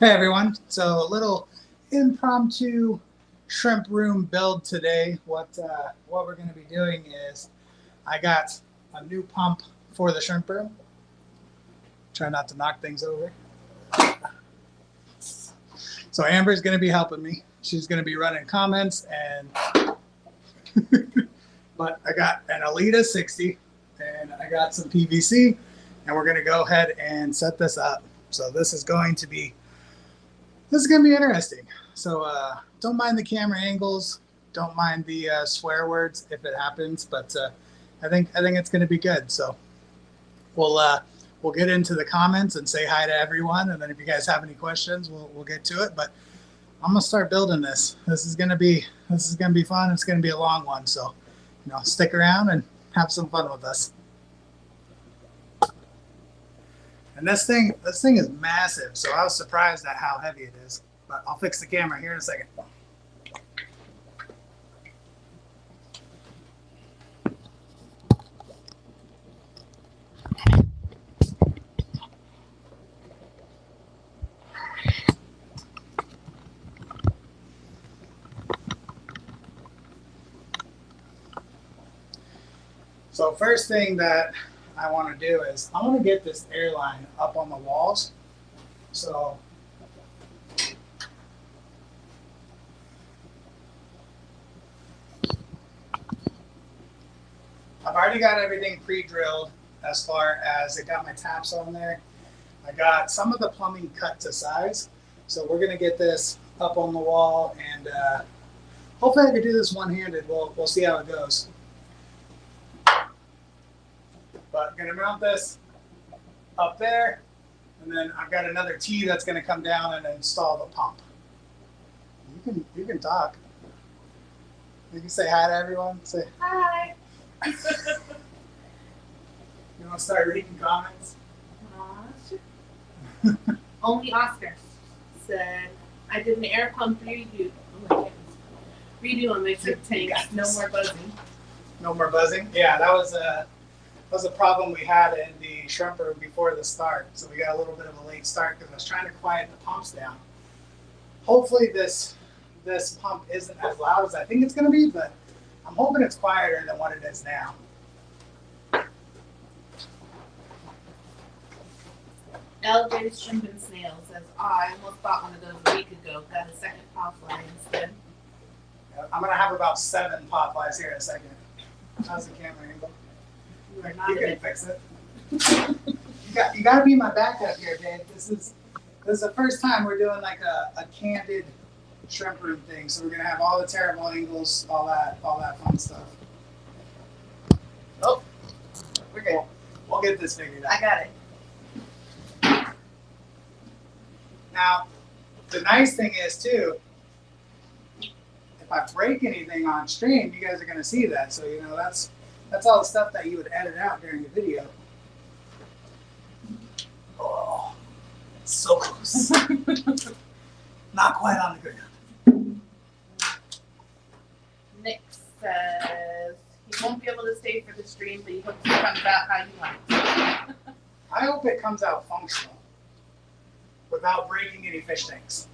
Hey everyone. So a little impromptu shrimp room build today. What we're going to be doing is I got a new pump for the shrimp room. Try not to knock things over. So Amber's going to be helping me. She's going to be running comments and but I got an Alita 60 and I got some PVC and we're going to go ahead and set this up. So this is going to be interesting. So don't mind the camera angles, don't mind the swear words if it happens, but I think it's going to be good. So we'll get into the comments and say hi to everyone, and then if you guys have any questions, we'll get to it. But I'm gonna start building this. This is gonna be fun. It's gonna be a long one, so stick around and have some fun with us. And this thing is massive, so I was surprised at how heavy it is. But I'll fix the camera here in a second. So first thing that I want to do is I want to get this airline up on the walls. So I've already got everything pre-drilled as far as I got my taps on there. I got some of the plumbing cut to size. So we're going to get this up on the wall and hopefully I can do this one-handed. We'll see how it goes. But I'm going to mount this up there, and then I've got another T that's going to come down and install the pump. You can talk. You can say hi to everyone. Say hi. You want to start reading comments? Sure. Only Oscar said, I did an air pump redo. Oh my goodness. Redo on my shrimp tank. No more buzzing. No more buzzing? Yeah, that was a problem we had in the shrimp room before the start. So we got a little bit of a late start because I was trying to quiet the pumps down. Hopefully this pump isn't as loud as I think it's going to be, but I'm hoping it's quieter than what it is now. LJ's Shrimp and Snail says, I almost bought one of those a week ago. Got a second pop fly instead. I'm going to have about 7 pop flies here in a second. How's the camera angle? You can fix it. You got to be my backup here, Dave. This is the first time we're doing like a candid shrimp room thing. So we're gonna have all the terrible angles, all that fun stuff. Oh, we're good. We'll get this figured out. I got it. Now, the nice thing is too, if I break anything on stream, you guys are gonna see that. So that's all the stuff that you would edit out during the video. Oh, it's so close. Not quite on the ground. Nick says he won't be able to stay for the stream, but he hopes it comes out how you want it. I hope it comes out functional without breaking any fish tanks.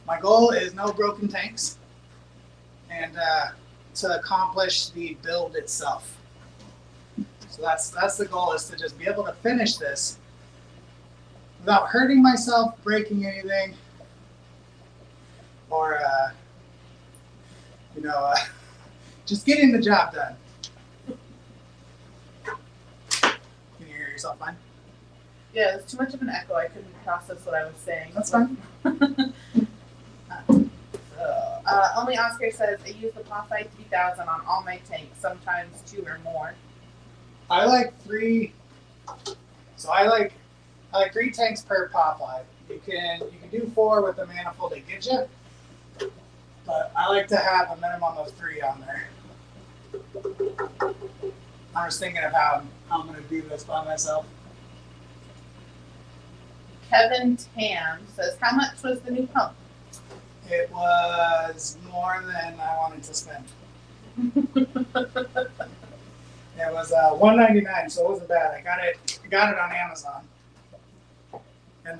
My goal is no broken tanks and to accomplish the build itself. So that's the goal, is to just be able to finish this without hurting myself, breaking anything, or just getting the job done. Can you hear yourself fine? Yeah, there's too much of an echo. I couldn't process what I was saying. That's fine. Only Oscar says, I use the Pop-Fi 3000 on all my tanks, sometimes 2 or more. I like 3. So I like 3 tanks per Pop-Fi. You can do 4 with the manifold they get you, but I like to have a minimum of 3 on there. I was thinking of how I'm going to do this by myself. Kevin Tam says, how much was the new pump? It was more than I wanted to spend. It was $199, so it wasn't bad. I got it on Amazon. And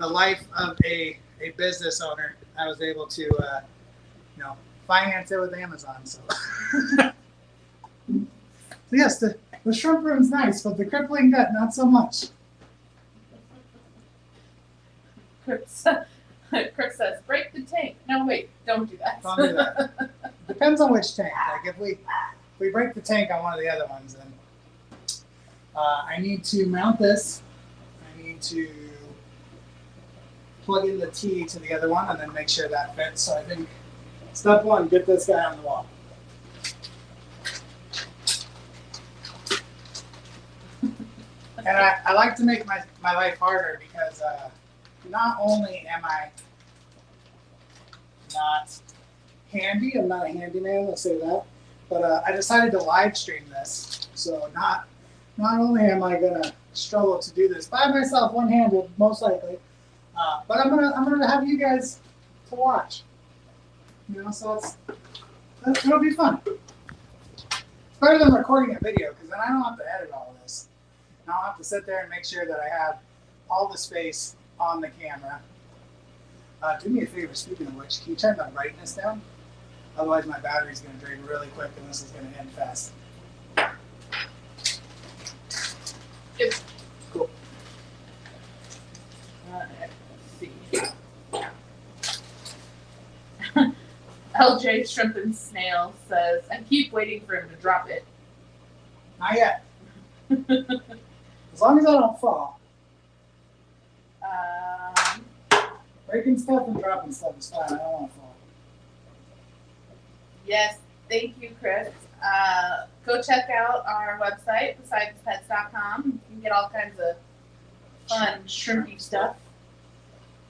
the life of a business owner, I was able to, finance it with Amazon. So, so yes, the shrimp room's nice, but the crippling debt, not so much. Chris says, break the tank. No, wait, don't do that. Don't do that. Depends on which tank. Like if we break the tank on one of the other ones, then I need to mount this. I need to plug in the T to the other one and then make sure that fits. So I think step one, get this guy on the wall. And I like to make my life harder because not only am I not handy, I'm not a handyman, let's say that, but I decided to live stream this. So not only am I gonna struggle to do this by myself, one-handed, most likely, but I'm gonna have you guys to watch. So it'll be fun. It's better than recording a video because then I don't have to edit all of this. I don't have to sit there and make sure that I have all the space on the camera. Do me a favor, speaking of which, can you turn the brightness down? Otherwise my battery's going to drain really quick and this is going to end fast. Yep. Cool. Let's see. LJ Shrimp and Snail says, I keep waiting for him to drop it. Not yet. As long as I don't fall. Breaking stuff and dropping stuff is fine. I don't want to fall. Yes, thank you, Chris. Go check out our website, besidespets.com. You can get all kinds of fun shrimpy stuff.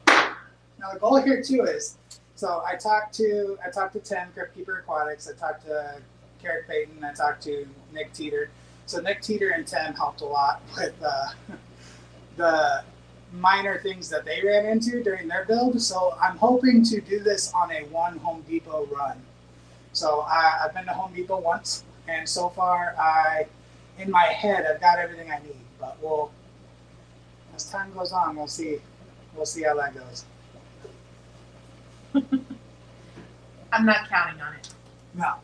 Now the goal here too is, so I talked to Tim, Crypt Keeper Aquatics. I talked to Carrick Payton. I talked to Nick Teeter. So Nick Teeter and Tim helped a lot with the minor things that they ran into during their build. So I'm hoping to do this on a one Home Depot run. So I've been to Home Depot once, and so far in my head, I've got everything I need. But as time goes on, we'll see how that goes. I'm not counting on it. No.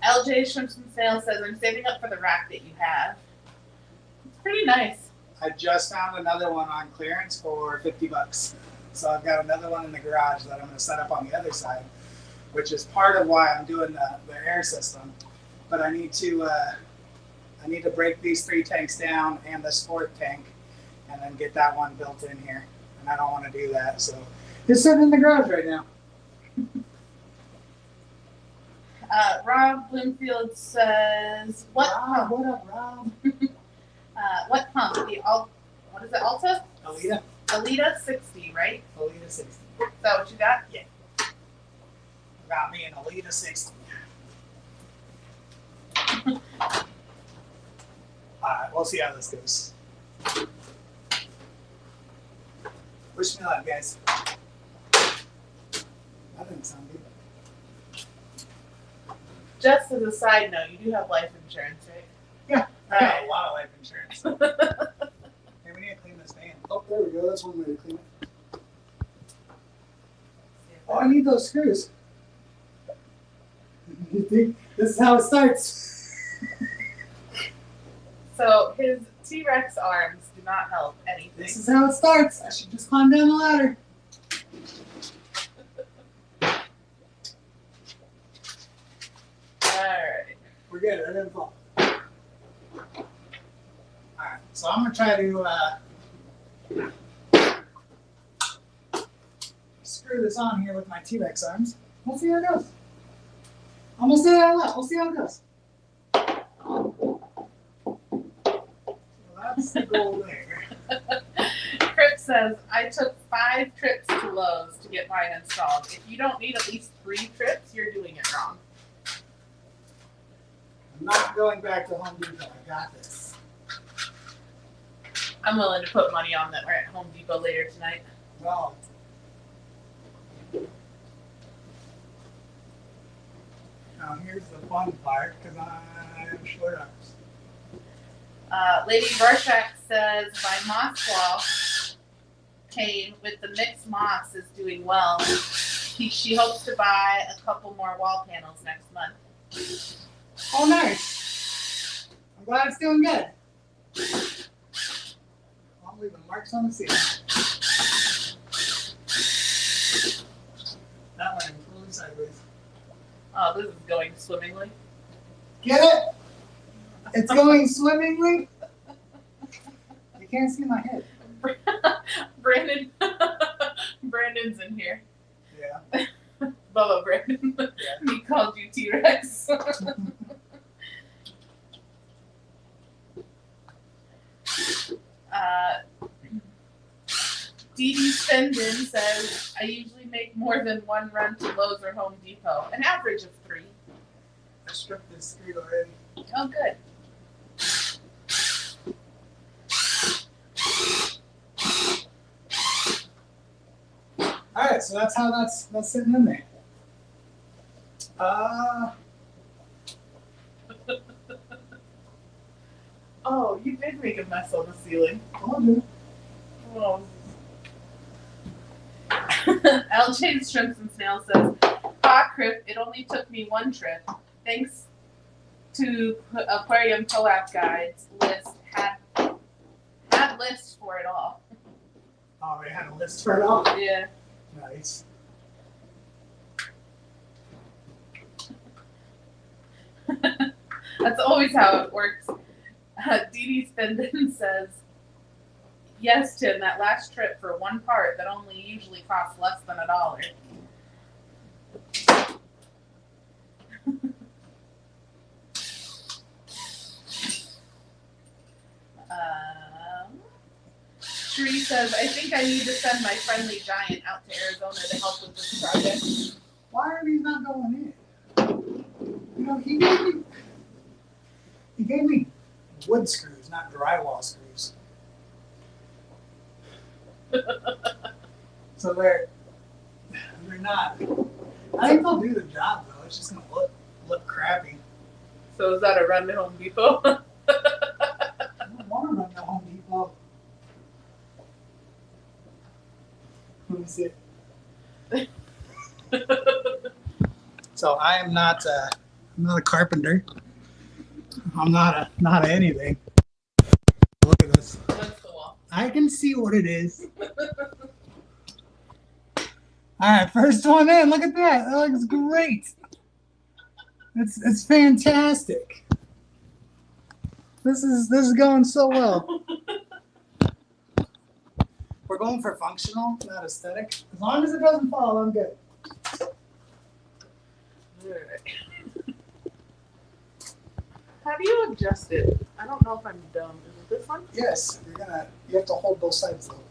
LJ Shrimps and Sales says, I'm saving up for the rack that you have. It's pretty nice. I just found another one on clearance for $50. So I've got another one in the garage that I'm going to set up on the other side, which is part of why I'm doing the air system. But I need to break these 3 tanks down and this 4th tank, and then get that one built in here. And I don't want to do that, so it's sitting in the garage right now. Rob Bloomfield says, what pump? What up, Rob? What pump? What is it, Alta? Alita. Alita 60, right? Alita 60. Is that what you got? Yeah. Got me an Alita 60. Alright, we'll see how this goes. Wish me luck, guys. That didn't sound good. Just as a side note, you do have life insurance, right? Yeah, I got a lot of life insurance. Hey, we need to clean this van. Oh, there we go. That's one way to clean it. Oh, I need those screws. You think this is how it starts? So his T-Rex arms do not help anything. This is how it starts. I should just climb down the ladder. Alright. We're good. I didn't fall. Alright, so I'm going to try to screw this on here with my T-Rex arms. We'll see how it goes. Almost did it out loud. We'll see how it goes. So that's the goal there. Chris says, I took 5 trips to Lowe's to get mine installed. If you don't need at least 3 trips, you're doing it wrong. I'm not going back to Home Depot. I got this. I'm willing to put money on that we're at Home Depot later tonight. Well, now here's the fun part, because I have short arms. Lady Rorschach says my moss wall cane with the mixed moss is doing well. She hopes to buy a couple more wall panels next month. Oh, nice. I'm glad it's doing good. I'm leaving marks on the ceiling. That went completely sideways. Oh, this is going swimmingly. Get it? It's going swimmingly? You can't see my head. Brandon's in here. Yeah. Bubba Brandon. Yeah. He called you T-Rex. Dee Dee Spendin says, I usually make more than one run to Lowe's or Home Depot, an average of 3. I stripped this street already. Oh, good. All right, so that's how that's sitting in there. Oh, you did make a mess on the ceiling. I'll do. Oh. LJ's Shrimps and Snail says, Crip, it only took me 1 trip. Thanks to Aquarium Co-op Guides list had lists for it all. Oh, they had a list for it all. Yeah. Nice. That's always how it works. Dee Dee Spendin says, yes, Tim, that last trip for 1 part that only usually costs less than $1. Sheree says, I think I need to send my friendly giant out to Arizona to help with this project. Why are these not going in? You know, he gave me wood screws, not drywall screws. So they're not. I think they'll do the job though. It's just gonna look crappy. So is that a run to Home Depot? I don't want to run to Home Depot. Let me see. So I am not. I'm not a carpenter. I'm not a anything. Look at this. That's the wall. I can see what it is. All right, first one in. Look at that. That looks great. It's fantastic. This is going so well. We're going for functional, not aesthetic. As long as it doesn't fall, I'm good. Alright. How do you adjust it? I don't know if I'm dumb. Is it this one? Yes, you have to hold both sides though.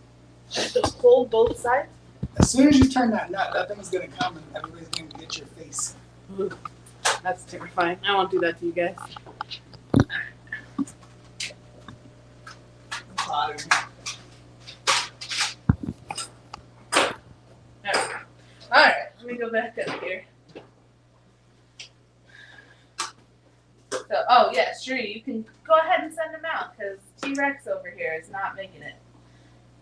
I have to hold both sides? As soon as you turn that nut, that thing's gonna come and everybody's gonna get your face. Ooh, that's terrifying. I won't do that to you guys. Alright. Alright, let me go back up here. So, oh yeah, sure, you can go ahead and send them out because T-Rex over here is not making it.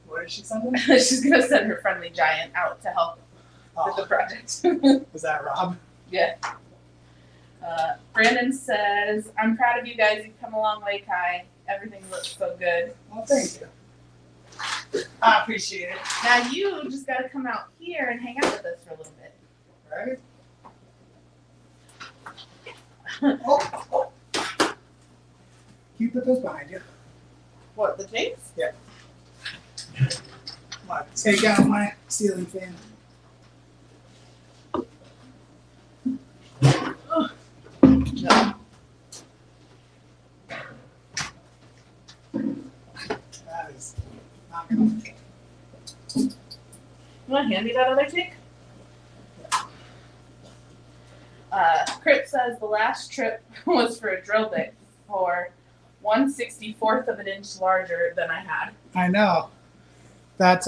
Where is she sending? She's gonna send her friendly giant out to help with the project. Was that Rob? Yeah. Brandon says, I'm proud of you guys. You've come a long way, Kai. Everything looks so good. Well, thank you. I appreciate it. Now you just got to come out here and hang out with us for a little bit. Right? Oh. Can you put those behind you? What, the jinx? Yeah. Come on, take out my ceiling fan. No. That is not gonna work. You want to hand me that other cake? Crip says the last trip was for a drill bit for 1/64th of an inch larger than I had. I know. That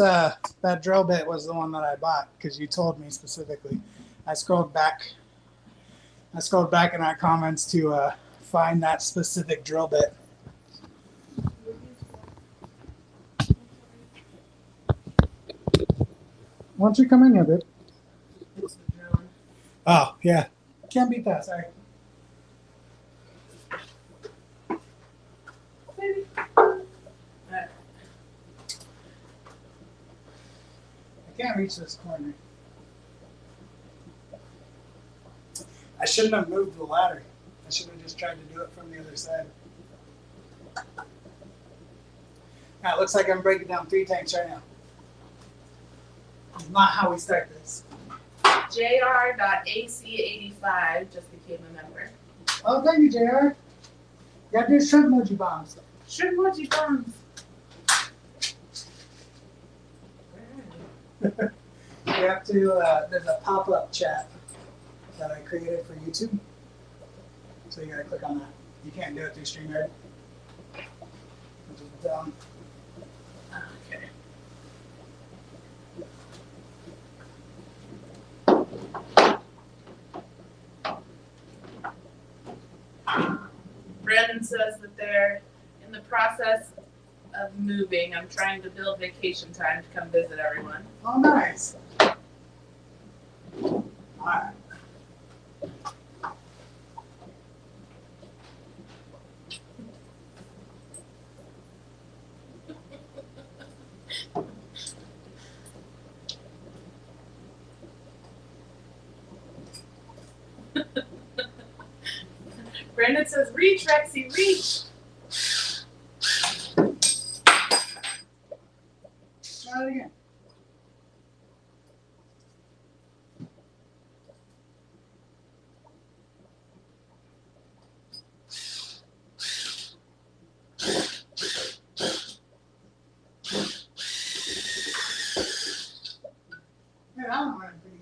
drill bit was the one that I bought because you told me specifically. I scrolled back in our comments to find that specific drill bit. Why don't you come in here, babe? It's the drone. Oh, yeah. Can't beat that, sorry. Baby. Alright. I can't reach this corner. I shouldn't have moved the ladder. I should have just tried to do it from the other side. Now, it looks like I'm breaking down 3 tanks right now. It's not how we start this. JR.AC85 just became a member. Oh, thank you, JR. You gotta do shrimp emoji bombs. Shrimp emoji bombs. You have to, there's a pop-up chat that I created for YouTube. So you gotta click on that. You can't do it through StreamYard. Which is down. Okay. Brandon says that they're in the process of moving. I'm trying to build vacation time to come visit everyone. Oh, nice. Alright. Brandon says, reach, Rexy, reach. Try it again. Yeah, that one went pretty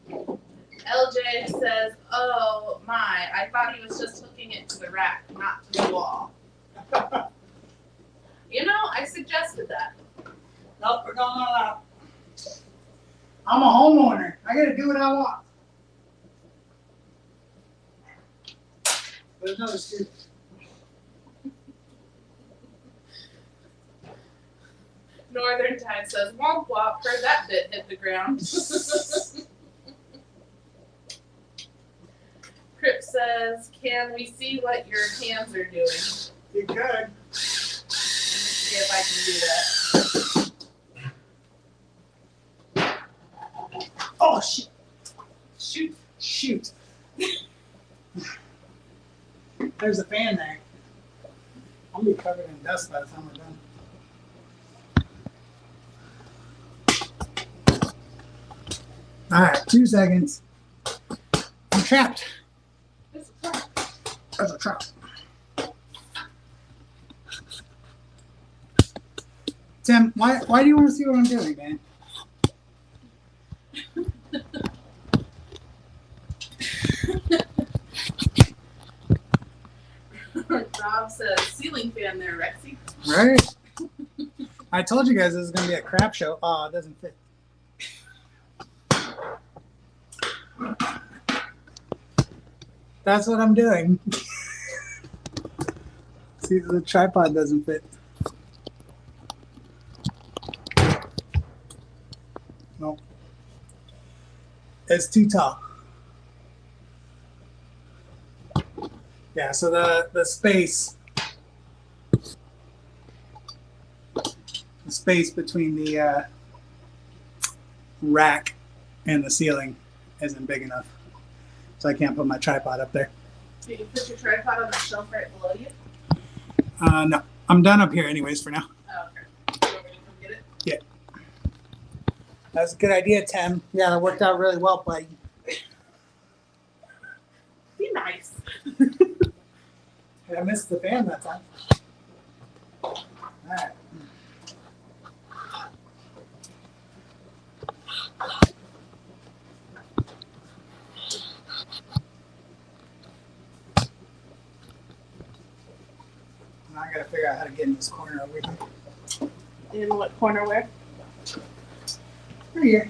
good. LJ says, oh my, I thought he was just hooking it to the rack, not to the wall. You know, I suggested that. Nope, we're going all out. I'm a homeowner. I gotta do what I want. There's another scoop. Northern Tide says, womp womp, heard that bit hit the ground. Crip says, can we see what your hands are doing? You could. Let me see if I can do that. Oh, shit. Shoot. Shoot. There's a fan there. I'll be covered in dust by the time we're done. All right, 2 seconds. I'm trapped. It's a trap. There's a trap. Tim, why do you want to see what I'm doing, man? Rob says, ceiling fan there, Rexy. Right? I told you guys this is going to be a crap show. Oh, it doesn't fit. That's what I'm doing. See, the tripod doesn't fit. Nope. It's too tall. Yeah, so the space between the rack and the ceiling isn't big enough. So I can't put my tripod up there. Can you put your tripod on the shelf right below you? No, I'm done up here anyways for now. Oh, okay. You want me to come get it? Yeah. That was a good idea, Tim. Yeah, that worked out really well, buddy. Be nice. I missed the fan that time. All right. Now I gotta figure out how to get in this corner over here. In what corner where? Right here.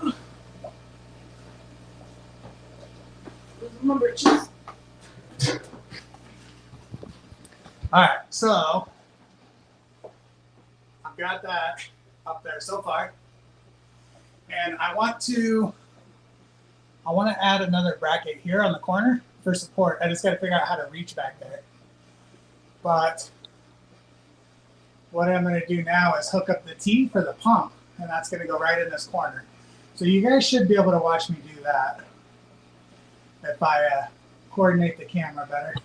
Those are my britches. All right, so I've got that up there so far. And I want to add another bracket here on the corner for support. I just got to figure out how to reach back there. But what I'm going to do now is hook up the T for the pump, and that's going to go right in this corner. So you guys should be able to watch me do that if I coordinate the camera better.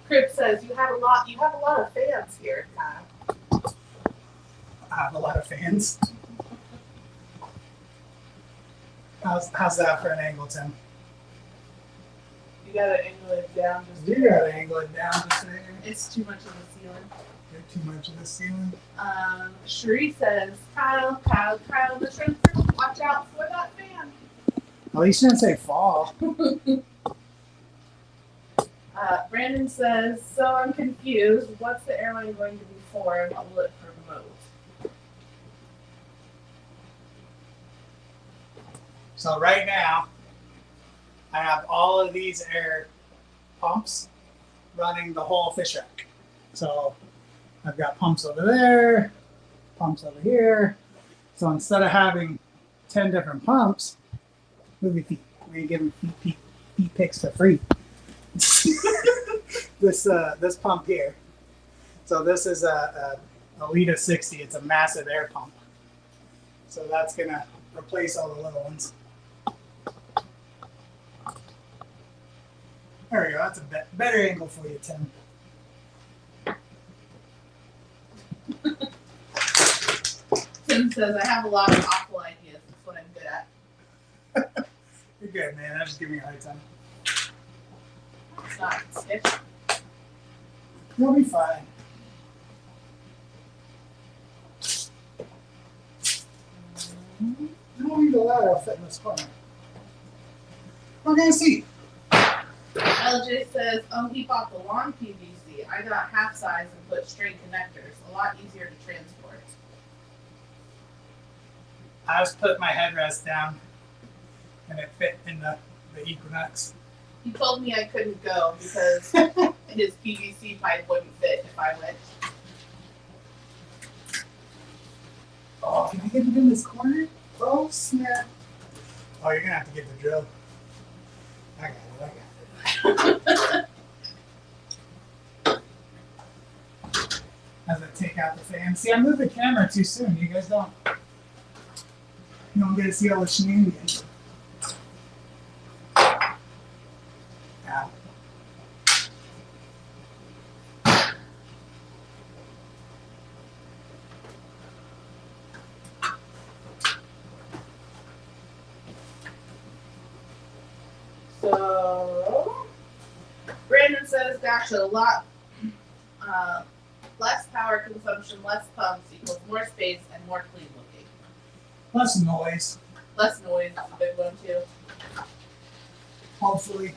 Crip says you have a lot of fans here. I have a lot of fans. How's that for an angle, Tim? You gotta angle it down. You gotta angle it down just there. It's too much of the ceiling. You're too much of the ceiling. Cherie says, Kyle, the shrimp, watch out for that fan. At least you didn't say fall. Brandon says, so I'm confused. What's the airline going to be for, and what will it promote? So right now, I have all of these air pumps running the whole fish rack. So I've got pumps over there, pumps over here. So instead of having 10 different pumps, move your feet. We're gonna give them feet picks for free. This pump here. So this is a Lita 60. It's a massive air pump. So that's gonna replace all the little ones. There we go. That's a better angle for you, Tim. Tim says, I have a lot of awful ideas. That's what I'm good at. You're good, man. That's just giving me a hard time. It's not stiff. You'll be fine. I don't need a ladder. I'll fit in this corner. We're gonna see. LJ says, he bought the long PVC. I got half size and put string connectors. A lot easier to transport. I just put my headrest down, and it fit in the Equinox. He told me I couldn't go because his PVC pipe wouldn't fit if I went. Oh, can I get it in this corner? Oh, snap. Oh, you're gonna have to get the drill. I got it. As I take out the fan. See, I moved the camera too soon. You guys don't get to see all the shenanigans. Ow. So, Brandon says, gosh, a lot less power consumption, less pumps equals more space and more clean looking. Less noise, Less noise is a big one too. hopefully.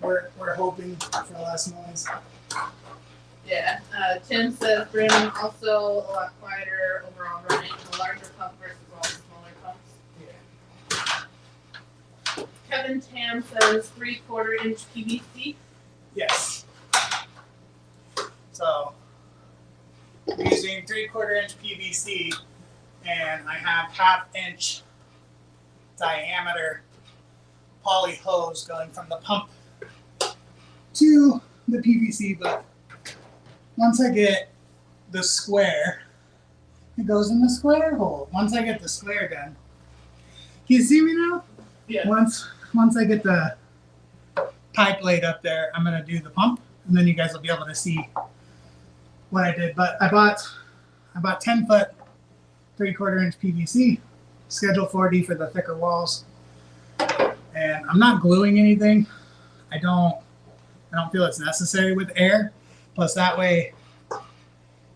We're hoping for less noise. Yeah. Tim says, Brandon, also a lot quieter overall running, a larger pump versus all the smaller pumps. Yeah. Kevin Tam says 3/4 inch PVC. Yes. So I'm using 3/4 inch PVC, and I have 1/2 inch diameter poly hose going from the pump to the PVC. But once I get the square, it goes in the square hole. Once I get the square done, can you see me now? Yeah. Once I get the pipe laid up there, I'm gonna do the pump, and then you guys will be able to see what I did. But I bought 10 foot 3/4 inch PVC, Schedule 4D for the thicker walls, and I'm not gluing anything. I don't feel it's necessary with air. Plus that way,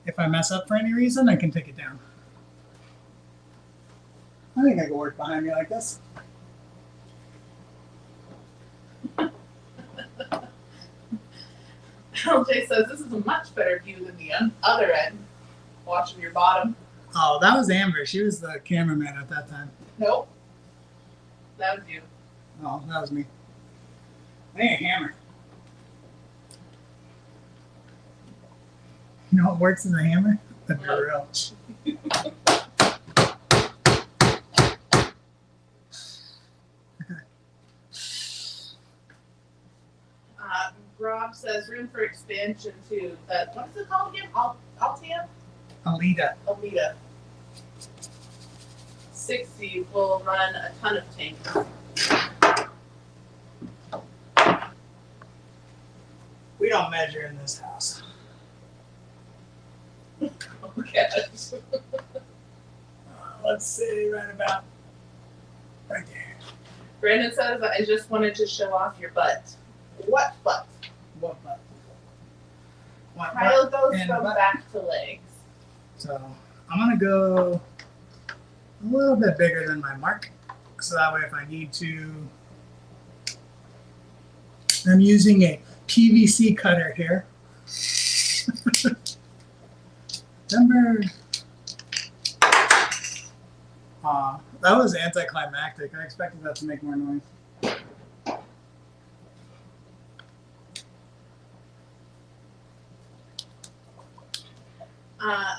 if I mess up for any reason, I can take it down. I think I can work behind me like this. LJ says this is a much better view than the other end. Watching your bottom. Oh, that was Amber. She was the cameraman at that time. Nope. That was you. Oh, that was me. I need a hammer. You know what works as a hammer? The drill. Rob says room for expansion to the, what is it called again? Altia? Alita. 60 will run a ton of tanks. We don't measure in this house. Okay. Let's see, right about right there. Brandon says, I just wanted to show off your butt. What butt? What butt? What Kyle butt goes and from butt. back to legs. So I'm gonna go a little bit bigger than my mark, so that way if I need to, I'm using a PVC cutter here. Number. That was anticlimactic. I expected that to make more noise.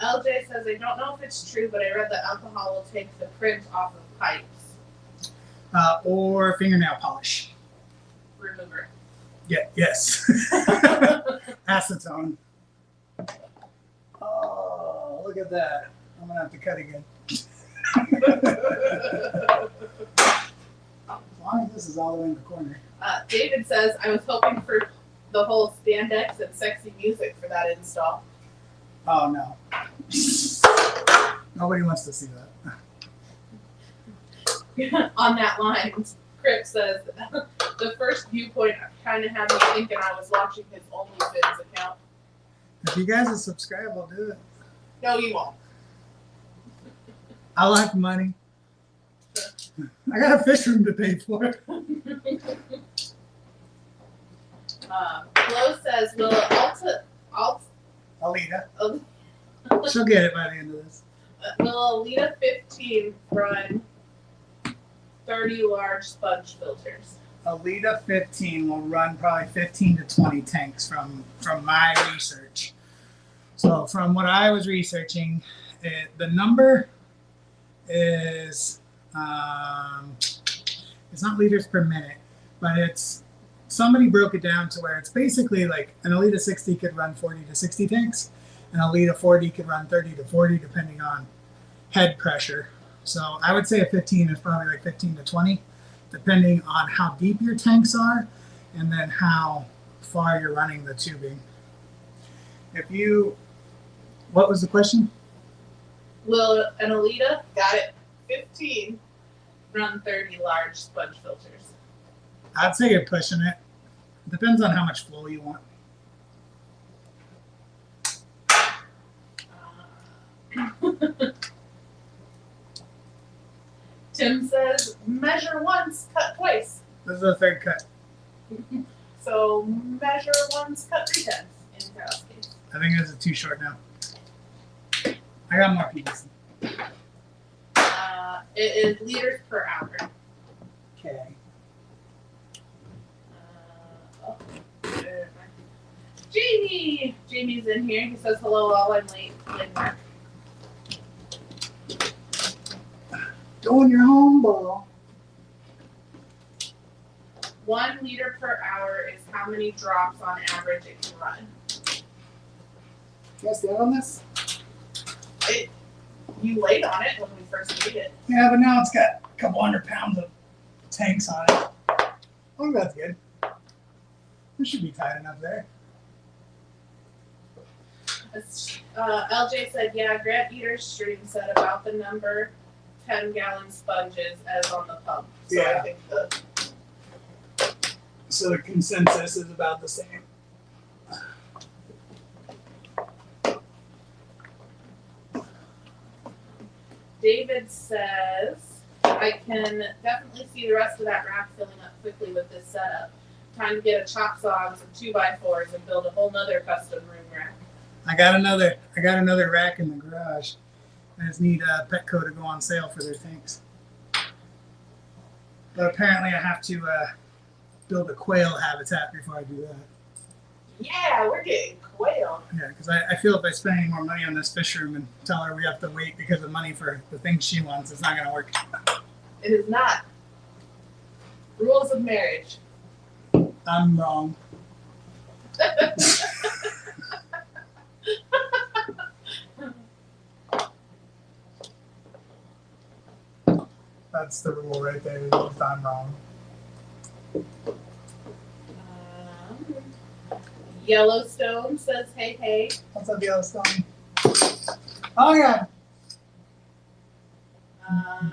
LJ says, I don't know if it's true, but I read that alcohol will take the print off of pipes. Or fingernail polish. Remover. Yeah. Yes. Acetone. Oh, look at that. I'm gonna have to cut again. As long as this is all the way in the corner. David says, I was hoping for the whole spandex and sexy music for that install. Oh no. Nobody wants to see that. On that line, Crip says, the first viewpoint kind of had me thinking I was watching his OnlyFans account. If you guys will subscribe, I'll do it. No, you won't. I like money. I got a fish room to pay for. Flo says, will Alita. She'll get it by the end of this. Will Alita 15 run 30 large sponge filters? Alita 15 will run probably 15 to 20 tanks from my research. So from what I was researching, the number is it's not liters per minute, but it's somebody broke it down to where it's basically like an Alita 60 could run 40 to 60 tanks, and Alita 40 could run 30 to 40 depending on head pressure. So I would say a 15 is probably like 15 to 20, depending on how deep your tanks are and then how far you're running the tubing. What was the question? Will an Alita, got it, 15 run 30 large sponge filters? I'd say you're pushing it. Depends on how much flow you want. Tim says, measure once, cut twice. This is the third cut. So measure once, cut 3 times in Carol's case. I think this is too short now. I got more pieces. It is liters per hour. Okay. Jamie's in here. He says, hello all, I'm late. Mark. Doing your home ball. 1 liter per hour is how many drops on average it can run. You guys stand on this? You laid on it when we first made it. Yeah, but now it's got a couple 100 pounds of tanks on it. I think that's good. This should be tight enough there. LJ said, yeah, Grant Eater's stream said about the number 10-gallon sponges as on the pump. So Yeah. I think So the consensus is about the same. David says, I can definitely see the rest of that rack filling up quickly with this setup. Time to get a chop saw and some 2x4s and build a whole nother custom room rack. I got another rack in the garage. I just need Petco to go on sale for their tanks. But apparently I have to build a quail habitat before I do that. Yeah, we're getting quail. Yeah, because I feel if I spend any more money on this fish room and tell her we have to wait because of money for the things she wants, it's not going to work. It is not. Rules of marriage. I'm wrong. That's the rule right there. Is I'm wrong. Yellowstone says, hey, hey. What's up, Yellowstone? Oh, yeah.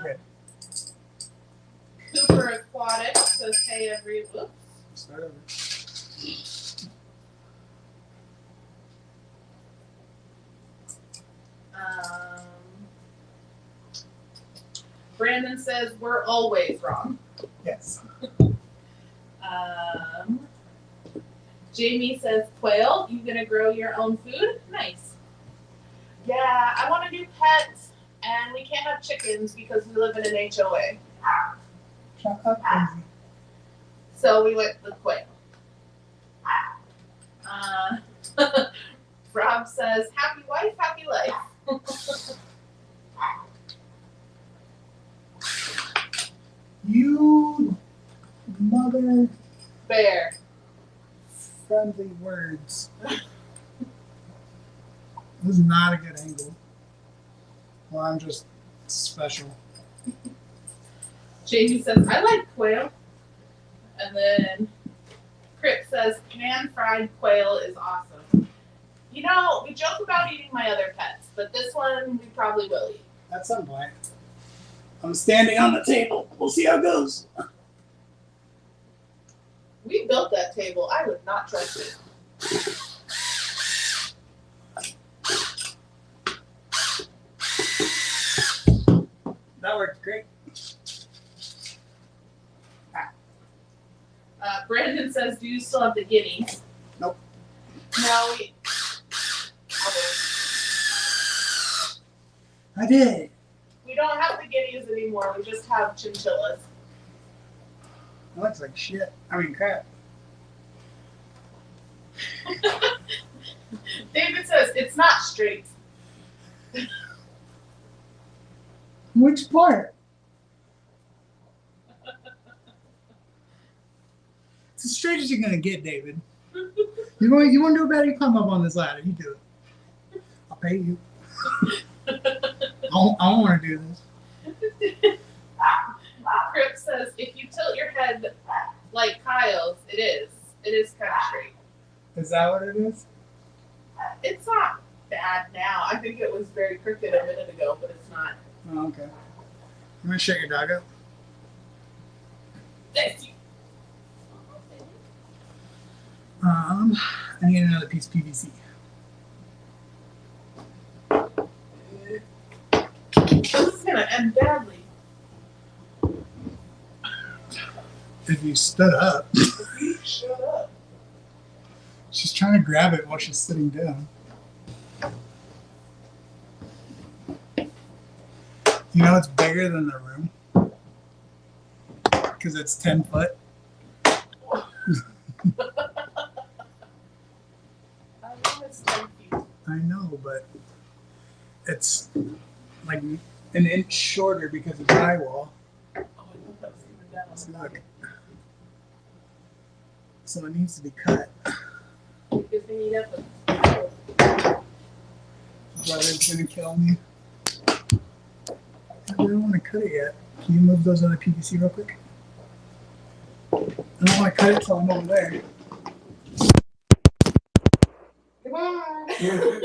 Okay. Cooper Aquatic says, hey, whoops. Start over. Brandon says, we're always wrong. Yes. Jamie says, quail, you gonna grow your own food? Nice. Yeah, I want a new pet, and we can't have chickens because we live in an HOA. Shut up, crazy. So we went with quail. Rob says, happy wife, happy life. You mother Bear. friendly words. This is not a good angle. Well, I'm just special. Jamie says, I like quail. And then Crip says, pan-fried quail is awesome. You know, we joke about eating my other pets, but this one we probably will eat. At some point. I'm standing on the table. We'll see how it goes. We built that table. I would not trust it. That worked great. Brandon says, do you still have the guineas? Nope. No, I did. we don't have the guineas anymore. We just have chinchillas. It looks like shit. I mean, crap. David says, it's not straight. Which part? It's as straight as you're gonna get, David. You want to do better? You climb up on this ladder. You do it. I'll pay you. I don't want to do this. Crip says, if you tilt your head like Kyle's, it is. It is kind of straight. Is that what it is? It's not bad now. I think it was very crooked a minute ago, but it's not. Oh, okay. I'm gonna shut your dog up. Thank you. I need another piece of PVC. This is gonna end badly. If you stood up. Shut up. She's trying to grab it while she's sitting down. You know it's bigger than the room? Because it's 10 foot. I know it's 10 feet. I know, but it's like an inch shorter because of drywall. Oh, I thought that was even down. So look. So it needs to be cut. Because we need up Brother's gonna kill me. I don't want to cut it yet. Can you move those other PVC real quick? I don't want to cut it till I'm over there. Goodbye.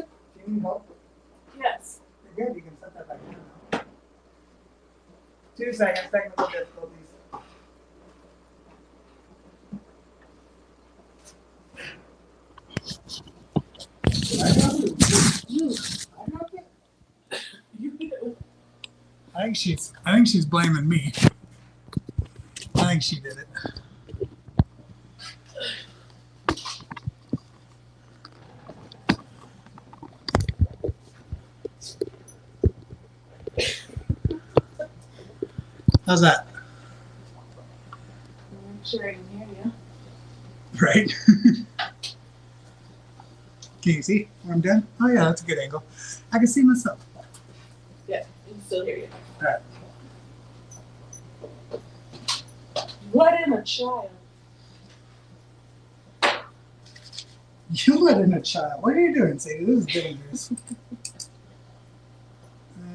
Do you need help? Yes. You're good. You can set that back down now. 2 seconds. Technical difficulties. I dropped it. I dropped it. You did. I think she's blaming me. I think she did it. How's that? I'm sure I can hear you. Right? Can you see where I'm doing? Oh yeah, that's a good angle. I can see myself. Yeah, I can still hear you. All right. What in a child? You let in a child. What are you doing, Sadie? This is dangerous.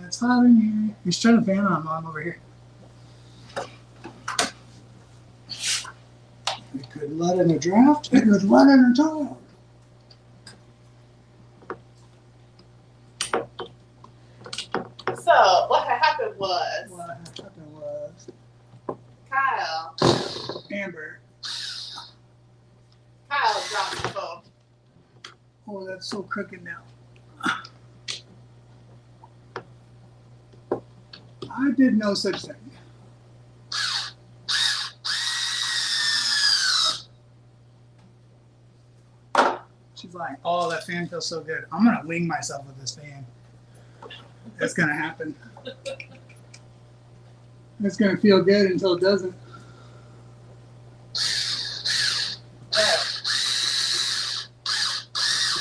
It's hot in here. You should turn the fan on while I'm over here. We could let in a draft. We could let in a child. So, what happened was What happened was Kyle dropped the phone. Oh, that's so crooked now. I did no such thing. She's like, oh, that fan feels so good. I'm going to wing myself with this fan. It's going to happen. It's going to feel good until it doesn't.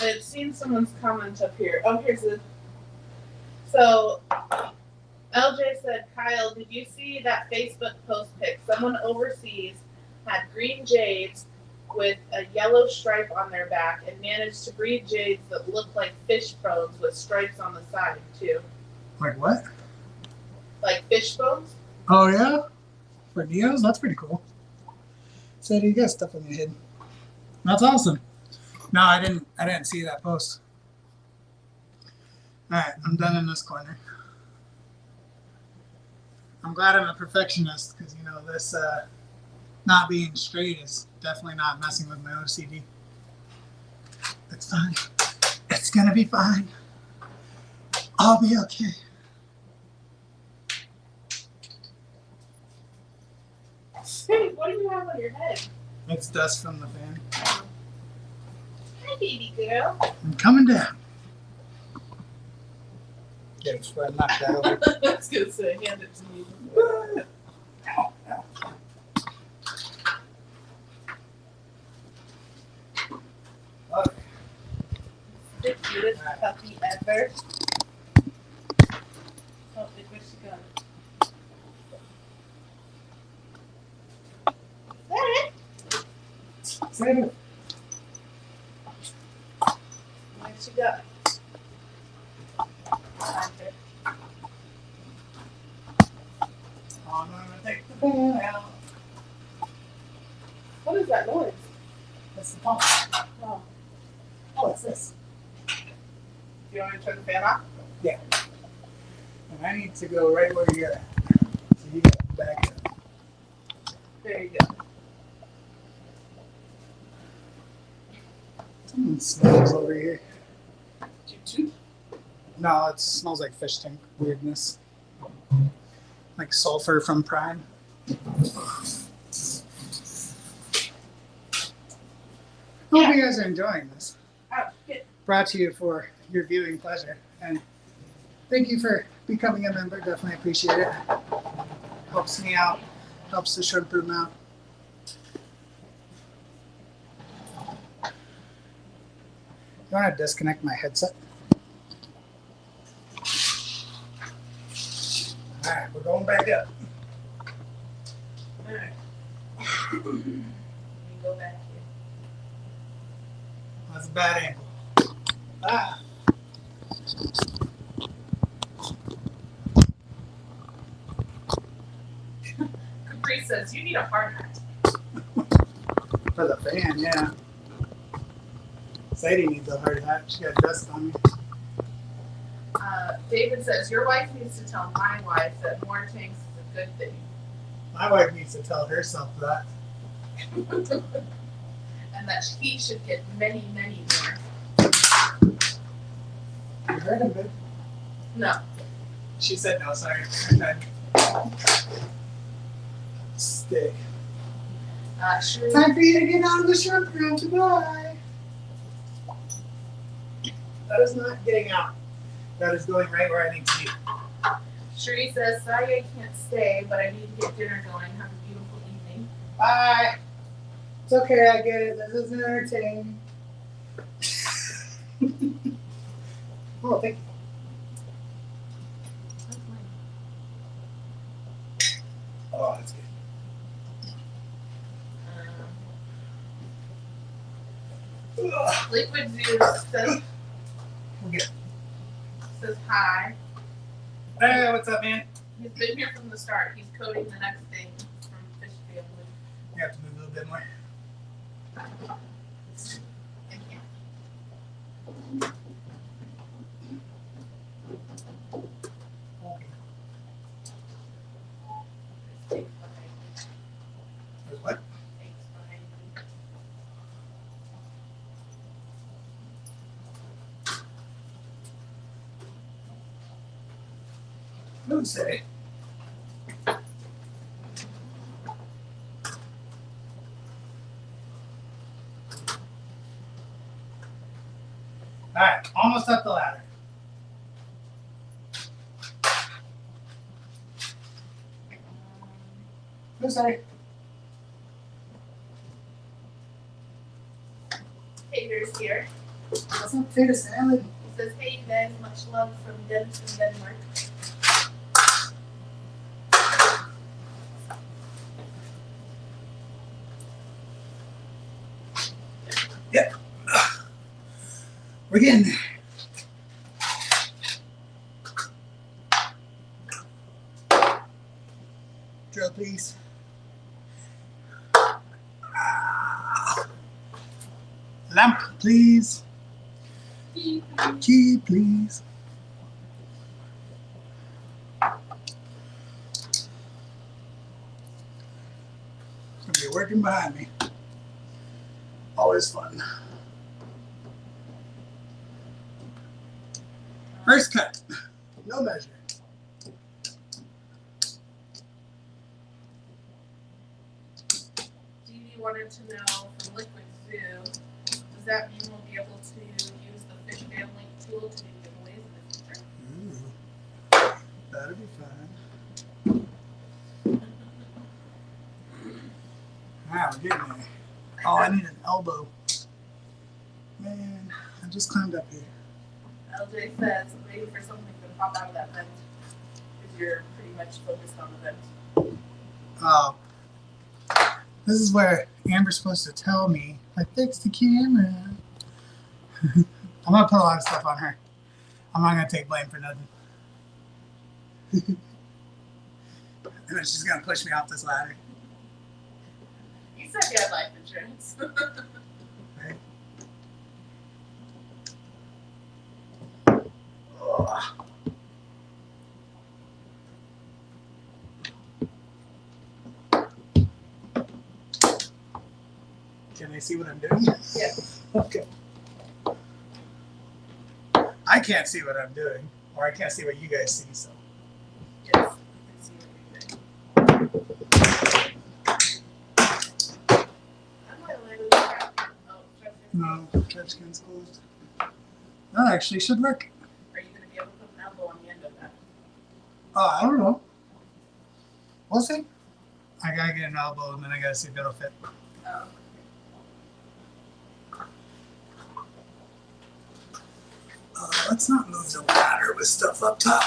I've seen someone's comment up here. Oh, here's the. So, LJ said, Kyle, did you see that Facebook post pic? Someone overseas had green jades with a yellow stripe on their back and managed to breed jades that look like fish bones with stripes on the side, too. Like what? Like fish bones? Oh, yeah? For Neos? That's pretty cool. So you got stuff on your head. That's awesome. No, I didn't see that post. All right, I'm done in this corner. I'm glad I'm a perfectionist because, you know, this not being straight is definitely not messing with my OCD. It's fine. It's going to be fine. I'll be okay. Hey, what do you have on your head? It's dust from the fan. Hi, baby girl. I'm coming down. Yeah, just go ahead and knock that over. I was going to say, hand it to me. Ow, ow. Okay. The cutest puppy ever. Oh, where's she going? Save it. Where'd she go? I'm gonna take the fan out. What is that noise? That's the pump. Oh. Oh, it's this. Do you want me to turn the fan off? Yeah. And I need to go right where you're at. So you got to back up. There you go. Someone smells over here. Did you toot? No, it smells like fish tank weirdness. Like sulfur from Prime. Hope you guys are enjoying this. Oh, good. Brought to you for your viewing pleasure. And thank you for becoming a member. Definitely appreciate it. Helps me out. Helps the shrimp room out. You want to disconnect my headset? All right, we're going back up. All right. Let me go back here. That's a bad angle. Ah. Capri says, you need a hard hat. For the fan, yeah. Sadie needs a hard hat. She got dust on me. David says, your wife needs to tell my wife that more tanks is a good thing. My wife needs to tell herself that. And that he should get many, many more. You heard him, babe. No. She said no, sorry. Okay. Stick. Sure. Time for you to get out of the shrimp room. Goodbye. That is not getting out. That is going right where I need to be. Sheree says, sorry I can't stay, but I need to get dinner going. Have a beautiful evening. Bye. It's okay, I get it. This isn't entertaining. Oh, thank you. Oh, that's good. Liquid Zeus says, We'll get says hi. Hey, what's up, man? He's been here from the start. He's coding the next thing from Fish Family. You have to move a little bit more. I can't. Okay. There's tapes behind me. There's what? Tapes behind me. Who said it? Alright, almost up the ladder. Who said it? Haters here. That's not potato salad. He says, hey, you guys, much love from Denison, Denmark. Yep. We're getting there. Drill, please. Lamp, please. Key, please. It's gonna be working behind me. Always fun. First cut. No measure. Dee wanted to know from Liquid Zoo, does that mean we'll be able to use the Fish Family tool to do giveaways in the future? Ooh. That'll be fun. Wow, we're getting there. Oh, I need an elbow. Man, I just climbed up here. LJ says, waiting for something to pop out of that vent, because you're pretty much focused on the vent. Oh. This is where Amber's supposed to tell me, I fixed the camera. I'm going to put a lot of stuff on her. I'm not going to take blame for nothing. And then she's going to push me off this ladder. You said you had life insurance. Right? Ugh. Can I see what I'm doing? Yes. Okay. I can't see what I'm doing, or I can't see what you guys see, so. Yes. I can see what you're doing. I'm not really No, trash can's closed. That actually should work. Are you going to be able to put an elbow on the end of that? Oh, I don't know. We'll see. I gotta get an elbow and then I gotta see if it'll fit. Oh. Let's not move the ladder with stuff up top.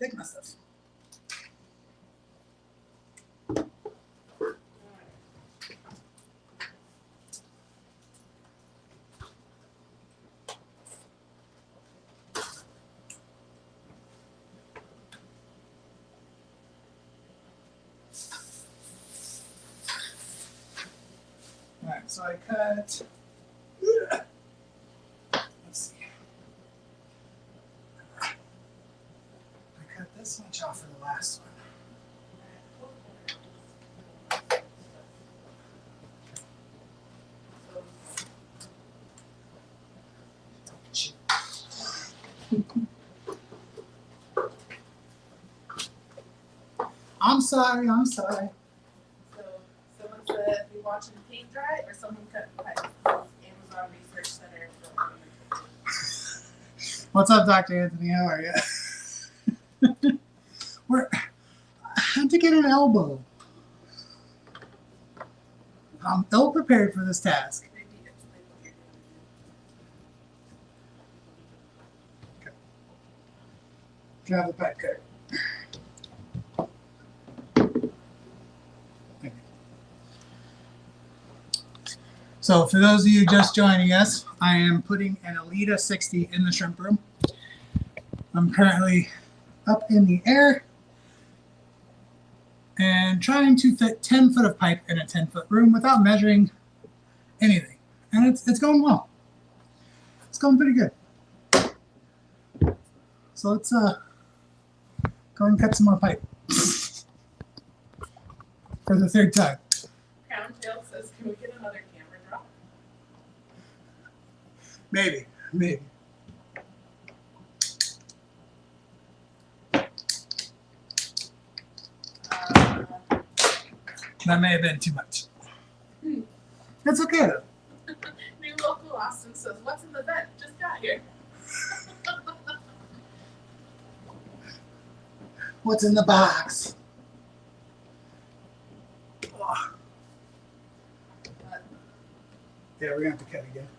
Take my stuff. Alright, so I cut. Let's see. I cut this much off for the last one. I'm sorry. I'm sorry. So someone said we watching paint dry or someone cut pipe. Amazon Research Center for Ornamental. What's up, Dr. Anthony? How are you? I had to get an elbow. I'm ill prepared for this task. Maybe explain what you're doing. Can I have the pipe cutter? Thank you. So for those of you just joining us, I am putting an Alita 60 in the shrimp room. I'm currently up in the air and trying to fit 10 foot of pipe in a 10-foot room without measuring anything. And it's going well. It's going pretty good. So let's go and cut some more pipe for the third time. Crown Tail says, can we get another camera drop? Maybe. That may have been too much. That's okay though. New local Austin says, what's in the vent? Just got here. What's in the box? Oh. Yeah, we're gonna have to cut again.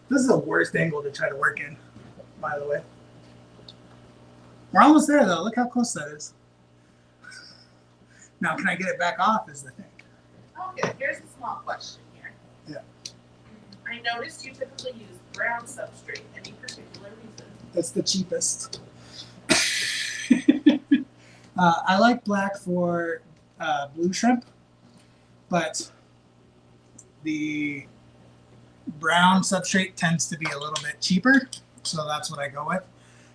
This is the worst angle to try to work in, by the way. We're almost there though. Look how close that is. Now, can I get it back off is the thing. Okay, here's a small question here. Yeah. I noticed you typically use brown substrate. Any particular reason? That's the cheapest. I like black for blue shrimp, but the brown substrate tends to be a little bit cheaper, so that's what I go with.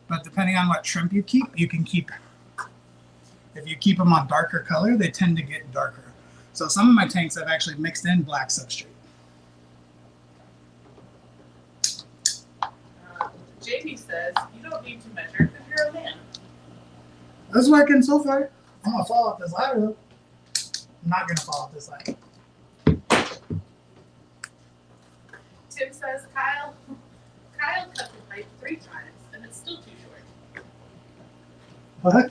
But depending on what shrimp you keep, you can keep. If you keep them on darker color, they tend to get darker. So some of my tanks I've actually mixed in black substrate. Jamie says, you don't need to measure because you're a man. That's working so far. I'm gonna fall off this ladder though. I'm not gonna fall off this ladder. Tim says, Kyle cut the pipe 3 times and it's still too short. What?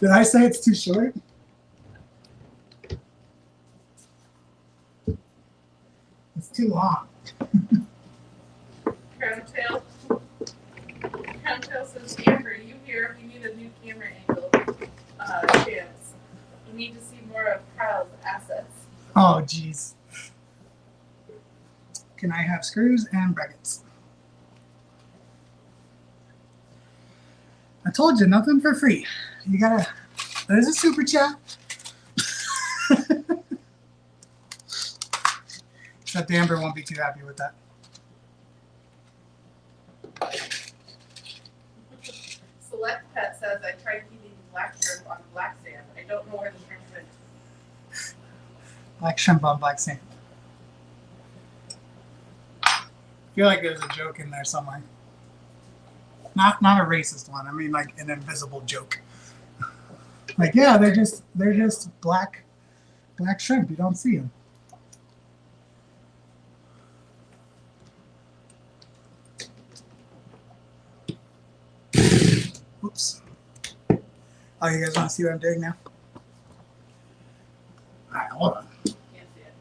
Did I say it's too short? It's too long. Crown Tail says, Amber, you here? We need a new camera angle chance. We need to see more of Kyle's assets. Oh, geez. Can I have screws and brackets? I told you, nothing for free. You gotta, there's a super chat. Except Amber won't be too happy with that. Select Pet says, I tried keeping black shrimp on black sand. I don't know where the shrimp went. Black shrimp on black sand. I feel like there's a joke in there somewhere. Not a racist one. I mean like an invisible joke. Like yeah, they're just black shrimp. You don't see them. Oops. Oh, you guys want to see what I'm doing now? All right, hold on. Can't see it.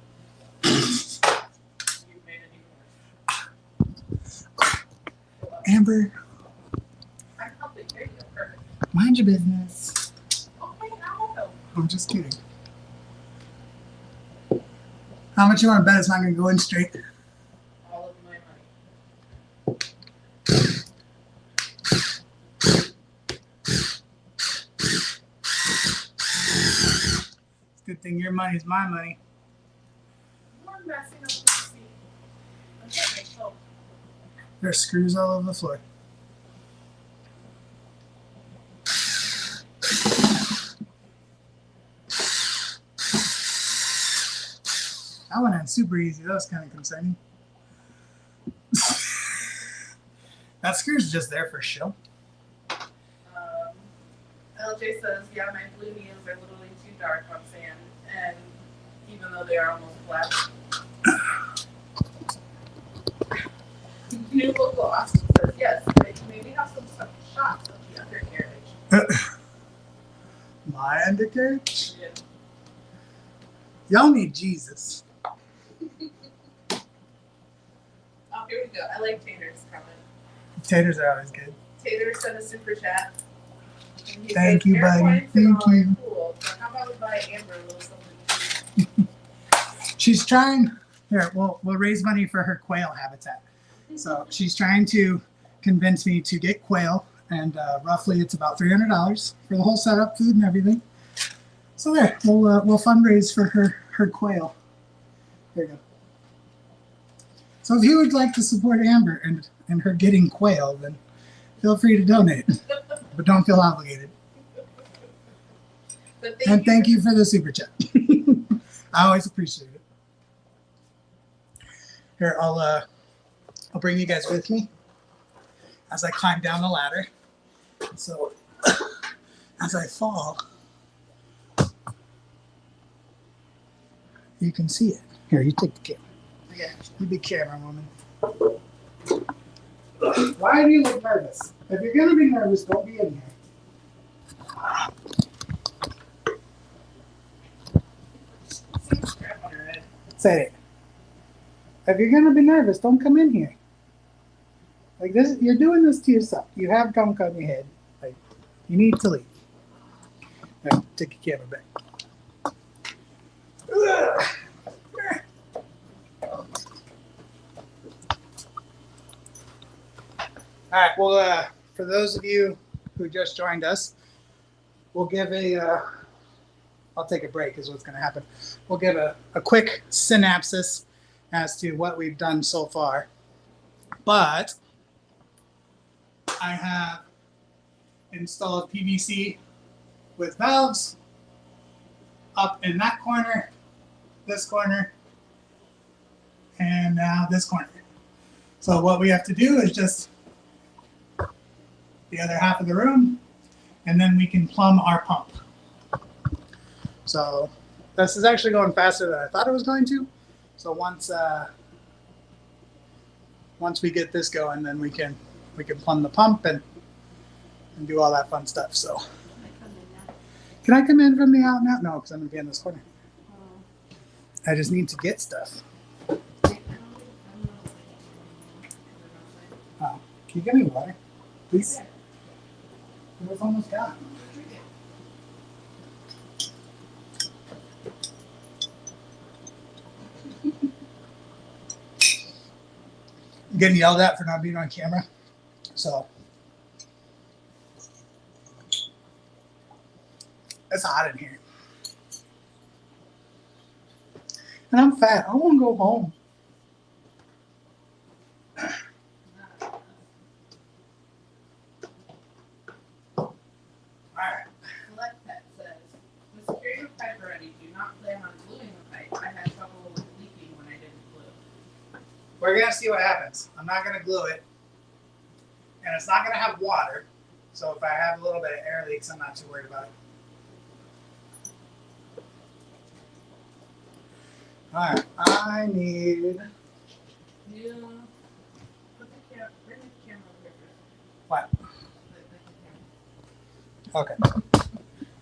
You've made it even worse. Amber, I'm helping. There you go. Perfect. mind your business. Okay, I'll help. I'm just kidding. How much you want to bet it's not going to go in straight? All of my money. It's a good thing your money's my money. You're messing up the seat. Okay, so There's screws all over the floor. That went in super easy. That was kind of concerning. That screw's just there for show. LJ says, yeah, my blue neons are literally too dark on sand, and even though they are almost black. New local Austin says, yes, they maybe have some stuff shots of the undercarriage. My undercarriage? Yeah. Y'all need Jesus. Oh, here we go. I like Tater's comment. Taters are always good. Tater sent a super chat. And he Thank says, you, buddy. "Airpoints Thank and all are you." Cool, but how about we buy Amber a little something? She's trying. Here, we'll raise money for her quail habitat. So she's trying to convince me to get quail, and roughly it's about $300 for the whole setup, food, and everything. So there, we'll fundraise for her quail. There you go. So if you would like to support Amber and her getting quail, then feel free to donate, but don't feel obligated. But And thank you for the super chat. I always appreciate it. Here, I'll bring you guys with me as I climb down the ladder. So as I fall, you can see it. Here, you take the camera. Yeah. You be camera woman. Why do you look nervous? If you're gonna be nervous, don't be in here. Say it. If you're gonna be nervous, don't come in here. Like this, you're doing this to yourself. You have gunk on your head. Like you need to leave. Now, take your camera back. All right. Well, for those of you who just joined us, we'll give I'll take a break is what's going to happen. We'll give a quick synopsis as to what we've done so far. But I have installed PVC with valves up in that corner, this corner, and now this corner. So what we have to do is just the other half of the room, and then we can plumb our pump. So this is actually going faster than I thought it was going to. So once we get this going, then we can plumb the pump and do all that fun stuff. So can I come in from the out now? No, because I'm gonna be in this corner. I just need to get stuff. Oh, can you give me water, please? It was almost gone. I'm getting yelled at for not being on camera. So it's hot in here. And I'm fat. I want to go home. Pet says, "Was securing the pipe already. Do not plan on gluing the pipe. I had trouble with leaking when I didn't glue." We're going to see what happens. I'm not going to glue it. And it's not going to have water. So if I have a little bit of air leaks, I'm not too worried about it. All right. I need... You put the camera, bring the camera over here. What? Okay.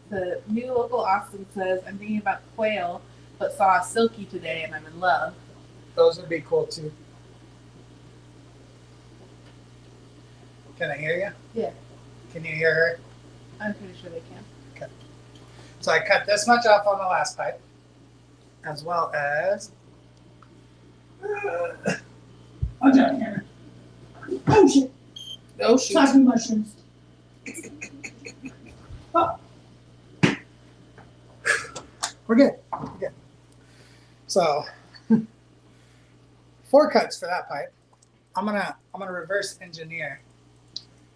The new local Austin says, "I'm thinking about quail, but saw a silky today and I'm in love." Those would be cool too. Can I hear you? Yeah. Can you hear her? I'm pretty sure they can. Okay. So I cut this much off on the last pipe, as well as. Oh, down here. Oh shit! Oh shoot. Talking mushrooms. Oh. We're good. We're good. So 4 cuts for that pipe. I'm gonna reverse engineer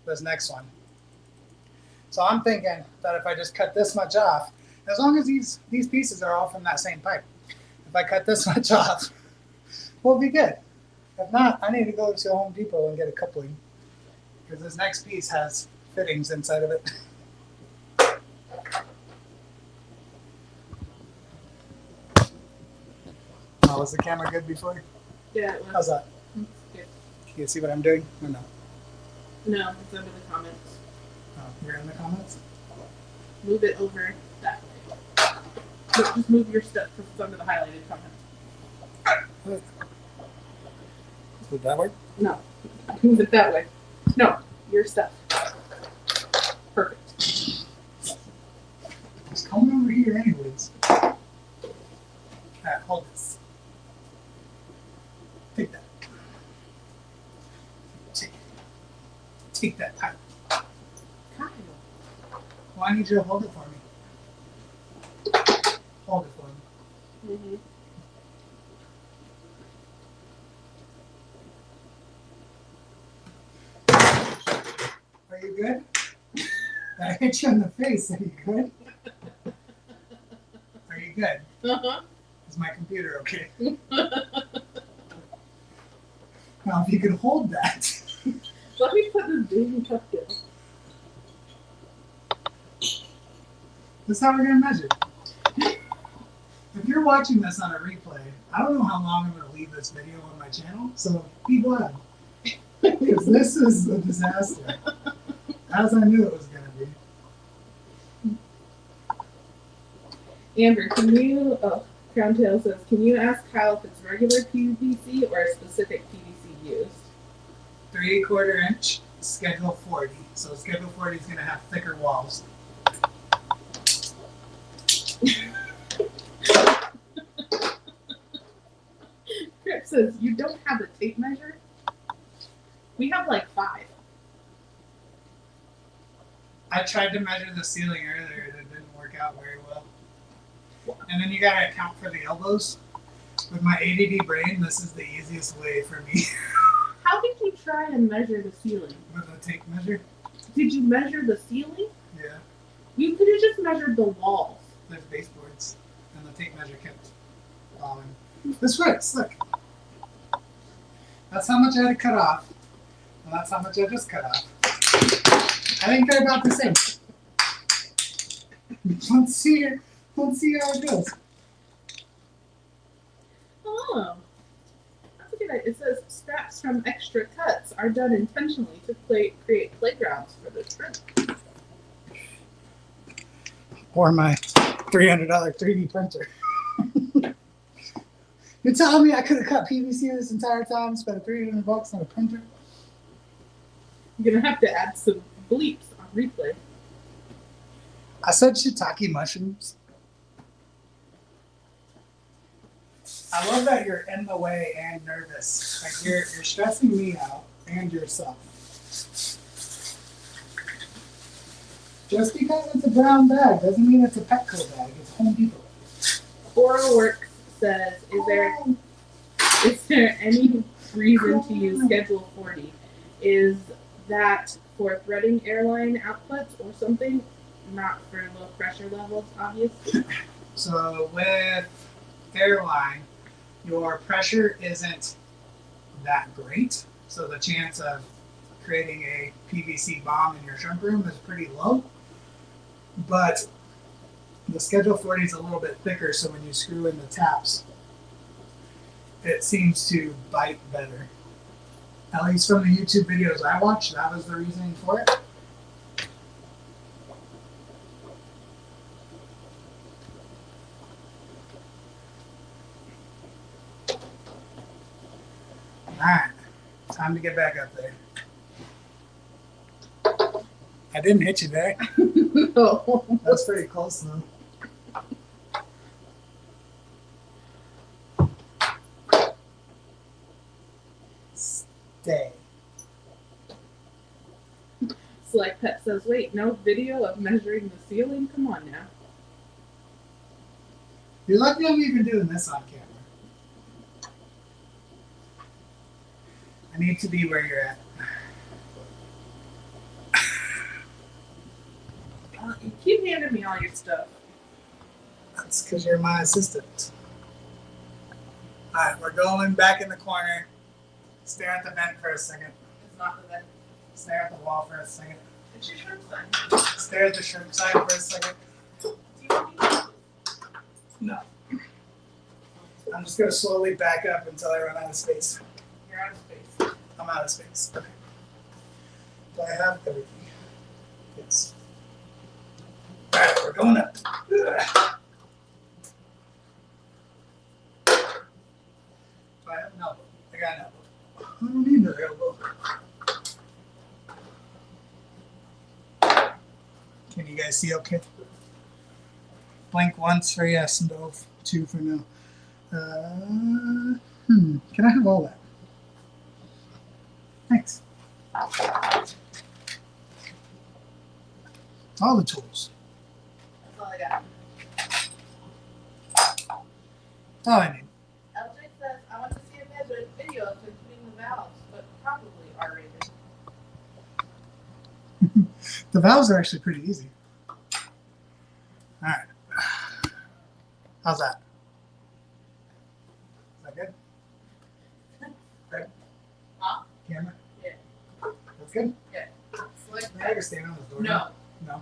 this next one. So I'm thinking that if I just cut this much off, as long as these pieces are all from that same pipe, if I cut this much off, we'll be good. If not, I need to go to Home Depot and get a coupling because this next piece has fittings inside of it. Oh, was the camera good before? Yeah, it was. How's that? Good. Can you see what I'm doing or no? No, it's under the comments. Oh, you're in the comments? Move it over that way. No, just move your stuff because it's under the highlighted comments. Would that work? No, move it that way. No, your stuff. Perfect. It's coming over here anyways. Alright, hold this. Take that. Take that pipe. Kyle. Well, I need you to hold it for me. Hold it for me. Mm-hmm. Are you good? I hit you in the face. Are you good? Are you good? Uh-huh. Is my computer okay? Now, if you could hold that. Let me put this baby cup down. This is how we're going to measure. If you're watching this on a replay, I don't know how long I'm going to leave this video on my channel, so be glad. Because this is a disaster. As I knew it was going to be. Amber, can you, Crown Tail says, can you ask Kyle if it's regular PVC or a specific PVC used? 3/4 inch, schedule 40. So schedule 40 is going to have thicker walls. Crip says, you don't have a tape measure? We have like 5. I tried to measure the ceiling earlier and it didn't work out very well. And then you got to account for the elbows. With my ADD brain, this is the easiest way for me. How did you try and measure the ceiling? With a tape measure. Did you measure the ceiling? Yeah. You could have just measured the walls. There's baseboards, and the tape measure kept falling. This works, look. That's how much I had to cut off, and that's how much I just cut off. I think they're about the same. Let's see how it goes. Oh. That's a good idea. It says scraps from extra cuts are done intentionally to create playgrounds for the shrimp. Or my $300 3D printer. You're telling me I could have cut PVC this entire time, spent $300 on a printer? You're gonna have to add some bleeps on replay. I said shiitake mushrooms. I love that you're in the way and nervous. Like you're stressing me out and yourself. Just because it's a brown bag doesn't mean it's a Petco bag. It's Home Depot. Oral Works says, is there any reason to use Schedule 40? Is that for threading airline outputs or something? Not for low pressure levels, obviously. So with Airline, your pressure isn't that great. So the chance of creating a PVC bomb in your shrimp room is pretty low. But the Schedule 40 is a little bit thicker, so when you screw in the taps, it seems to bite better. At least from the YouTube videos I watched, that was the reasoning for it. Alright, time to get back up there. I didn't hit you there. No. That's pretty close though. Stay. Select Pet says, wait, no video of measuring the ceiling? Come on now. You're lucky I'm even doing this on camera. I need to be where you're at. You keep handing me all your stuff. That's because you're my assistant. Alright, we're going back in the corner. Stare at the vent for a second. It's not the vent. Stare at the wall for a second. It's your shrimp sign. Stare at the shrimp sign for a second. Do you want me to? No. I'm just gonna slowly back up until I run out of space. You're out of space. I'm out of space. Okay. Do I have everything? Yes. Alright, we're going up. Ugh. Do I have an elbow? I got an elbow. I don't need another elbow. Can you guys see okay? Blink once for yes and no, 2 for no. Can I have all that? Thanks. All the tools. That's all I got. All I need. LJ says, I want to see a video of him cleaning the valves, but probably R-rated. The valves are actually pretty easy. All right. How's that? Is that good? Good? Huh? Camera? Yeah. That's good? Yeah. Select I can stand on the door. No. No.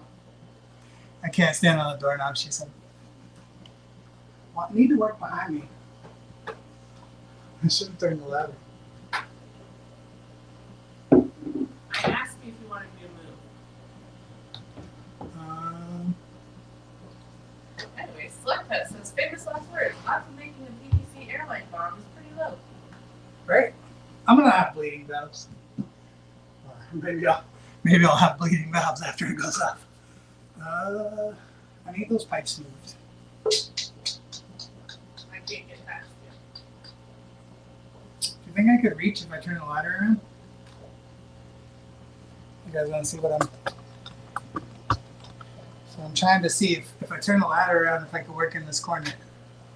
I can't stand on the doorknob, she said. Well, I need to work behind me. I should have turned the ladder. I asked you if you wanted me to move. Anyway, Select Pet says, famous last words. Odds of making a PVC airline bomb is pretty low. Right? I'm gonna have bleeding valves. Or maybe I'll have bleeding valves after it goes off. I need those pipes moved. I can't get past you. Do you think I could reach if I turn the ladder around? You guys want to see what I'm... So I'm trying to see if I turn the ladder around, if I can work in this corner.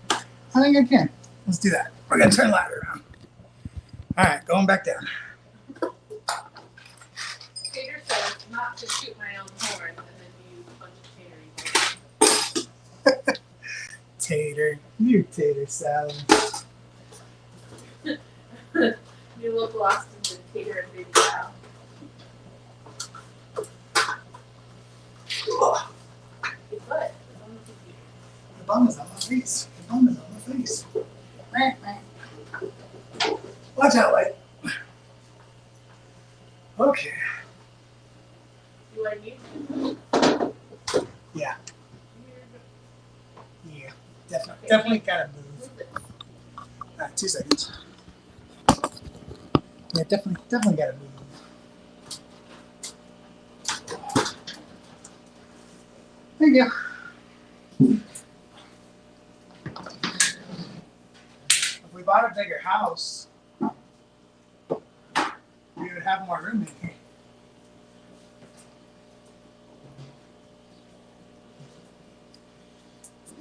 I think I can. Let's do that. We're going to turn the ladder around. All right, going back down. Tater says, not to shoot my own horn, and then use a bunch of tater. Tater. You tater salad. You look lost in the tater and baby cow. Your butt is on the computer. The bum is on my face. The bum is on my face. Watch out, light. Okay. Do I need to? Yeah. Yeah. Definitely gotta move. Move it. All right, 2 seconds. Yeah, definitely gotta move. There you go. If we bought a bigger house, we would have more room in here.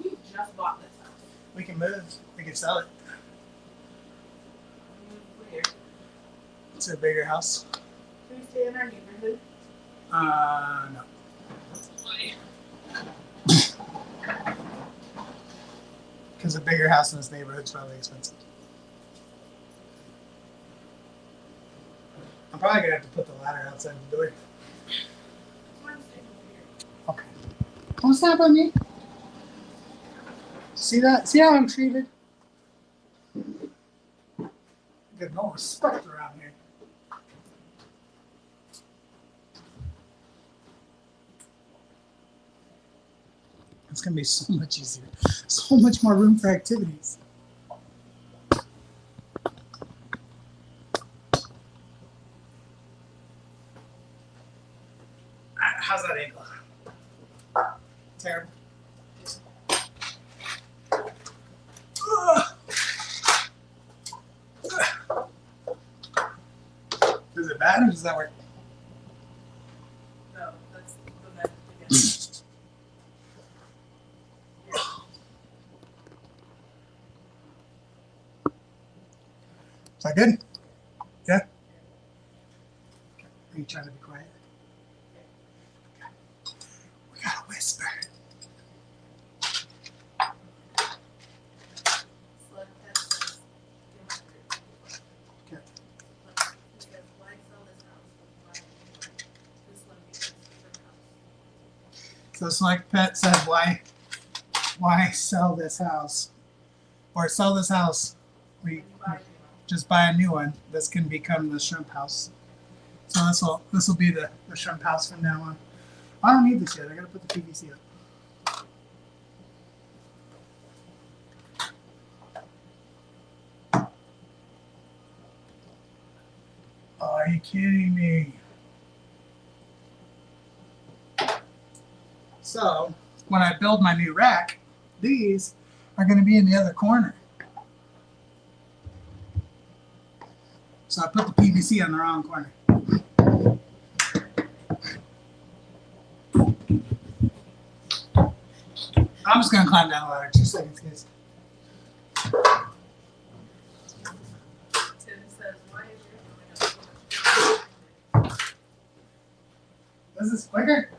We just bought this house. We can move. We can sell it. Move where? It's a bigger house. Can we stay in our neighborhood? No. Why? Because a bigger house in this neighborhood is probably expensive. I'm probably gonna have to put the ladder outside the door. Okay. Don't snap on me. See that? See how I'm treated? Get no respect around here. It's gonna be so much easier. So much more room for activities. How's that angle? Terrible. Is it bad or does that work? No, that's the bed again. Is that good? Yeah? Are you trying to be quiet? We gotta whisper. Select Pet says, "Give my group." Okay. He says, why sell this house? Why? So Select Pet said, why sell this house? Or sell this house. We just buy a new one. This can become the shrimp house. So this will be the shrimp house from now on. I don't need this yet. I gotta put the PVC up. Oh, are you kidding me? So when I build my new rack, these are going to be in the other corner. So I put the PVC on the wrong corner. I'm just going to climb down the ladder. 2 seconds, guys. Tim says, why is your Is this quicker?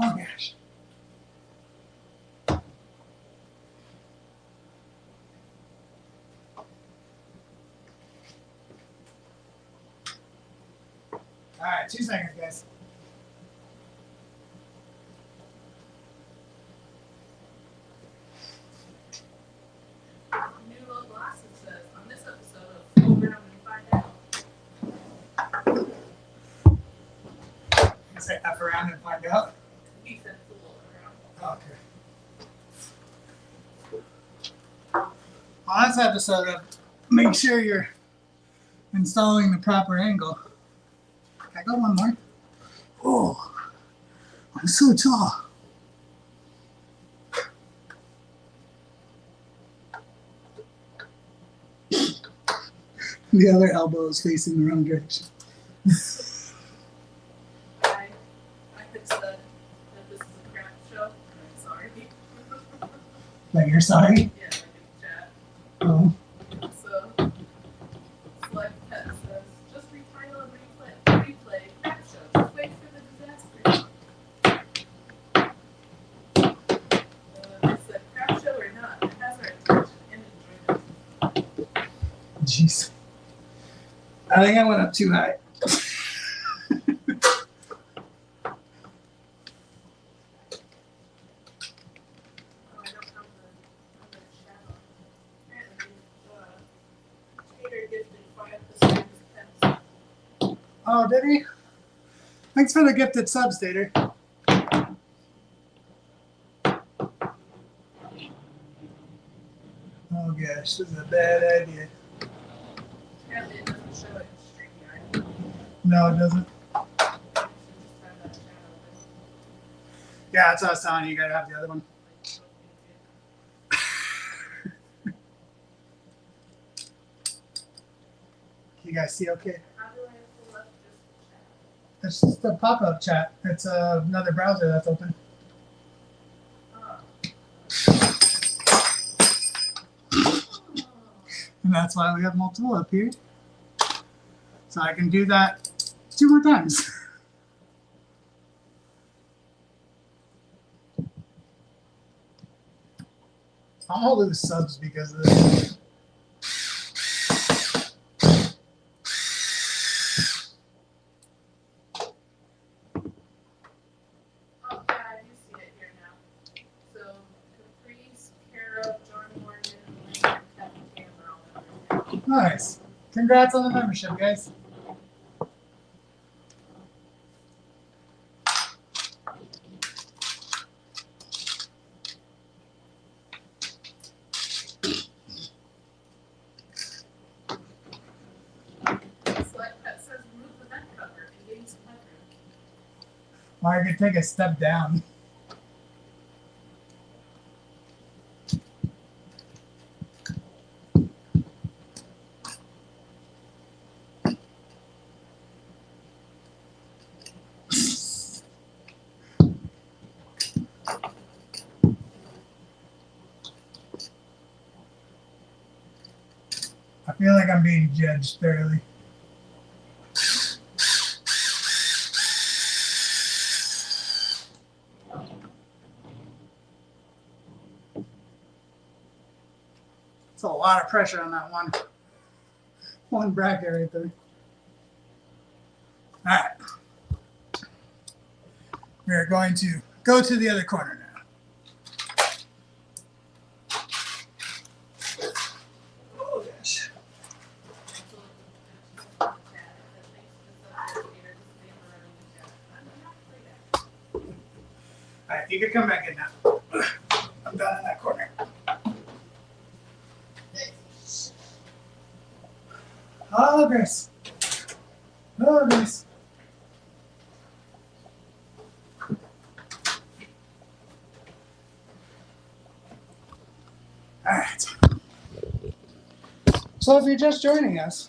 Oh gosh. All right, 2 seconds, guys. New Low Glasses says, on this episode of Fool Around and Find Out. You say F around and find out. He said fool around. Okay. On this episode of make sure you're installing the proper angle. Can I go one more? Oh, I'm so tall. The other elbow is facing the wrong direction. I had said that this is a crap show, and I'm sorry. Like you're sorry? Yeah, like in chat. Oh. So, Select Pet says, just retitle and replay crap show. Just wait for the disaster. I said, crap show or not, it has our attention and enjoyment. Jeez. I think I went up too high. Oh, I don't have the chat on. Apparently, Tater gifted 5 pens. Oh, did he? Thanks for the gifted subs, Tater. Oh gosh, this is a bad idea. Apparently, it doesn't show it in StreamYard. No, it doesn't. You should just have that chat open. Yeah, that's what I was telling you. You gotta have the other one. You guys see okay? How do I pull up just the chat? It's just a pop-up chat. It's another browser that's open. Oh. And that's why we have multiple up here. So I can do that 2 more times. I'll lose subs because of this. Oh, yeah, I do see it here now. So, Caprice, Kara, John Morgan, Lane, Kevin Cameron, all members now. Nice. Congrats on the membership, guys. Select Pet says remove the vent cover and gain some headroom. Or I could take a step down. I feel like I'm being judged thoroughly. It's a lot of pressure on that one bracket right there. All right. We're going to go to the other corner now. Oh, gosh. All right, you can come back in now. I'm done in that corner. Oh, Grace. Oh, Grace. All right. So if you're just joining us,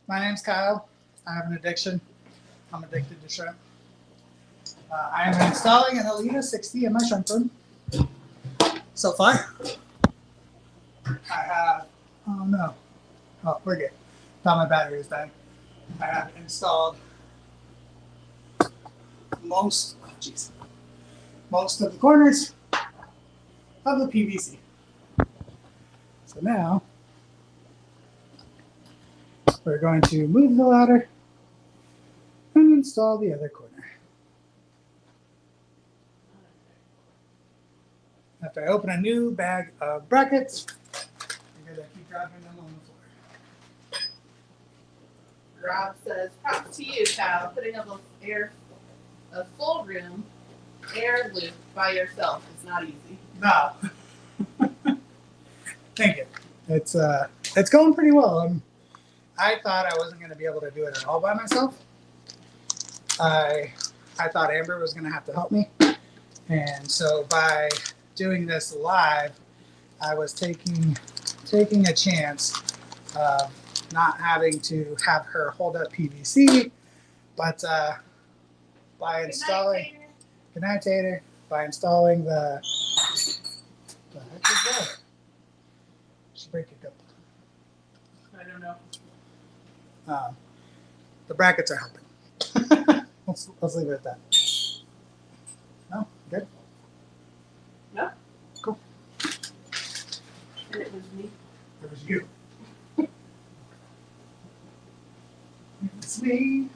my name's Kyle. I have an addiction. I'm addicted to shrimp. I am installing an Alita 60 in my shrimp room. So far, I have, oh no. Oh, we're good. Thought my battery was dying. I have installed most of the corners of the PVC. So now we're going to move the ladder and install the other corner. After I open a new bag of brackets, I'm going to keep dropping them on the floor. Rob says, props to you, Kyle, putting up a full room air loop by yourself is not easy. No. Thank you. It's going pretty well. I thought I wasn't going to be able to do it at all by myself. I thought Amber was going to have to help me. And so by doing this live, I was taking a chance of not having to have her hold up PVC, but by installing, good night, Tater. By installing the heck is that? Should break it up. I don't know. The brackets are helping. let's leave it at that. No, good. No. Cool. And it was me. It was you. It's me.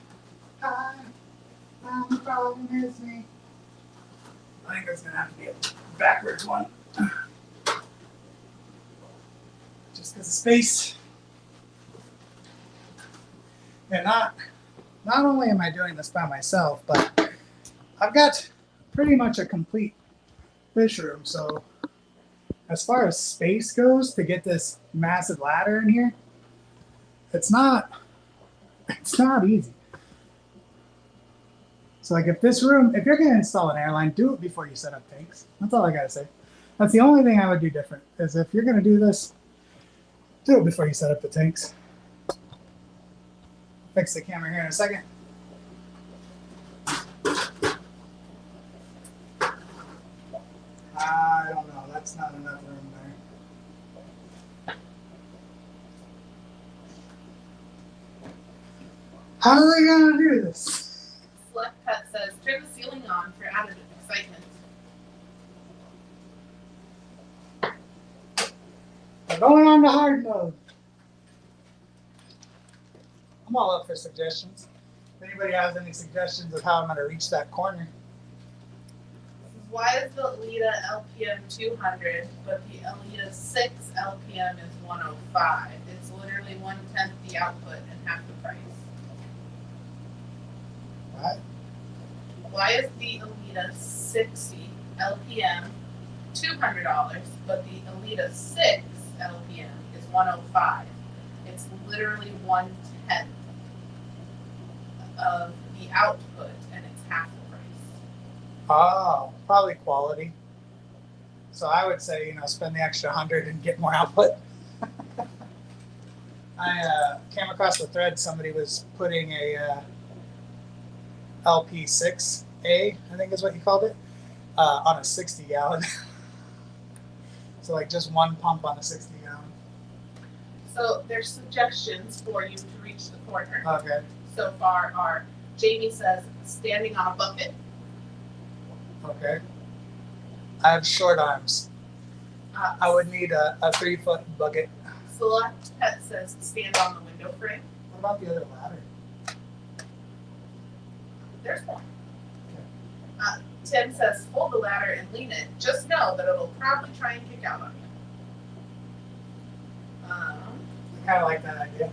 The problem is me. I think that's gonna have to be a backwards one. Just because of space. And not only am I doing this by myself, but I've got pretty much a complete fish room. So as far as space goes to get this massive ladder in here, it's not easy. So like if you're going to install an airline, do it before you set up tanks. That's all I got to say. That's the only thing I would do different is if you're going to do this, do it before you set up the tanks. Fix the camera here in a second. I don't know. That's not enough room there. How are they going to do this? Select Pet says, turn the ceiling on for added excitement. We're going on to hard mode. I'm all up for suggestions. If anybody has any suggestions of how I'm going to reach that corner. Why is the Alita LPM 200, but the Alita 6 LPM is 105? It's literally 1/10 the output and half the price. What? Why is the Alita 60 LPM $200, but the Alita 6 LPM is 105? It's literally 1/10 of the output, and it's half the price. Oh, probably quality. So I would say, spend the extra 100 and get more output. I came across the thread. Somebody was putting a LP6A, I think is what you called it, on a 60 gallon. So like just one pump on a 60 gallon. So there's suggestions for you to reach the corner. Okay. So far are, Jamie says, standing on a bucket. Okay. I have short arms. I would need a 3-foot bucket. Select Pet says stand on the window frame. What about the other ladder? There's one. Tim says hold the ladder and lean it. Just know that it'll probably try and kick out on you. I kind of like that idea.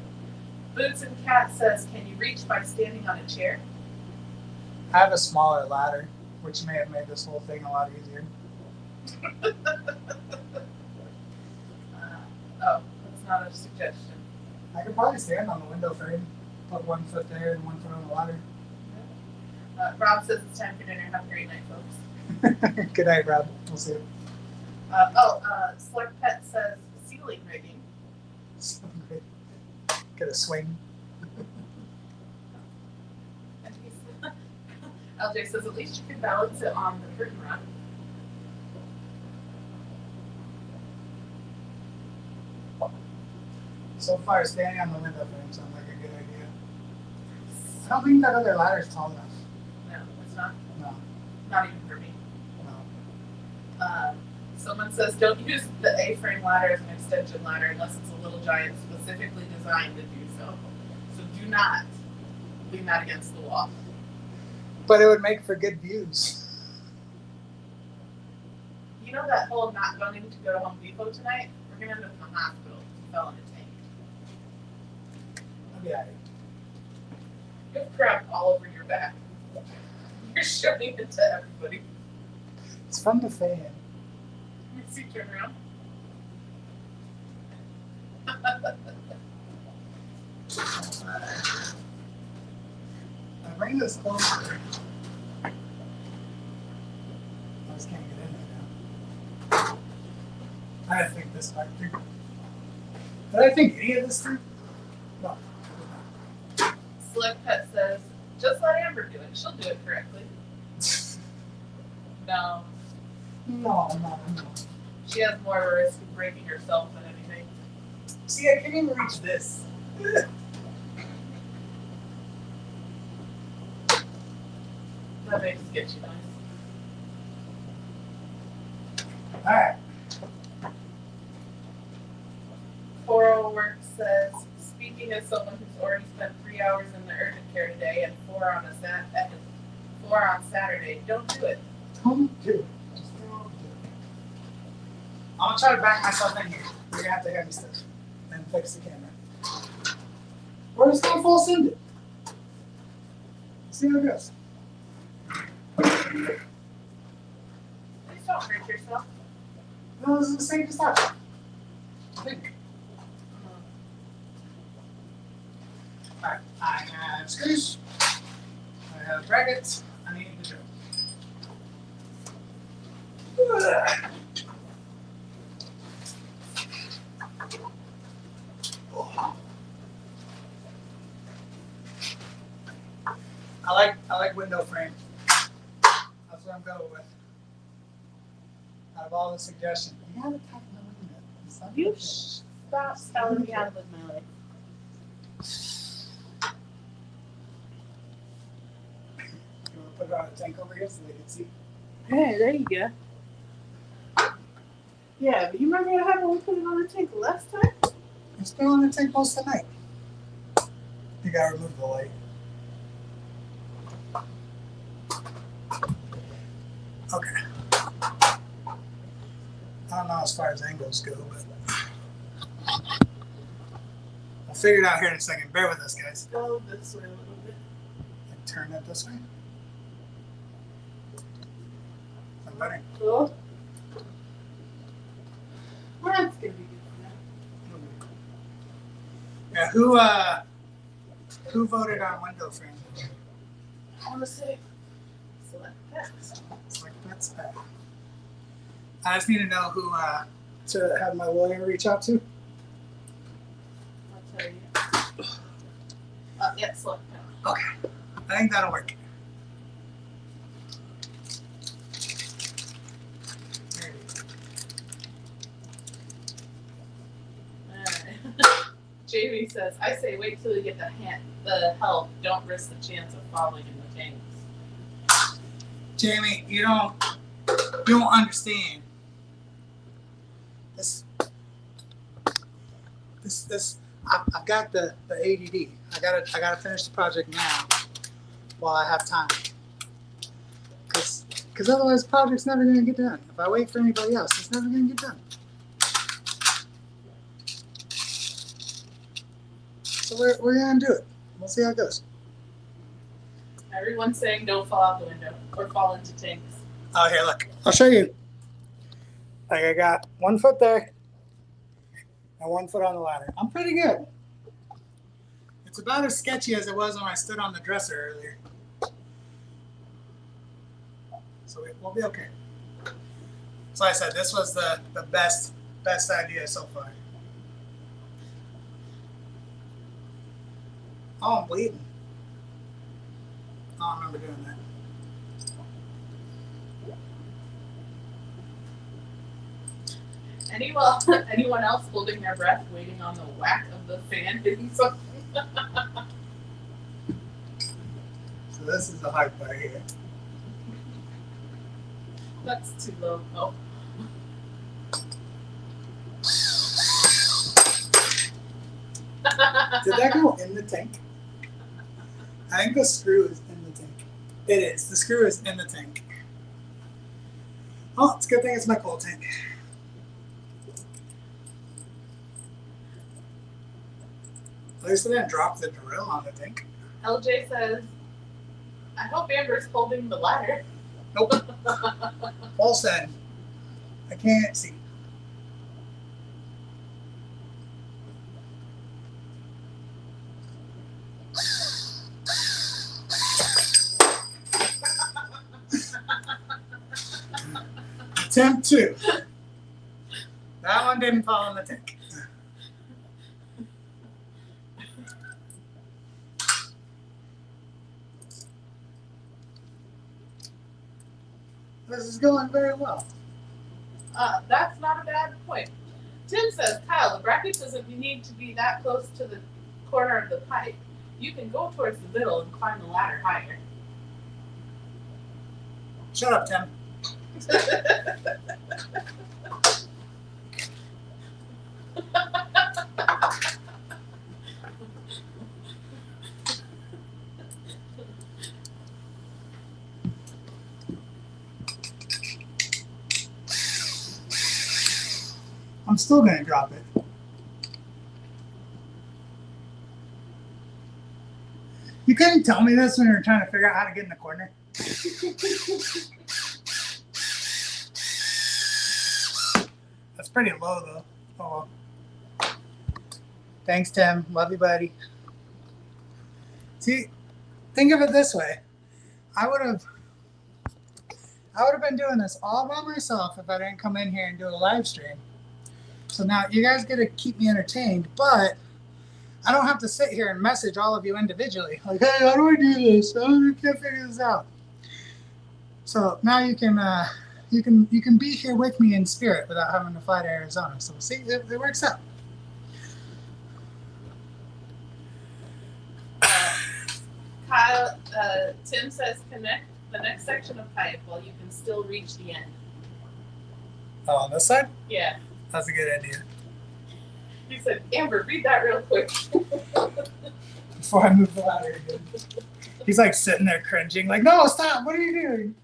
Boots and Cat says, can you reach by standing on a chair? I have a smaller ladder, which may have made this whole thing a lot easier. Oh, that's not a suggestion. I could probably stand on the window frame, put 1 foot there and 1 foot on the ladder. Rob says it's time for dinner. Have a great night, folks. Good night, Rob. We'll see you. Select Pet says ceiling rigging. Get a swing. And LJ says at least you can balance it on the curtain rod. So far, standing on the window frame sounds like a good idea. I don't think that other ladder is tall enough. No, it's not. No, Not even for me. no. Someone says don't use the A-frame ladder as an extension ladder unless it's a little giant specifically designed to do so. So do not lean that against the wall. But it would make for good views. You know that whole not wanting to go to Home Depot tonight? We're gonna end up in the hospital. You fell in a tank. I'll be out of here. You have crap all over your back. You're showing it to everybody. It's fun to fan. Let me see, turn around. I bring this closer. I just can't get in there now. I had to think this back through. Did I think any of this through? No. Select Pet says, just let Amber do it. She'll do it correctly. No. No. She has more of a risk of breaking herself than anything. See, I can't even reach this. That makes it get you nice. Alright. 40 Work says, speaking as someone who's already spent 3 hours in the urgent care today and 4 on Saturday, don't do it. Don't do it. Just don't do it. I'm gonna try to back myself in here. We're gonna have to heavy stuff and fix the camera. We're just gonna full send it. See how it goes. Please don't hurt yourself. No, this is the safest option. I think. Alright, I have screws. I have brackets. I need to drill. I like window frame. That's what I'm going with. Out of all the suggestions, you gotta tighten the window. It's not You okay. stop telling me how to live my life. You wanna put it on a tank over here so they can see? Hey, there you go. Yeah, but you remember what happened when we put it on the tank last time? It's been on the tank most of the night. You gotta remove the light. Okay. I don't know as far as angles go, but we'll figure it out here in a second. Bear with us, guys. Go this way a little bit. And turn it this way. Is that better? Cool. That's gonna be good. Yeah, who voted on window frame? I want to say, select that. It's like that's bad. I just need to know who to have my lawyer reach out to. I'll tell you. Yeah, select that. Okay, I think that'll work. There it is. Alright. Jamie says, I say wait till you get the help. Don't risk the chance of falling in the tanks. Jamie, you don't understand. This, I've got the ADD. I gotta finish the project now while I have time. Because otherwise the project's never gonna get done. If I wait for anybody else, it's never gonna get done. So we're gonna do it. We'll see how it goes. Everyone's saying don't fall out the window or fall into tanks. Oh, here, look. I'll show you. Like, I got 1 foot there and 1 foot on the ladder. I'm pretty good. It's about as sketchy as it was when I stood on the dresser earlier. So we'll be okay. So I said, this was the best idea so far. Oh, I'm bleeding. Oh, I remember doing that. Anyone else holding their breath, waiting on the whack of the fan hitting something? So this is the hard part here. That's too low. Oh. Did that go in the tank? I think the screw is in the tank. It is. The screw is in the tank. Oh, it's a good thing it's my coal tank. At least I didn't drop the drill on the tank. LJ says, I hope Amber's holding the ladder. Nope. All said. I can't see. Attempt 2. That one didn't fall in the tank. This is going very well. That's not a bad point. Tim says, Kyle, the bracket doesn't need to be that close to the corner of the pipe. You can go towards the middle and climb the ladder higher. Shut up, Tim. I'm still going to drop it. You couldn't tell me this when you were trying to figure out how to get in the corner. That's pretty low, though. Oh, well. Thanks, Tim. Love you, buddy. See, think of it this way. I would have been doing this all by myself if I didn't come in here and do a live stream. So now you guys get to keep me entertained, but I don't have to sit here and message all of you individually. Like, hey, how do I do this? I can't figure this out. So now you can be here with me in spirit without having to fly to Arizona. So see, it works out. Kyle, Tim says connect the next section of pipe while you can still reach the end. Oh, on this side? Yeah. That's a good idea. He said, Amber, read that real quick. Before I move the ladder again. He's like sitting there cringing, like, no, stop, what are you doing?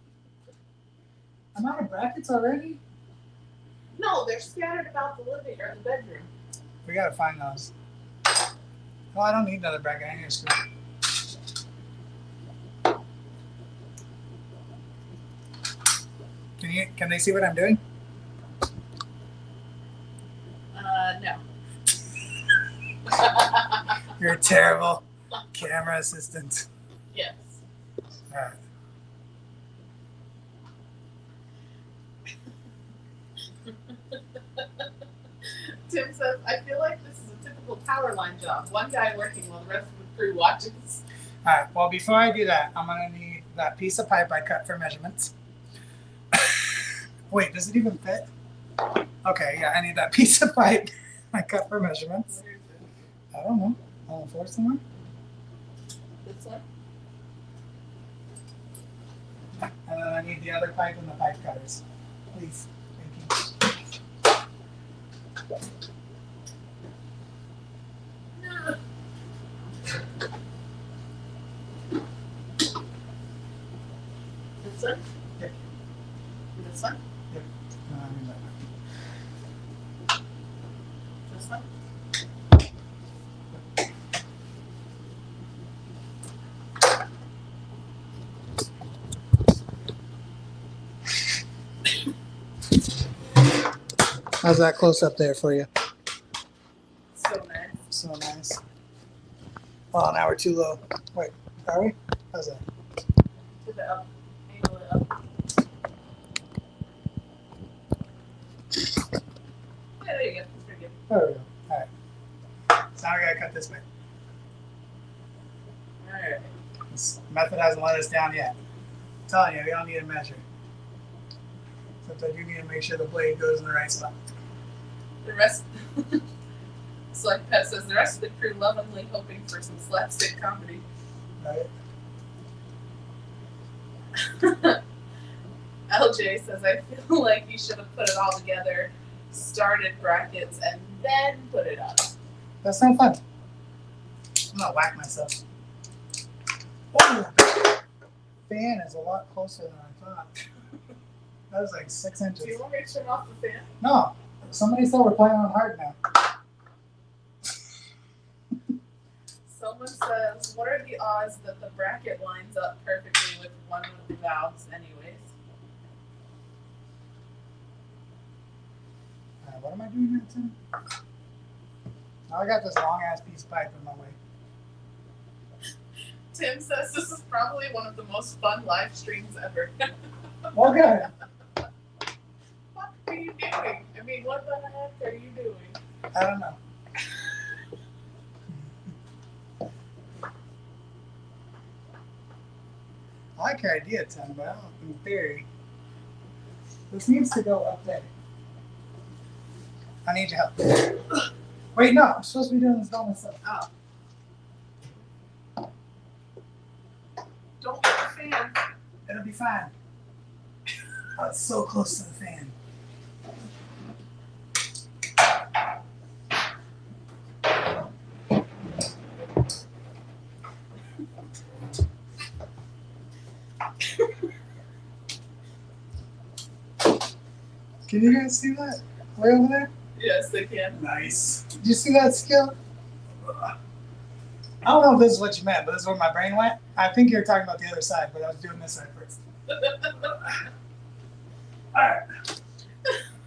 I'm out of brackets already? No, they're scattered about the living or the bedroom. We gotta find those. Oh, I don't need another bracket, I need a screw. Can they see what I'm doing? No. You're a terrible camera assistant. Yes. All right. Tim says, I feel like this is a typical power line job. One guy working while the rest of the crew watches. All right, well, before I do that, I'm going to need that piece of pipe I cut for measurements. Wait, does it even fit? Okay, yeah, I need that piece of pipe I cut for measurements. Where is it? I don't know. On the floor somewhere? This one? And then I need the other pipe and the pipe cutters. Please. Thank you. This one? Yeah. This one? Yeah. No, I mean that one. This one? How's that close up there for you? So nice. So nice. Oh, now we're too low. Wait, are we? How's that? Put it up. Angle it up. Yeah, there you go. That's pretty good. There we go. All right. So now we gotta cut this way. Alright. This method hasn't let us down yet. I'm telling you, we don't need to measure. Sometimes you need to make sure the blade goes in the right spot. The rest, it's like Pet says, the rest of the crew lovingly hoping for some slapstick comedy. Right? LJ says, I feel like you should have put it all together, started brackets, and then put it up. That's not fun. I'm gonna whack myself. Oh, fan is a lot closer than I thought. That was like 6 inches. Do you want me to turn off the fan? No, somebody said we're playing on hard now. Someone says, what are the odds that the bracket lines up perfectly with one of the valves anyways? What am I doing here, Tim? Now I got this long ass piece of pipe in my way. Tim says this is probably one of the most fun live streams ever. Well, good. What are you doing? I mean, what the heck are you doing? I don't know. I like your idea, Tim, but I don't in theory. This needs to go up there. I need your help. Wait, no, I'm supposed to be doing this by myself. Oh. Don't hit the fan. It'll be fine. Oh, it's so close to the fan. Can you guys see that? Way over there? Yes, they can. Nice. Did you see that skill? I don't know if this is what you meant, but this is where my brain went. I think you're talking about the other side, but I was doing this side first. Alright.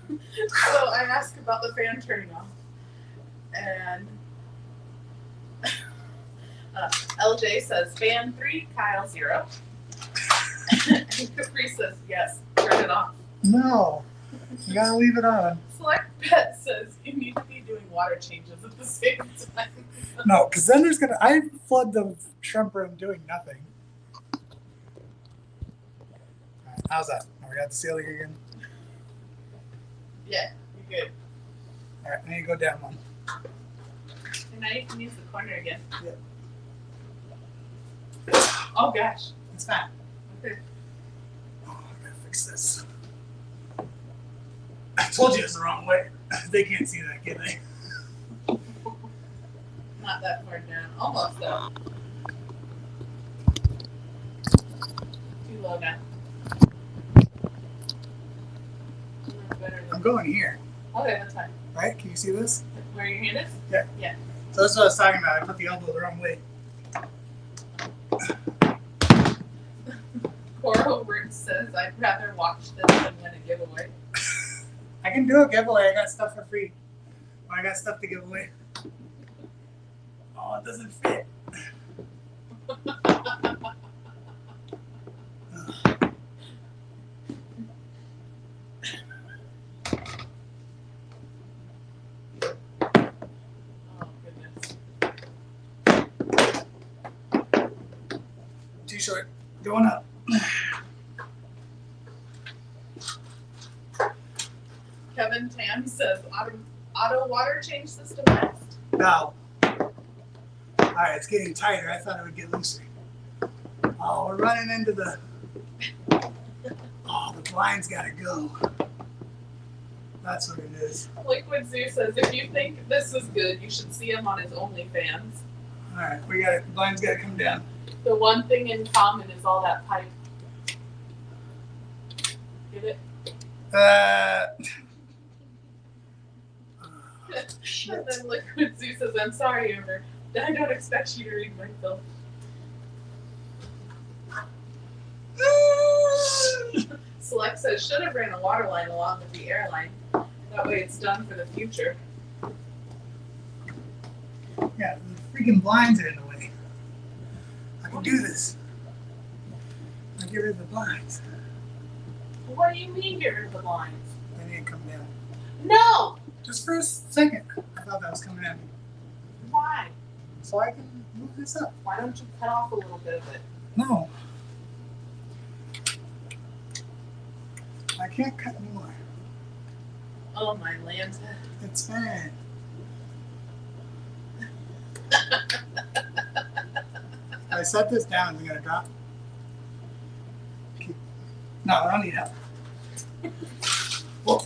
So I asked about the fan turning off, and LJ says fan 3, Kyle 0. And Capri says yes, turn it off. No. You gotta leave it on. Select Pet says you need to be doing water changes at the same time. No, because then there's gonna. I flood the shrimp room doing nothing. Alright, how's that? Now we got the ceiling again. Yeah, you're good. Alright, now you go down one. And now you can use the corner again. Yep. Oh gosh. It's fine. Okay. Oh, I gotta fix this. I told you it's the wrong way. They can't see that, can they? Not that far down. Almost though. Too low now. That's better I'm than. going here, Okay, that's fine. right? Can you see this? Where your hand is? Yeah. Yeah. So that's what I was talking about. I put the elbow the wrong way. Coral Rick says I'd rather watch this than win a giveaway. I can do a giveaway. I got stuff for free. I got stuff to give away. Oh, it doesn't fit. Oh goodness. Too short. Going up. Kevin Tam says auto water change system next. No. Alright, it's getting tighter. I thought it would get looser. Oh, we're running into the. Oh, the blind's gotta go. That's what it is. Liquid Zoo says, if you think this is good, you should see him on his OnlyFans. All right, we got it. Blind's got to come down. The one thing in common is all that pipe. Get it? Shit. And then Liquid Zoo says, I'm sorry, Amber. I don't expect you to read my film. Select says, should have ran a water line along with the airline. That way it's done for the future. Yeah, the freaking blinds are in the way. I can do this. I get rid of the blinds. What do you mean get rid of the lines? They need to come down. No! Just for a second. I thought that was coming at me. Why? So I can move this up. Why don't you cut off a little bit of it? No. I can't cut anymore. Oh, my land. It's fine. I set this down, is it gonna drop? No, I don't need help. Whoa.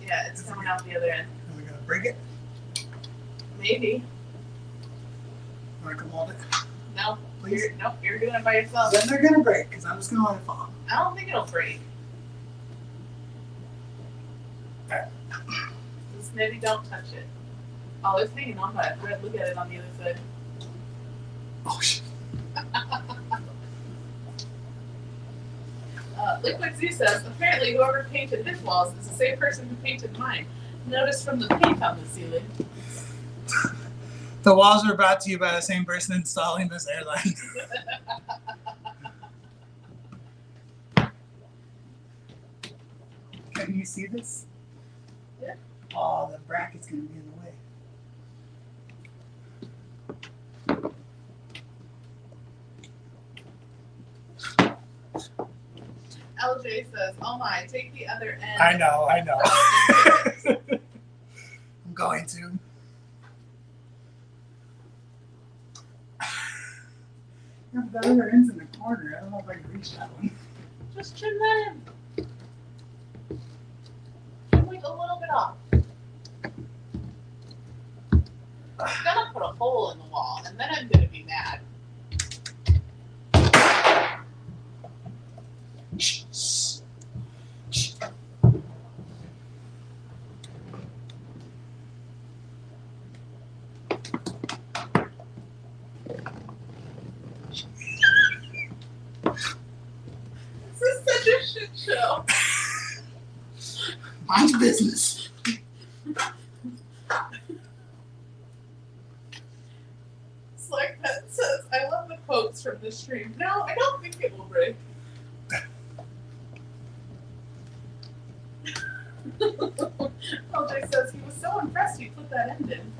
Yeah, it's coming out the other end. Are we gonna break it? Maybe. Wanna come hold it? No. Please? You're doing it by yourself. Then they're gonna break, because I'm just gonna let it fall. I don't think it'll break. Alright. Just maybe don't touch it. Oh, it's hanging on by a thread. Look at it on the other side. Oh shit. Liquid Zoo says, apparently whoever painted his walls is the same person who painted mine. Notice from the paint on the ceiling. The walls were brought to you by the same person installing this airline. Can you see this? Yeah. Oh, the bracket's gonna be in the way. LJ says, oh my, take the other end. I know. I'm going to. Yeah, but that other end's in the corner. I don't know if I can reach that one. Just trim that in. Trim like a little bit off. I'm gonna put a hole in the wall, and then I'm gonna be mad. This is such a shit show. Mind your business. Slack Pet says, I love the quotes from this stream. No, I don't think it will break. LJ says he was so impressed he put that end in.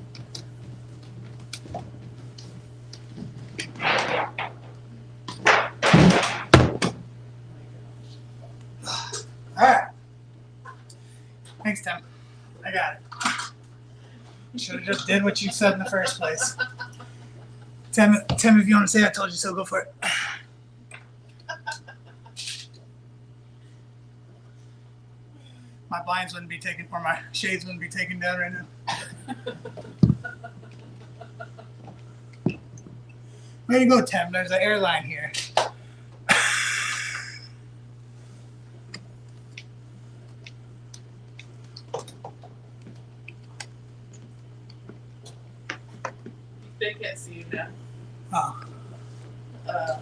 Alright. Thanks, Tim. I got it. Should have just did what you said in the first place. Tim, if you want to say I told you so, go for it. My blinds wouldn't be taken, or my shades wouldn't be taken down right now. Way to go, Tim. There's an airline here. They can't see you now. Oh.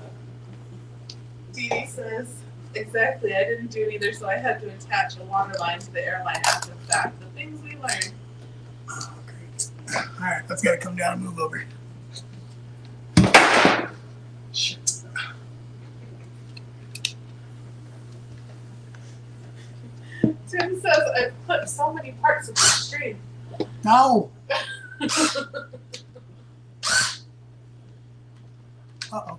Dee Dee says, exactly, I didn't do it either, so I had to attach a water line to the airline after the fact. The things we learned. Oh, great. Alright, let's get it come down and move over. Shit. Tim says, I've put so many parts of the stream. No! Uh-oh.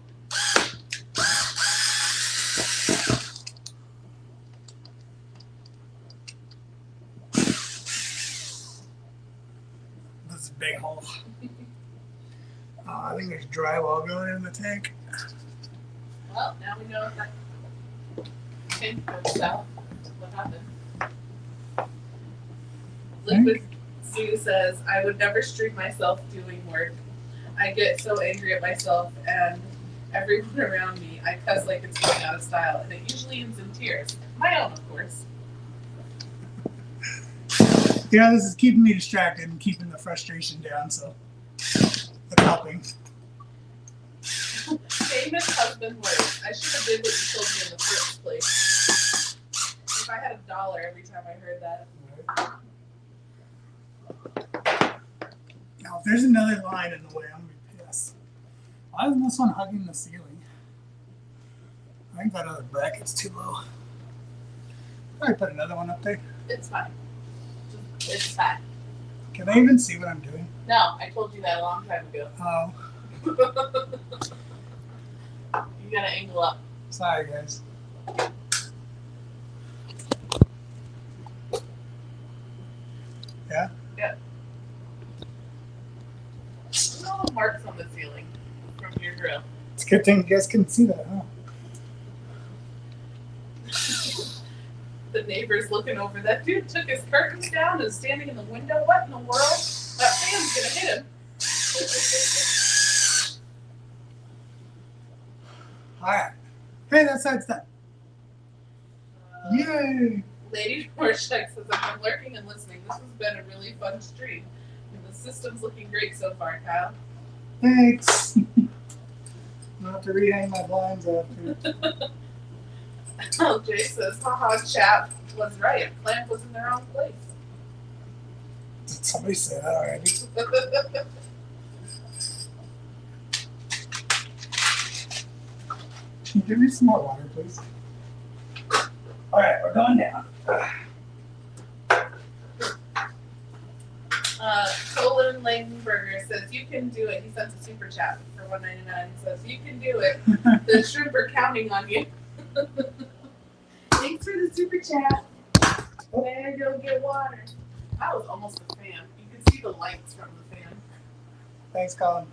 This is a big hole. I think there's drywall going in the tank. Well, now we know that tank goes south, what happened? Liquid Sue says, I would never stream myself doing work. I get so angry at myself and everyone around me. I cuss like it's going out of style, and it usually ends in tears. My own, of course. Yeah, this is keeping me distracted and keeping the frustration down, so it's helping. Famous husband words. I should have did what you told me in the first place. If I had $1 every time I heard that. Now, if there's another line in the way, I'm gonna be pissed. Why isn't this one hugging the ceiling? I think that other bracket's too low. Probably put another one up there. It's fine. It's fine. Can I even see what I'm doing? No, I told you that a long time ago. Oh, You gotta angle up. sorry, guys. Yeah? Yep. Look at all the marks on the ceiling from your grill. It's a good thing you guys can see that, huh? The neighbor's looking over. That dude took his curtains down and is standing in the window. What in the world? That fan's gonna hit him. Alright. Hey, that side's done. Yay! Lady Rorschach says, I've been lurking and listening. This has been a really fun stream. And the system's looking great so far, Kyle. Thanks. I'll have to rehang my blinds after. Oh, Jay says, haha, chap was right. Plant was in the wrong place. Did somebody say that already? Can you give me some more water, please? Alright, we're going down. Colin Langenberger says, you can do it. He sends a super chat for $1.99. He says, you can do it. The shrimp are counting on you. Thanks for the super chat. And go get water. That was almost a fan. You can see the lights from the fan. Thanks, Colin.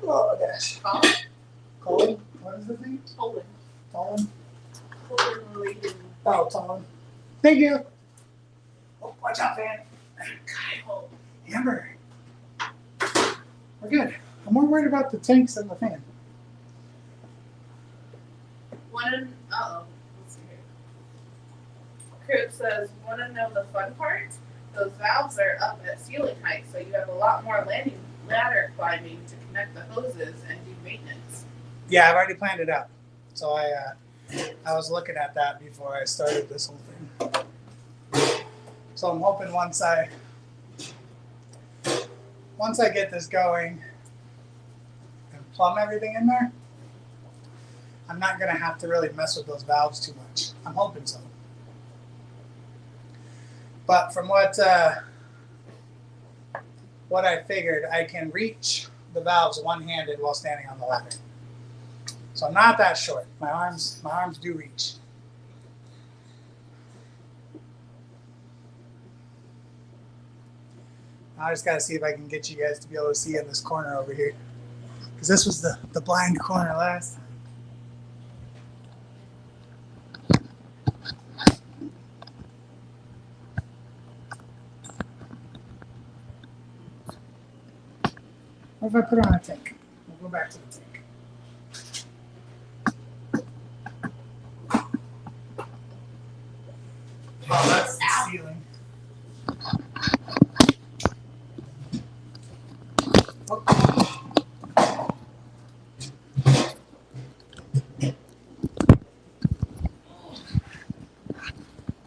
Oh, gosh. Colin? Colin? What is the name? Colin. Colin? Colin Langenberger. Oh, Colin. Thank you. Oh, watch out, fan. Kyle. Amber. We're good. I'm more worried about the tanks than the fan. Uh-oh. Let's see here. Crib says, want to know the fun part? Those valves are up at ceiling height, so you have a lot more ladder climbing to connect the hoses and do maintenance. Yeah, I've already planned it out. So I was looking at that before I started this whole thing. So I'm hoping once I get this going and plumb everything in there, I'm not going to have to really mess with those valves too much. I'm hoping so. But from what I figured, I can reach the valves one-handed while standing on the ladder. So I'm not that short. My arms do reach. I just got to see if I can get you guys to be able to see in this corner over here. Because this was the blind corner last time. What if I put it on a tank? We'll go back to the tank. Oh, that's the ceiling. Oh.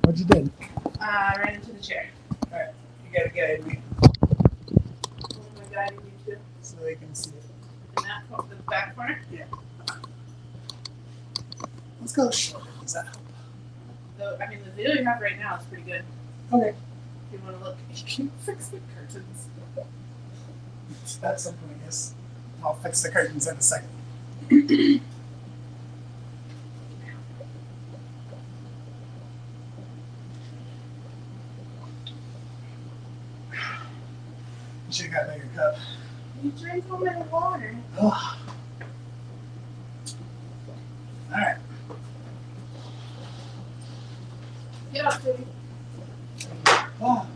What'd you do? Right into the chair. Alright, you gotta guide me What am I guiding you to? so they can see it. In that the back corner? Yeah. Let's go shorter. Does that help? I mean, the view you have right now is pretty good. Okay. If you want to look, you can fix the curtains. That's something, I guess. I'll fix the curtains in a second. Should have got a bigger cup. You drink so much water. Oh. All right. Get up, baby. Oh.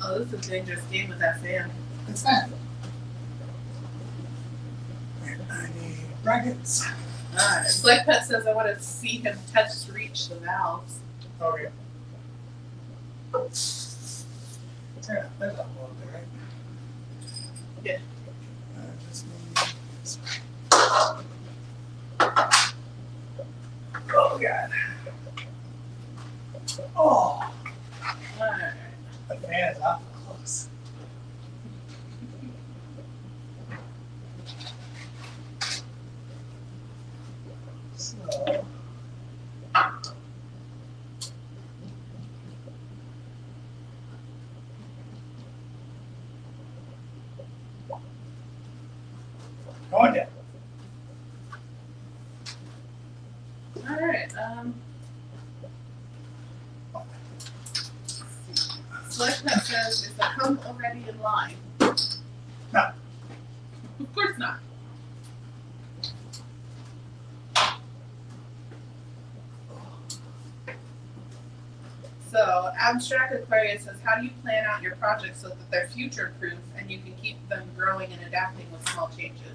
Oh, this is a dangerous game with that fan. It's not. I need brackets. Alright. Slick Pet says I want to see him reach the valves. Okay. Yeah, there's a little bit, right? Yeah. Just oh, God. Oh, Alright. the fan is awful close. So. Going down. Alright, Slick Pet says, is the pump already in line? No. Of course not. So, Abstract Aquarius says, how do you plan out your projects so that they're future-proof and you can keep them growing and adapting with small changes?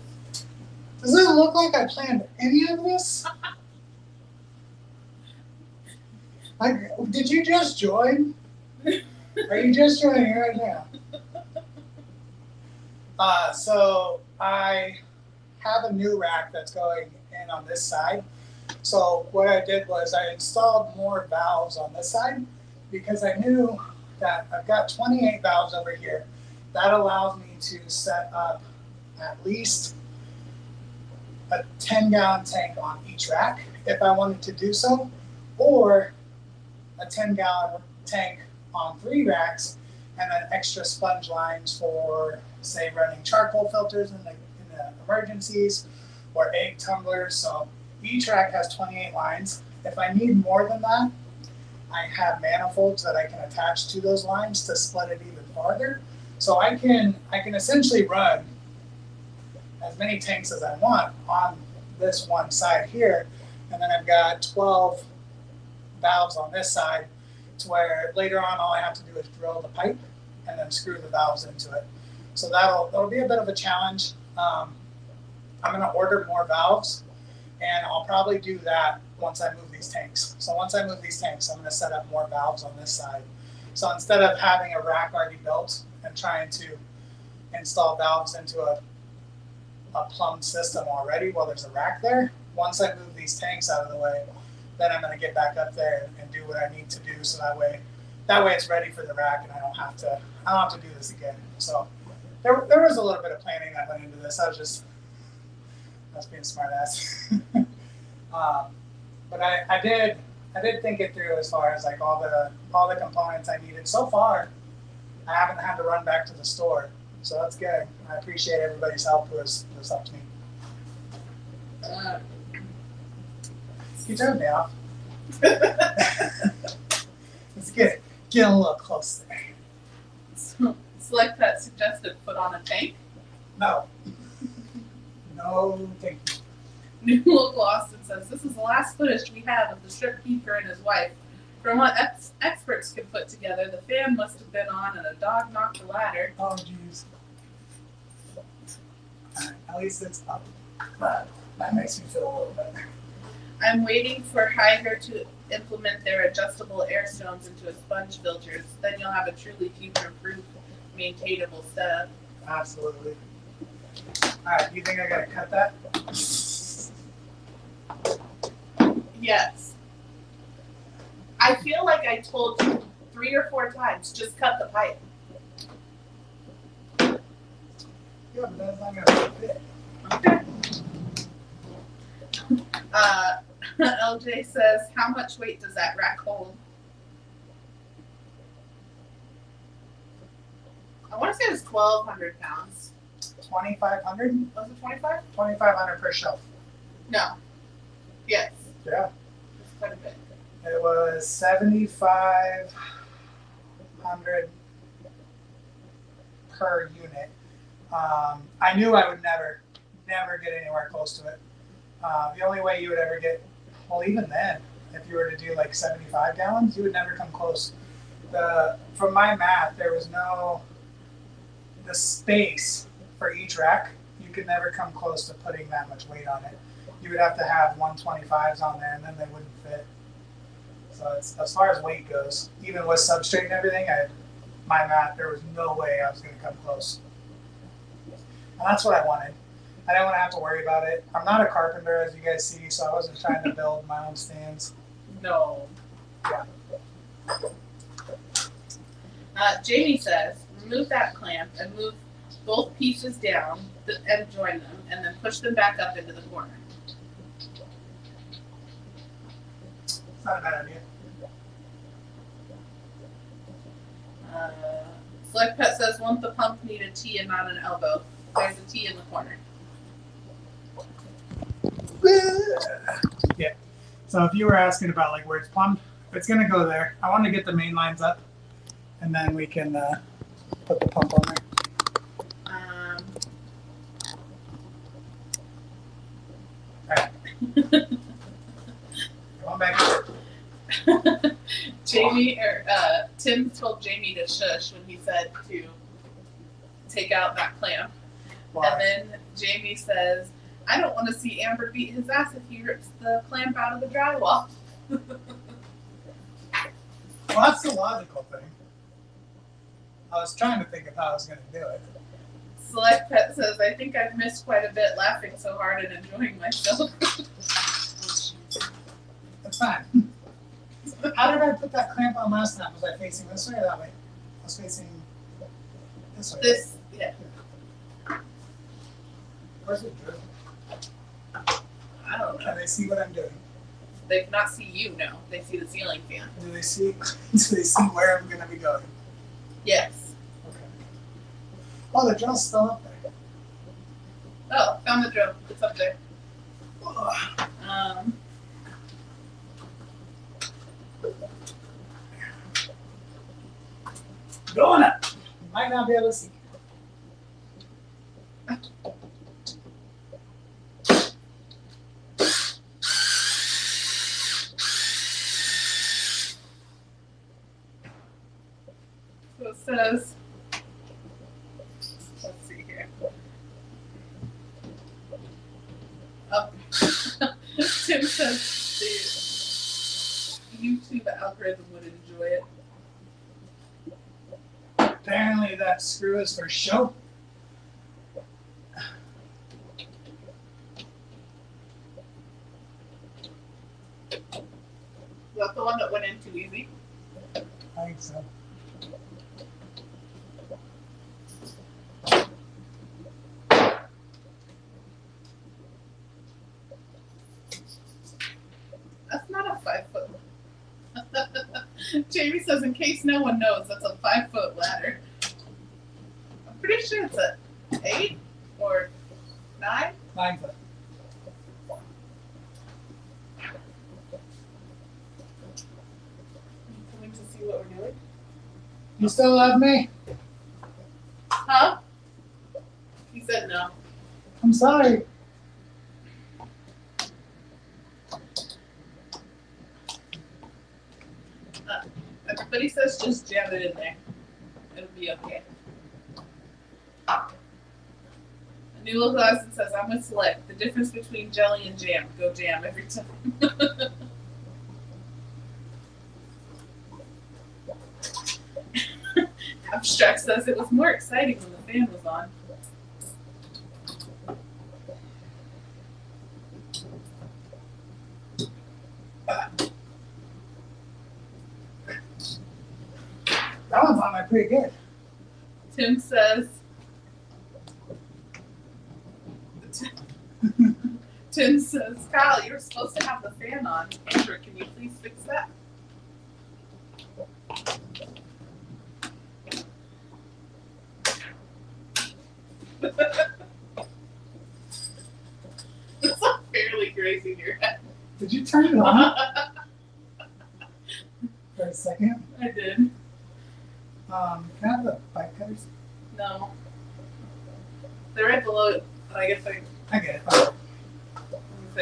Does it look like I planned any of this? Like, did you just join? Are you just joining right now? So I have a new rack that's going in on this side. So what I did was I installed more valves on this side because I knew that I've got 28 valves over here. That allows me to set up at least a 10-gallon tank on each rack if I wanted to do so, or a 10-gallon tank on 3 racks, and then extra sponge lines for, say, running charcoal filters in the emergencies, or egg tumblers. So each rack has 28 lines. If I need more than that, I have manifolds that I can attach to those lines to split it even farther. So I can essentially run as many tanks as I want on this one side here, and then I've got 12 valves on this side, to where later on all I have to do is drill the pipe and then screw the valves into it. So that'll be a bit of a challenge. I'm going to order more valves, and I'll probably do that once I move these tanks. So once I move these tanks, I'm going to set up more valves on this side. So instead of having a rack already built and trying to install valves into a plumbed system already while there's a rack there, once I move these tanks out of the way, then I'm going to get back up there and do what I need to do, so that way it's ready for the rack and I don't have to do this again. So there was a little bit of planning that went into this. I was being a smart ass. But I did think it through as far as like all the components I needed. So far, I haven't had to run back to the store, so that's good. I appreciate everybody's help who has helped me. You turned me off. Let's get a little close there. Select Pet suggested put on a tank. No, thank you. New Local Austin says, this is the last footage we have of the strip keeper and his wife. From what experts can put together, the fan must have been on and a dog knocked the ladder. Oh, jeez. At least it's up. But that makes me feel a little better. I'm waiting for Hyger to implement their adjustable air stones into sponge filters. Then you'll have a truly future-proof, maintainable setup. Absolutely. Alright, you think I gotta cut that? Yes. I feel like I told you 3 or 4 times, just cut the pipe. Yeah, but that's not gonna fit. Okay. LJ says, how much weight does that rack hold? I want to say it was 1,200 pounds. 2,500? Was it 25? 2,500 per shelf. No. Yes. Yeah. It's quite a bit. It was 7,500 per unit. I knew I would never get anywhere close to it. The only way you would ever get, well, even then, if you were to do like 75 gallons, you would never come close. From my math, there was the space for each rack. You could never come close to putting that much weight on it. You would have to have 125s on there, and then they wouldn't fit. So it's, as far as weight goes, even with substrate and everything, my math, there was no way I was going to come close. And that's what I wanted. I didn't want to have to worry about it. I'm not a carpenter, as you guys see, so I wasn't trying to build my own stands. No. Yeah. Jamie says, remove that clamp and move both pieces down and join them, and then push them back up into the corner. It's not a bad idea. Select Pet says, won't the pump need a T and not an elbow? There's a T in the corner. Yeah. So if you were asking about like where it's plumbed, it's gonna go there. I want to get the main lines up, and then we can put the pump on there. All right. Come on back. Tim told Jamie to shush when he said to take out that clamp. Why? And then Jamie says, I don't want to see Amber beat his ass if he rips the clamp out of the drywall. Well, that's the logical thing. I was trying to think of how I was going to do it. Select Pet says, I think I've missed quite a bit laughing so hard and enjoying myself. That's fine. How did I put that clamp on last time? Was I facing this way or that way? I was facing this way. This, yeah. Where's it drill? I don't know. Can they see what I'm doing? They cannot see you, no. They see the ceiling fan. Do they see? Do they see where I'm going to be going? Yes. Okay. Oh, the drill's still up there. Oh, found the drill. It's up there. Going up. You might not be able to see. So it says, let's see here. Oh. Tim says the YouTube algorithm would enjoy it. Apparently that screw is for show. Is that the one that went in too easy? I think so. That's not a 5 foot. Jamie says, in case no one knows, that's a 5 foot ladder. I'm pretty sure it's a 8 or 9. 9 foot. Coming to see what we're doing. You still love me? Huh? He said no. I'm sorry. But he says just jam it in there. It'll be okay. A new little lesson says, I'm with Select. The difference between jelly and jam. Go jam every time. Abstract says it was more exciting when the fan was on. That one's on there pretty good. Tim says, Tim says, Kyle, you're supposed to have the fan on. Andrew, can you please fix that? It's like fairly grazing your head. Did you turn it on for a second? I did. Can I have the pipe cutters? No. They're right below. I guess I get it. say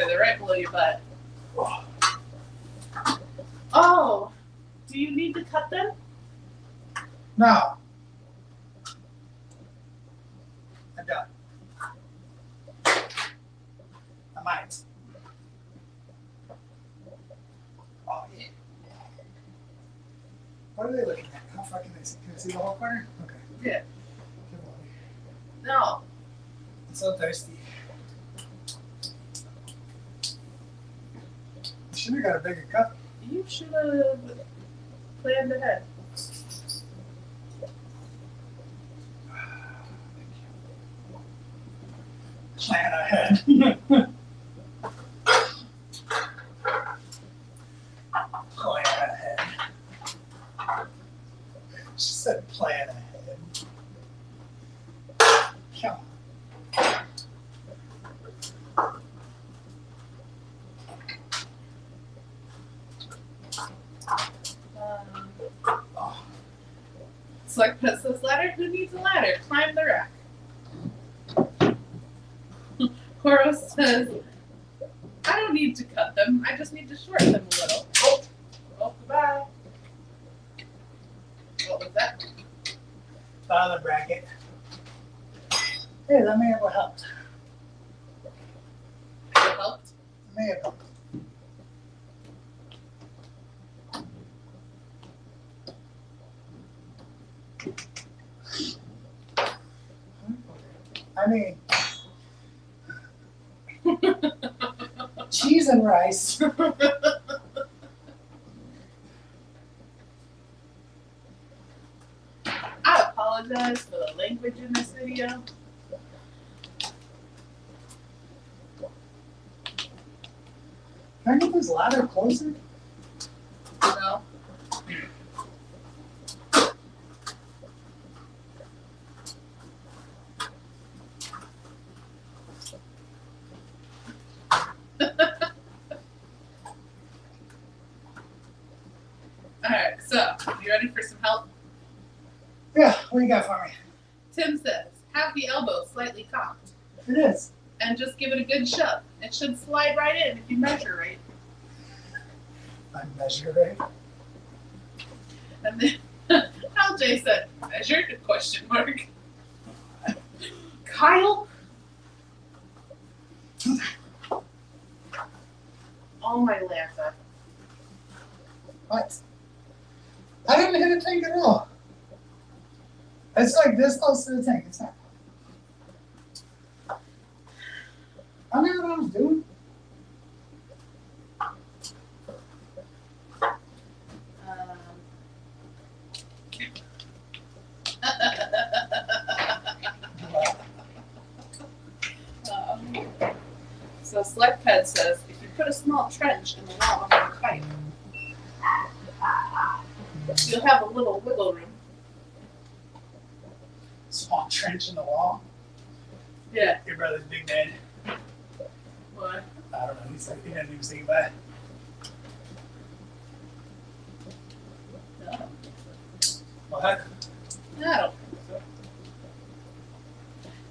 they're right below your butt. Oh, do you need to cut them? No. I don't. I might. Oh, yeah. What are they looking at? How far can they see? Can they see the whole corner? Okay. Yeah. Come on. No. I'm so thirsty. You should have got a bigger cup. You should have planned ahead. Plan ahead. Plan ahead. She said plan ahead. Come on. Oh, Select says ladder. Who needs a ladder? Climb the rack. Koro says, I don't need to cut them. I just need to shorten them a little. Oh, goodbye. What was that? the bracket. Hey, that may have helped. It helped. May have helped. I mean, cheese and rice. I apologize for the language in this video. Can I get this ladder closer? No. Alright, so you ready for some help? Yeah, what do you got for me? Tim says, have the elbow slightly cocked It is. and just give it a good shove. It should slide right in if you measure right. I measure right. And then LJ said, measure? Question mark. Kyle? Oh my Lanta. What? I didn't hit a tank at all. It's like this close to the tank. It's not. I knew what I was doing. So Select Ped says, if you put a small trench in the wall of the pipe, you'll have a little wiggle room. Small trench in the wall. Yeah. Your brother's big man. What? I don't know. He doesn't even say that. No. What? I don't think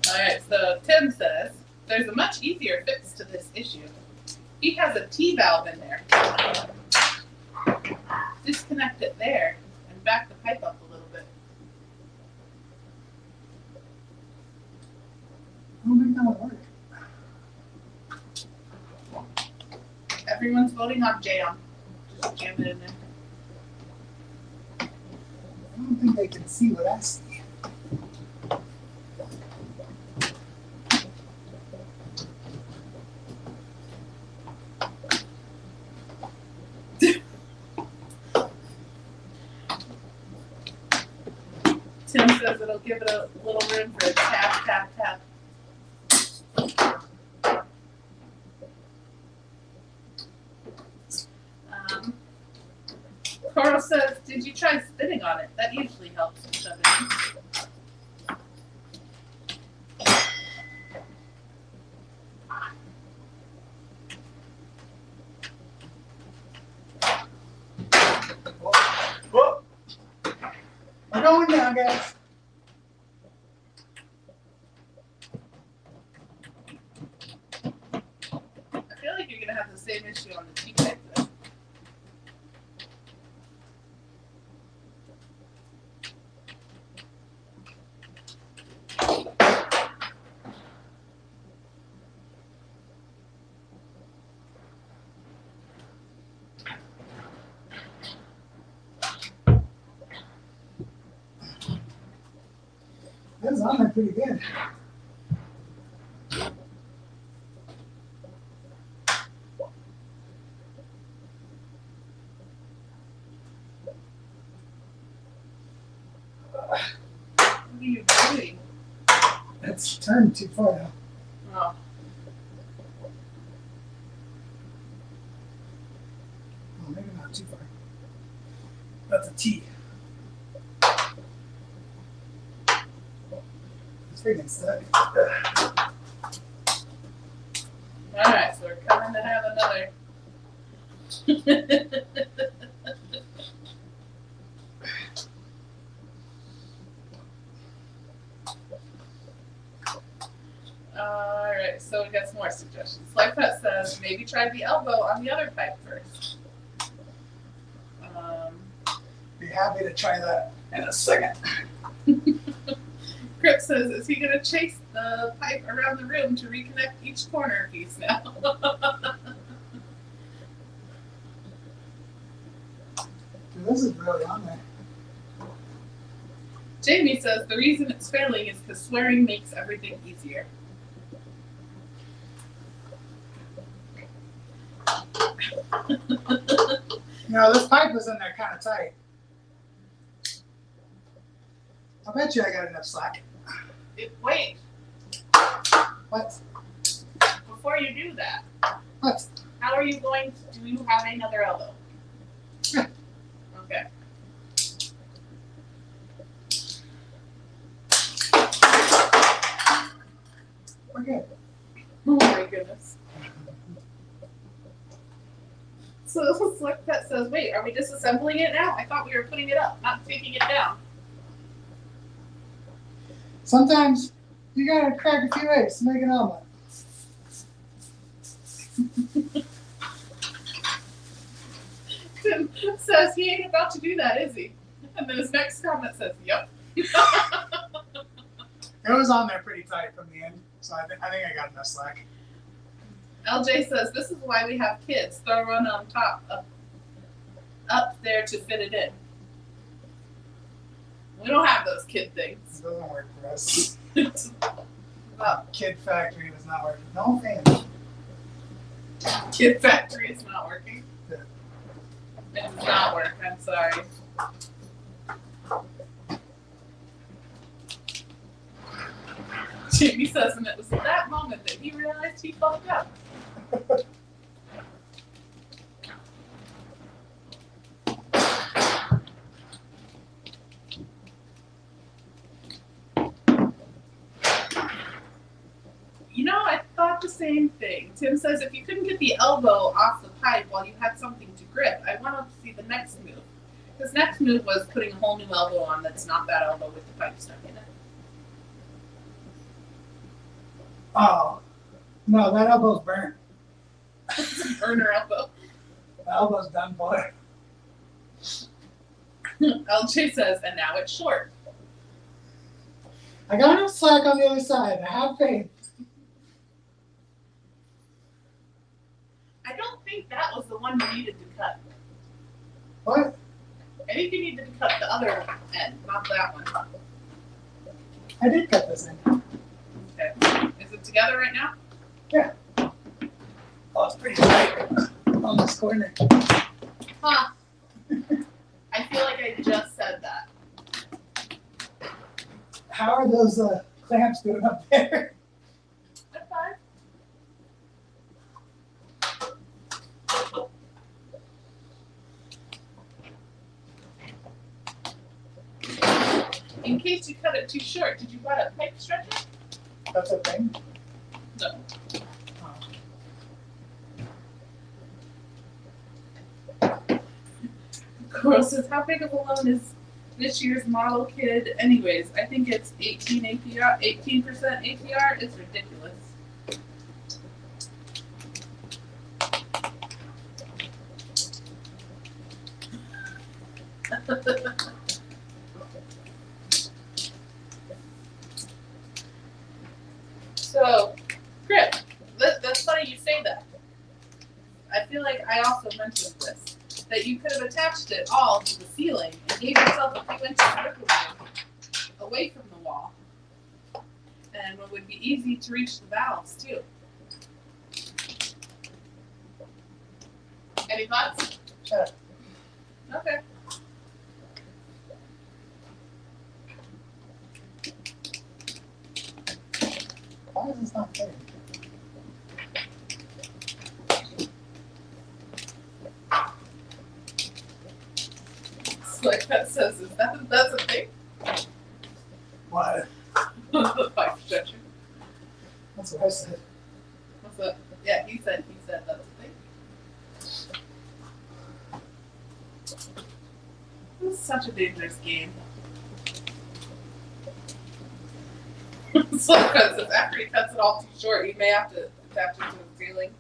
so. Alright, so Tim says, there's a much easier fix to this issue. He has a T-valve in there. Disconnect it there and back the pipe up a little bit. I don't think that would work. Everyone's voting on jam. Just jam it in there. I don't think they can see what I see. Tim says it'll give it a little room for a tap, tap, tap. Coral says, did you try spinning on it? That usually helps shove it in. Whoa. We're going down, guys. have the same issue on the T-pipe though. That's on there pretty good. What are you doing? It's turned too far now. Oh. Oh, maybe not too far. That's a T. It's freaking stuck. Alright, so we're coming to have another. Alright, so we got some more suggestions. Like that says, maybe try the elbow on the other pipe first. Be happy to try that in a second. Crip says, is he going to chase the pipe around the room to reconnect each corner piece now? Dude, this is really on there. Jamie says, the reason it's failing is because swearing makes everything easier. This pipe was in there kind of tight. I bet you I got enough slack. Wait, What? before you do that, What? how are you going to, do you have another elbow? Yeah. Okay. We're good. Oh my goodness. So Select Pet says, wait, are we disassembling it now? I thought we were putting it up, not taking it down. Sometimes you gotta crack a few eggs to make an omelet. Tim says he ain't about to do that, is he? And then his next comment says, yep. It was on there pretty tight from the end, so I think I got enough slack. LJ says, this is why we have kids. Throw one on top up there to fit it in. We don't have those kid It things. doesn't work for us. Well, Kid Factory was not working. No fan. Kid Factory is not working. Yeah. It does not work, I'm sorry. Jamie says, and it was at that moment that he realized he fucked up. I thought the same thing. Tim says, if you couldn't get the elbow off the pipe while you had something to grip, I wanted to see the next move. His next move was putting a whole new elbow on that's not that elbow with the pipe stuck in it. Oh, no, that elbow's burnt. It's a burner elbow. The elbow's done for. LJ says, and now it's short. I got enough slack on the other side. I have faith. I don't think that was the one you needed to cut. What? I think you needed to cut the other end, not that one. I did cut this in. Okay. Is it together right now? Yeah. Oh, it's pretty tight on this corner. Huh. I feel like I just said that. How are those clamps doing up there? That's fine. In case you cut it too short, did you buy a pipe stretcher? That's a thing. No. Coral says, how big of a loan is this year's model kid anyways? I think it's 18 APR, 18% APR. It's ridiculous. So, Crip, that's funny you say that. I feel like I also mentioned this, that you could have attached it all to the ceiling and gave yourself a few inches wiggle room away from the wall. And it would be easy to reach the valves, too. Any thoughts? Sure. Okay. Why is this not there? It's like that says, that's a thing? What? The pipe projection. That's what I said. What's that? Yeah, he said that's a thing. This is such a dangerous game. So says after he cuts it all too short, you may have to attach it to the ceiling.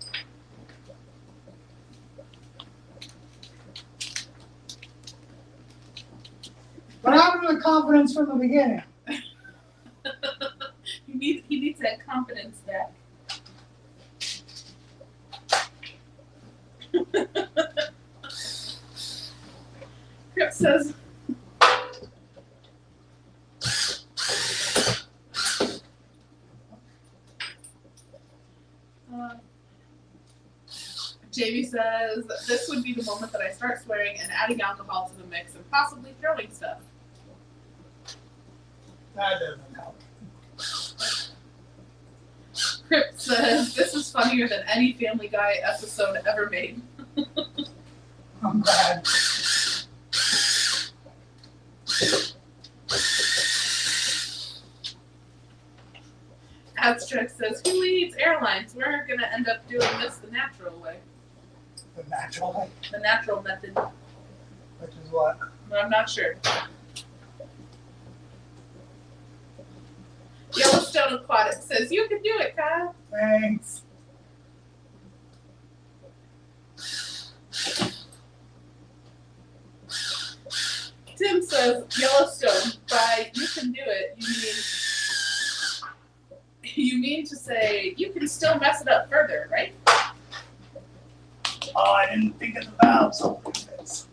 What happened to the confidence from the beginning? He needs that confidence back. Crip says Jamie says, this would be the moment that I start swearing and adding alcohol to the mix and possibly throwing stuff. That doesn't help. Crip says, this is funnier than any Family Guy episode ever made. I'm glad. Abstract says, who needs airlines? We're going to end up doing this the natural way. The natural way, The natural method. which is what? But I'm not sure. Yellowstone Aquatic says, you can do it, Kyle. Thanks. Tim says, Yellowstone, by you can do it, you mean to say you can still mess it up further, right? Oh, I didn't think of the valves openings.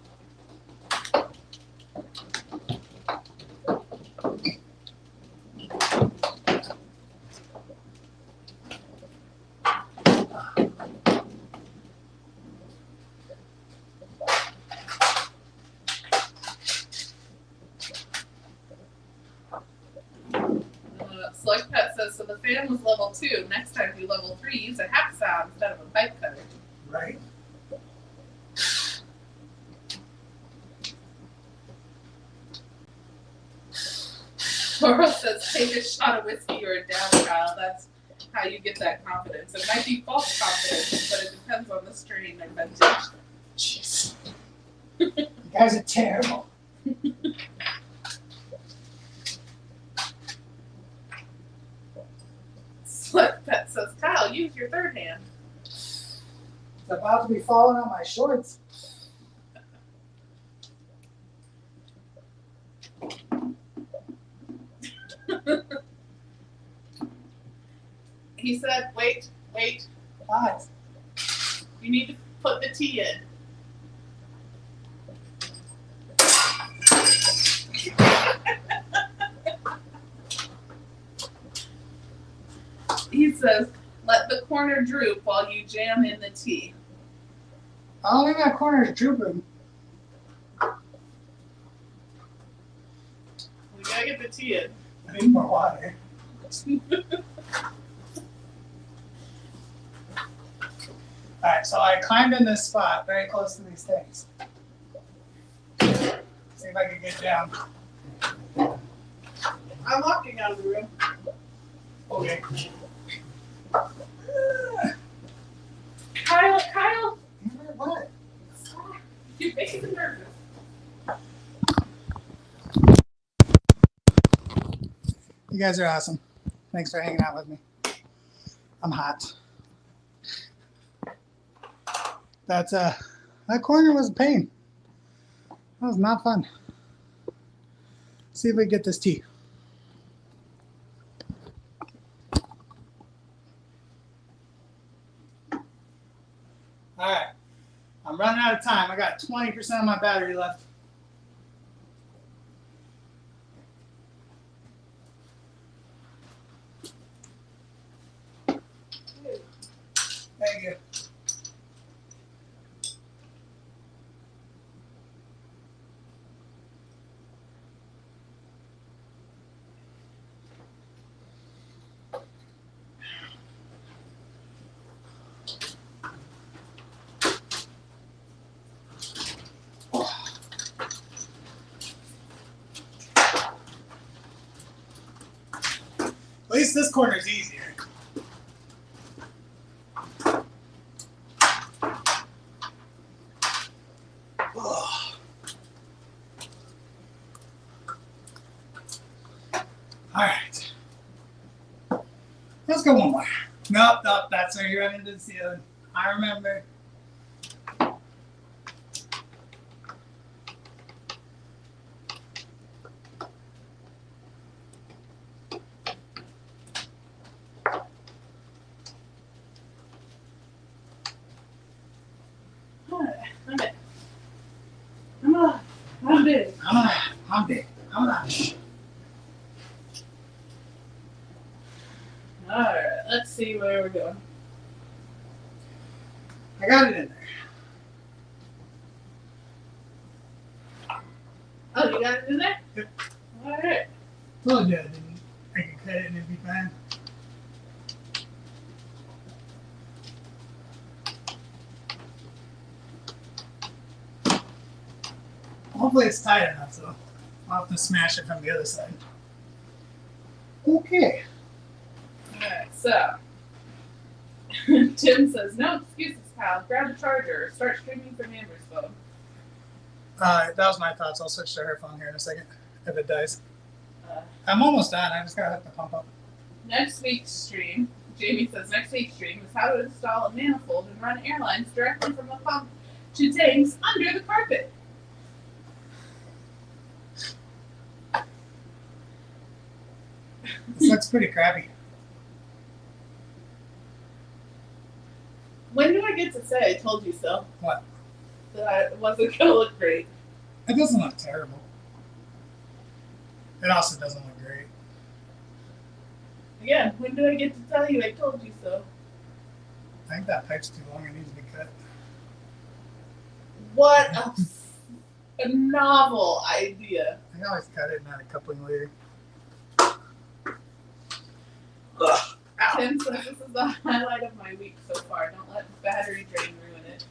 Slug Pet says, so the fan was level 2. Next time do level 3. Use a hacksaw instead of a pipe cutter. Right? Laurel says, take a shot of whiskey or a down, Kyle. That's how you get that confidence. It might be false confidence, but it depends on the strain and vintage. Jeez. You guys are terrible. Slug Pet says, Kyle, use your third hand. It's about to be falling on my shorts. He said, wait. What? You need to put the tea in. He says, let the corner droop while you jam in the tea. I don't think that corner is drooping. We gotta get the tea in. I need more water. Alright, so I climbed in this spot very close to these things. See if I can get down. I'm walking out of the room. Okay. Kyle, What? stop. You're making me nervous. You guys are awesome. Thanks for hanging out with me. I'm hot. That corner was a pain. That was not fun. See if we can get this tea. All right. I'm running out of time. I got 20% of my battery left. Thank you. At least this corner is easier. Oh. All right. Let's go one more. Nope, that's where you run into the ceiling. I remember. I'm big. I'm big. I'm not. Alright, let's see where we're going. I got it in there. Oh, you got it in there? Yep. Alright. Told you I can cut it and it'd be fine. Hopefully it's tight enough, so I'll have to smash it from the other side. Okay. Alright, so Tim says, no excuses, pal. Grab a charger or start streaming from Amber's phone. That was my thoughts. I'll switch to her phone here in a second if it dies. Uh, I'm almost done. I just gotta hook the pump up. Next week's stream, Jamie says, next week's stream is how to install a manifold and run airlines directly from a pump to tanks under the carpet. This looks pretty crappy. When do I get to say I told you so? What? That it wasn't gonna look great. It doesn't look terrible. It also doesn't look great. Again, when do I get to tell you I told you so? I think that pipe's too long. It needs to be cut. What a novel idea. I can always cut it and add a coupling later. Tim says this is the highlight of my week so far. Don't let battery drain ruin it.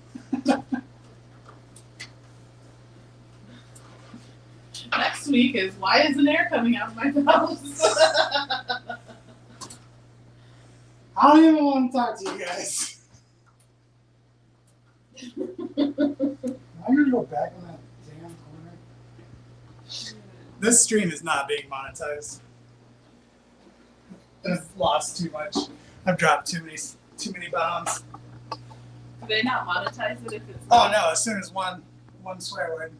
Next week is why isn't air coming out of my house? I don't even want to talk to you guys. I'm gonna go back on that damn corner. This stream is not being monetized. I've lost too much. I've dropped too many bombs. Do they not monetize it if it's Oh no! As soon as one swear word.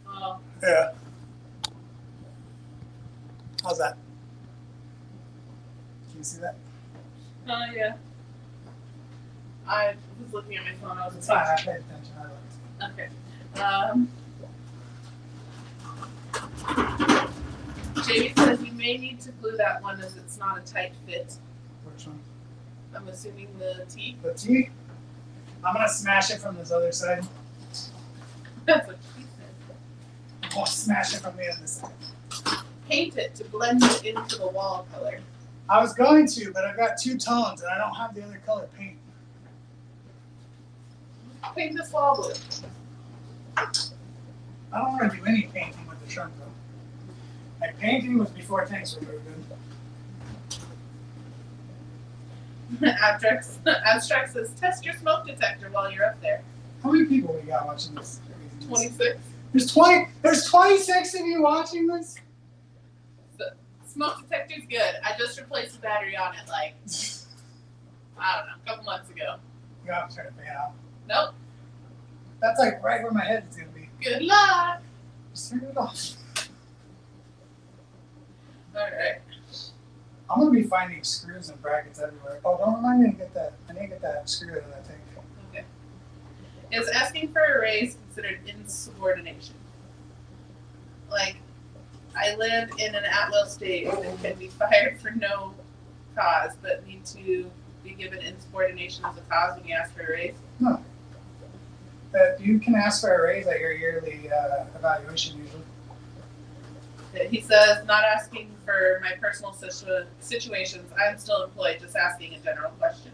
Oh, Yeah. How's that? Can you see that? yeah. I was looking at my phone. I was It's fine. I paid attention. I looked. okay. Jamie says you may need to glue that one as it's not a tight fit. Which one? I'm assuming the T. The T? I'm gonna smash it from this other side. That's what she said. I'm gonna smash it from the other side. Paint it to blend it into the wall color. I was going to, but I've got two tones and I don't have the other color paint. Paint this wall blue. I don't want to do any painting with the trunk though. Like painting was before tanks were moved in. Abstract says test your smoke detector while you're up there. How many people we got watching this? 26. There's 26 of you watching this? The smoke detector's good. I just replaced the battery on it like, I don't know, a couple months ago. You gotta turn it off. Nope. That's like right where my head is gonna be. Good luck. Just turn it off. Alright. I'm gonna be finding screws and brackets everywhere. Oh, don't remind me to get that. I need to get that screw out of that thing. Okay. Is asking for a raise considered insubordination? Like, I live in an at-will state and can be fired for no cause, but need to be given insubordination as a cause when you ask for a raise? No. That you can ask for a raise at your yearly evaluation usually. He says, not asking for my personal situations. I'm still employed, just asking a general question.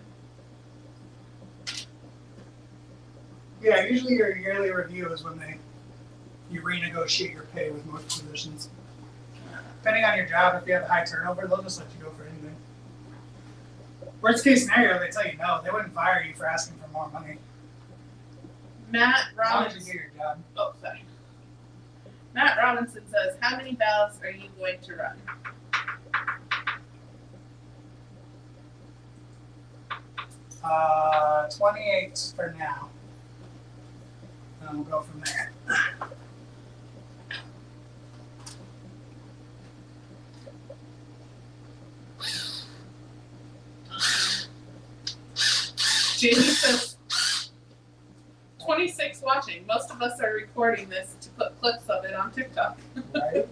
Yeah, usually your yearly review is when you renegotiate your pay with most positions. Depending on your job, if you have high turnover, they'll just let you go for anything. Worst case scenario, they tell you no. They wouldn't fire you for asking for more money. Matt As long as Robbins. you do your job. Oh, sorry. Matt Robinson says, how many ballots are you going to run? Uh, 28 for now. And we'll go from there. Jamie says, 26 watching. Most of us are recording this to put clips of it on TikTok. Right?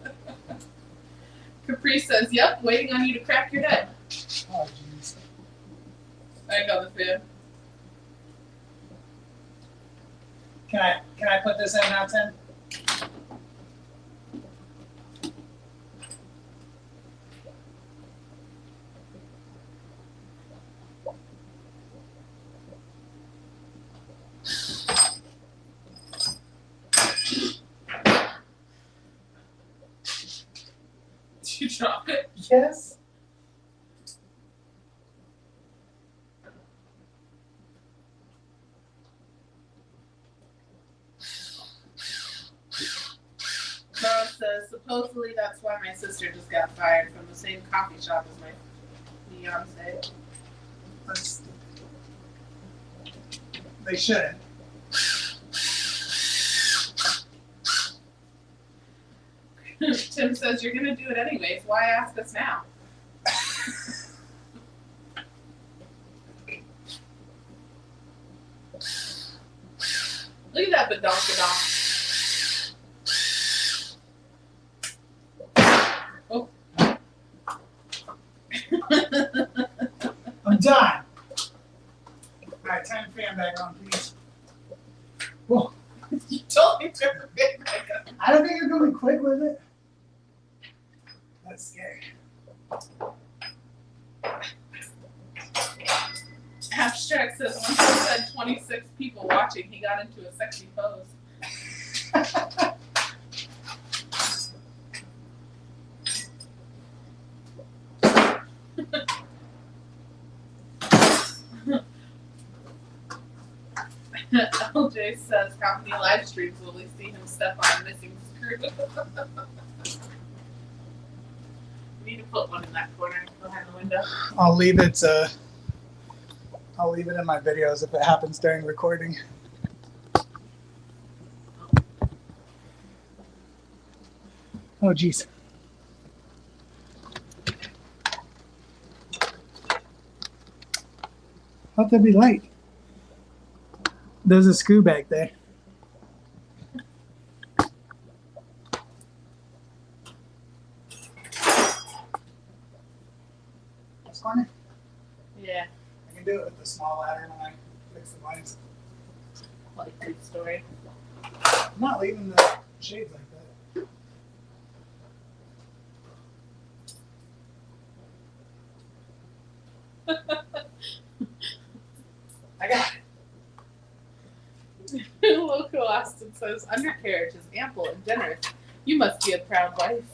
Capri says, yep, waiting on you to crack your head. Oh, jeez. I got the fan. Can I put this in now, Tim? Did you drop it? Yes. Carl says, supposedly that's why my sister just got fired from the same coffee shop as my fiance. They shouldn't. Tim says, you're going to do it anyways. Why ask us now? Look at that badonkadonk. Oh. I'm done. Alright, time to fan back on, please. Whoa. You told me to turn the fan back up. I don't think you're going quick with it. That's scary. Abstract says, once he said 26 people watching, he got into a sexy pose. LJ says, how many live streams will we see him step on a missing screw? We need to put one in that corner behind the window. I'll leave it in my videos if it happens during recording. Oh geez. How'd that be light? There's a screw back there. This corner? Yeah, I can do it with the small ladder when I fix the blinds. like good story. I'm not leaving the shades like that. I got it. Loco Austin says, undercarriage is ample and generous. You must be a proud wife.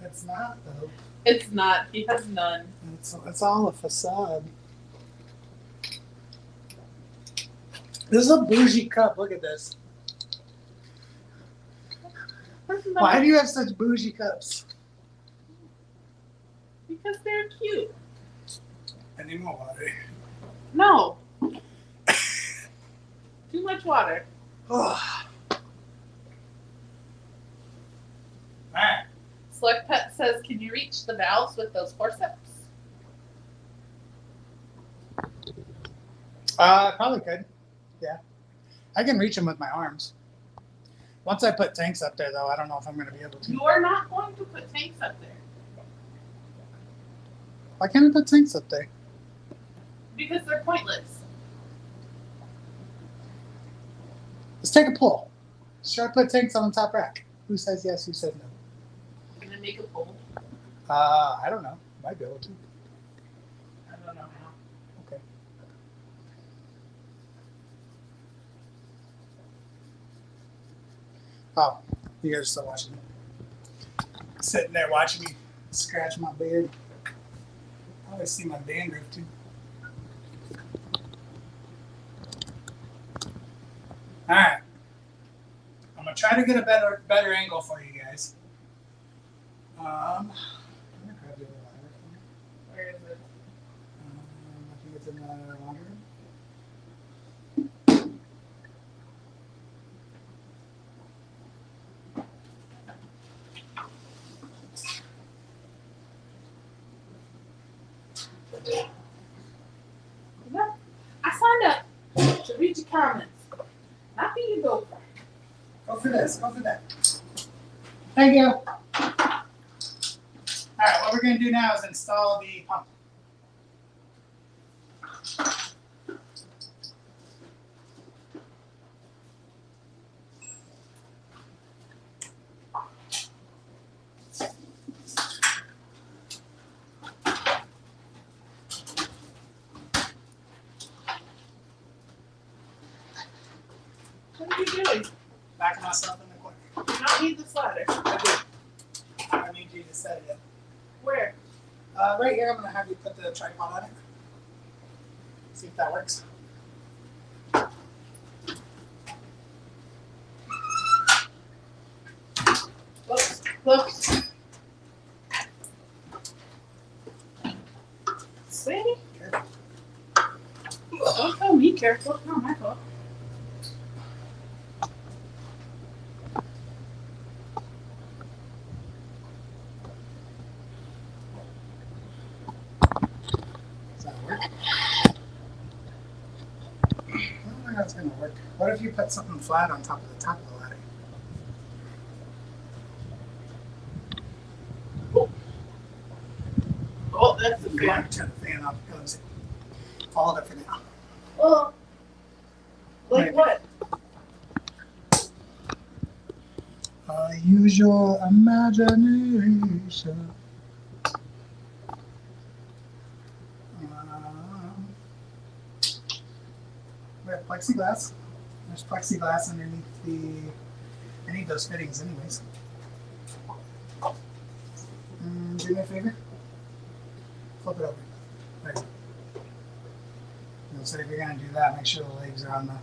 It's not though. It's not. He has none. It's all a facade. This is a bougie cup. Look at this. Why do you have such bougie cups? Because they're cute. I need more water. No. Too much water. Oh. All right. Select Pet says, can you reach the valves with those forceps? Probably could. Yeah. I can reach them with my arms. Once I put tanks up there, though, I don't know if I'm going to be able to. You're not going to put tanks up there. Why can't I put tanks up there? Because they're pointless. Let's take a poll. Should I put tanks on the top rack? Who says yes? Who says no? I'm gonna make a poll. I don't know. Might be able to. I don't know how. Okay. Oh, you guys are still watching me. Sitting there watching me scratch my beard. I always see my dandruff too. All right. I'm gonna try to get a better angle for you guys. I'm gonna grab the other ladder for me. Where is it? I think it's in the laundry room. No, I signed up to read your comments. Not for you, go. Go for this. Go for that. Thank you. All right, what we're going to do now is install the pump. What are you doing? Backing myself in the corner. You do not need this ladder. I do. I need you to set it up. Where? Right here, I'm going to have you put the tripod on it. See if that works. Whoops. Whoops. See? Careful. Don't tell me careful. It's not my fault. Does that work? I don't think that's going to work. What if you put something flat on top of the top of the ladder? Oh, that's the You fan. want to turn the fan off. Goes. Hold it for now. Oh. Like Maybe. what? Use your imagination. We have plexiglass. There's plexiglass underneath the. I need those fittings, anyways. Do me a favor. Flip it over. There you go. And so if you're gonna do that, make sure the legs are on the.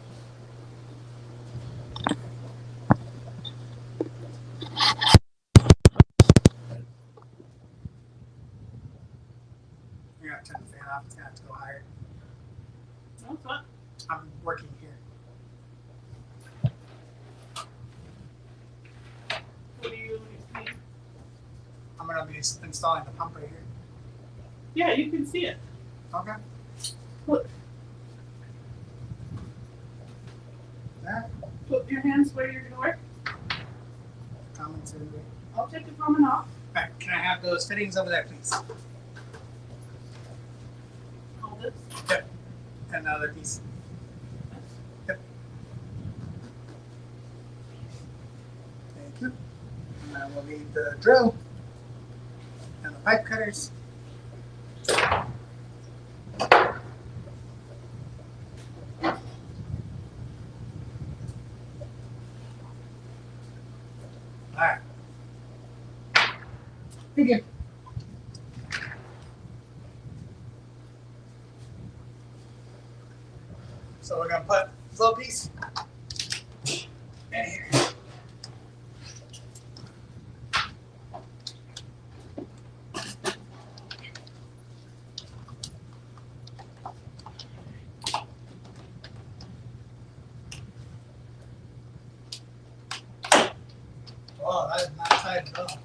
You're gonna turn the fan off. It's gonna have to go higher. That's what? I'm working here. What do you mean? I'm gonna be installing the pump right here. Yeah, you can see it. Okay. Look. There. Put your hands where you're gonna work. Comments everywhere. I'll take the comment off. Alright, can I have those fittings over there, please? Hold this. Yep. And another piece. Yep. Thank you. And then we'll need the drill and the pipe cutters. Alright. Thank you. So we're gonna put this little piece in here. Oh, that is not tight at all.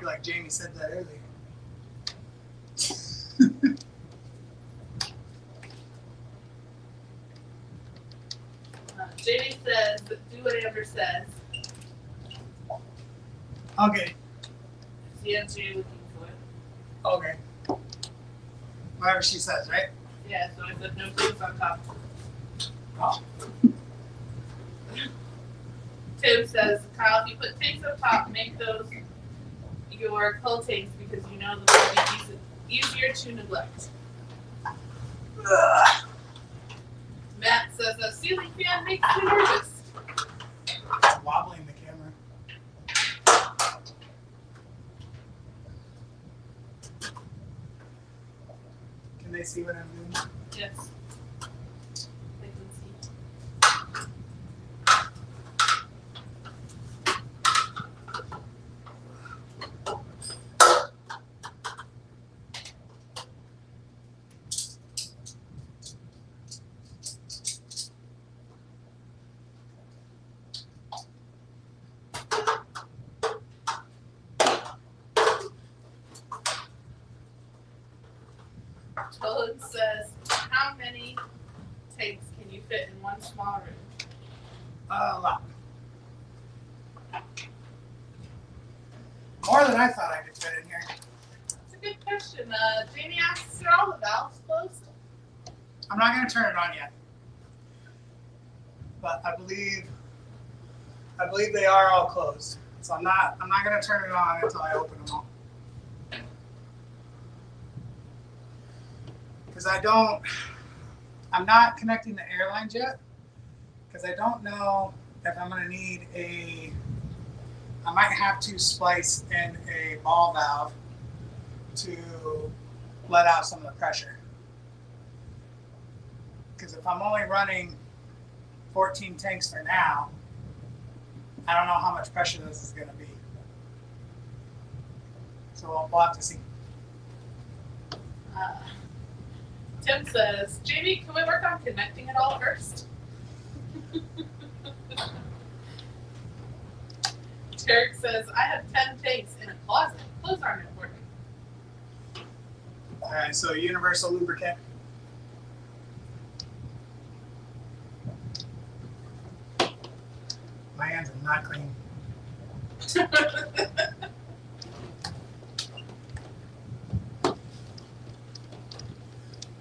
feel like Jamie said that earlier. Jamie says, but do what Amber says. Okay. She has you looking for it. Okay. Whatever she says, right? Yeah, so I said no tapes on top. Oh. Tim says, Kyle, if you put tapes on top, make those your cold tapes because you know they'll be easier to neglect. Ugh. Matt says, a ceiling fan makes me nervous. It's wobbling the camera. Can they see what I'm doing? Yes. They can see. Toad says, how many tapes can you fit in one small room? A lot. More than I thought I could fit in here. That's a good question. Jamie asks, are all the valves closed? I'm not going to turn it on yet, but I believe they are all closed. So I'm not going to turn it on until I open them all. Because I'm not connecting the airlines yet, because I don't know if I'm going to need I might have to splice in a ball valve to let out some of the pressure. Because if I'm only running 14 tanks for now, I don't know how much pressure this is going to be. So we'll have to see. Tim says, Jamie, can we work on connecting it all first? Derek says, I have 10 tanks in a closet. Clothes aren't important. All right, so universal lubricant. My hands are not clean.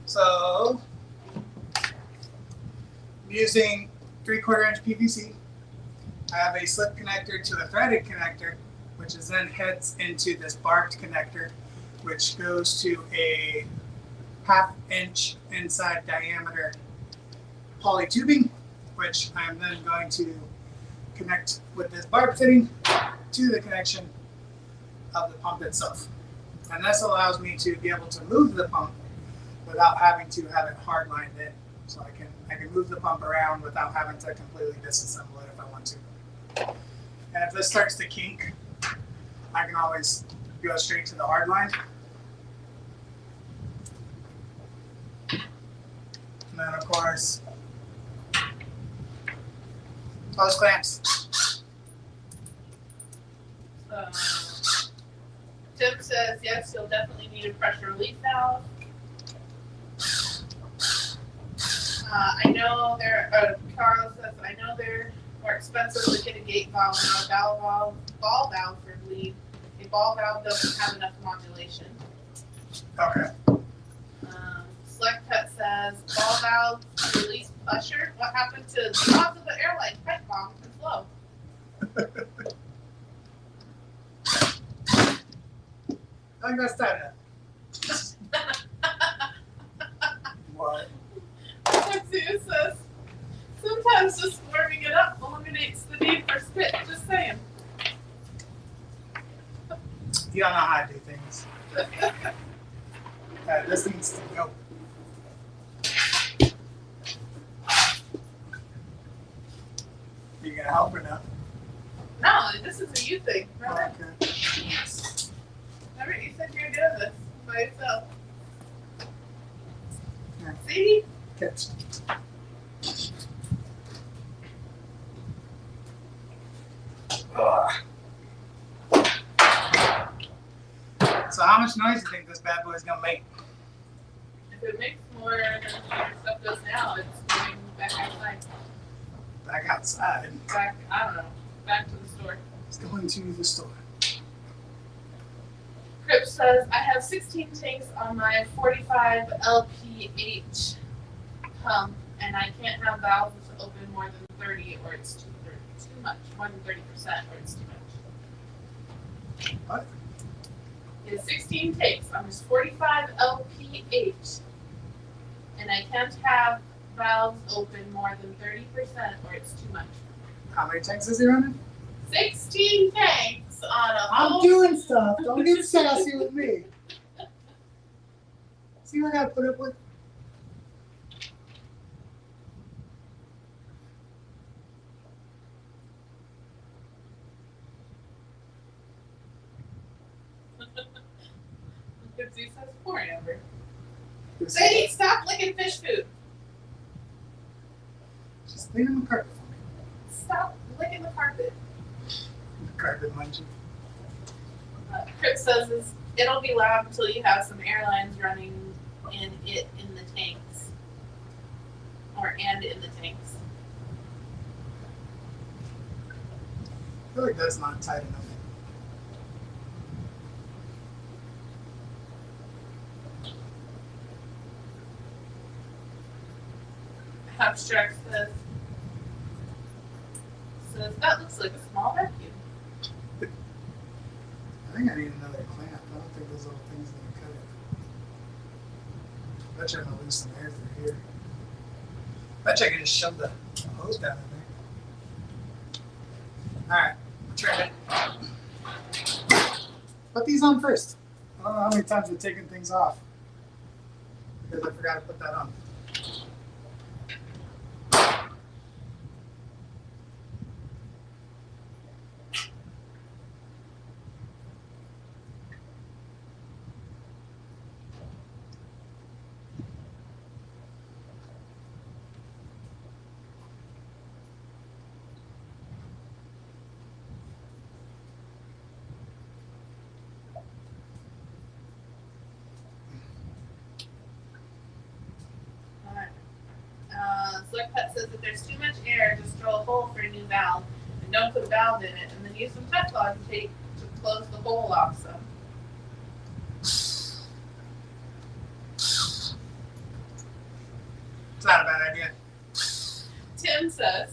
So I'm using 3/4 inch PVC. I have a slip connector to a threaded connector, which is then heads into this barbed connector, which goes to a 1/2 inch inside diameter poly tubing, which I'm then going to connect with this barb fitting to the connection of the pump itself. And this allows me to be able to move the pump without having to have it hard lined in. So I can move the pump around without having to completely disassemble it if I want to. And if this starts to kink, I can always go straight to the hard line. And then of course, hose clamps. Tim says, yes, you'll definitely need a pressure relief valve. I know Carl says, I know they're more expensive to get a gate valve and a ball valve for bleed. A ball valve doesn't have enough modulation. Okay. Select Pet says, ball valve release pusher. What happened to the cause of the airline pipe bomb and flow? I think that's time. What? It says, sometimes just warming it up eliminates the need for spit. Just saying. You don't know how to do things. This needs to go. You gonna help or no? No, this is a you thing. Remember? Okay. Remember you said you were doing this by yourself. Yeah. See? Catch. So how much noise do you think this bad boy's gonna make? If it makes more than your stuff does now, it's going back outside. Back outside. Back, I don't know, back to the store. It's going to the store. Crip says, I have 16 tanks on my 45 LPH pump, and I can't have valves open more than 30 or it's too much. More than 30% or it's too much. What? He has 16 tanks on his 45 LPH, and I can't have valves open more than 30% or it's too much. How many tanks is he running? 16 tanks on a I'm whole. doing stuff. Don't get sassy with me. See what I gotta put up with? He says pouring over. Sadie, stop licking fish food. Just clean the carpet for me. Stop licking the carpet. Carpet munching. Crip says it'll be loud until you have some airlines running in the tanks. And in the tanks. I feel like that's not tight enough. Abstract says that looks like a small vacuum. I think I need another clamp. I don't think those little things are gonna cut it. Bet you I'm gonna lose some air through here. Bet you I can just shove the hose down in there. Alright, try it. Put these on first. I don't know how many times I've taken things off. Because I forgot to put that on. Select Pet says if there's too much air, just drill a hole for a new valve and don't put a valve in it, and then use some Teflon tape to close the hole off some. It's not a bad idea. Tim says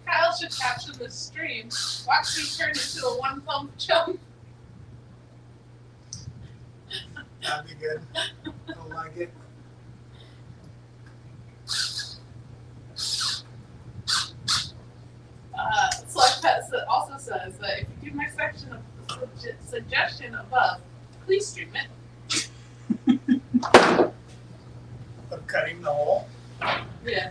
Kyle should caption the stream. Watch me turn into a one pump chump. That'd be good. Don't like it. Select Pet also says that if you do my suggestion above, please stream it. Of cutting the hole. Yeah.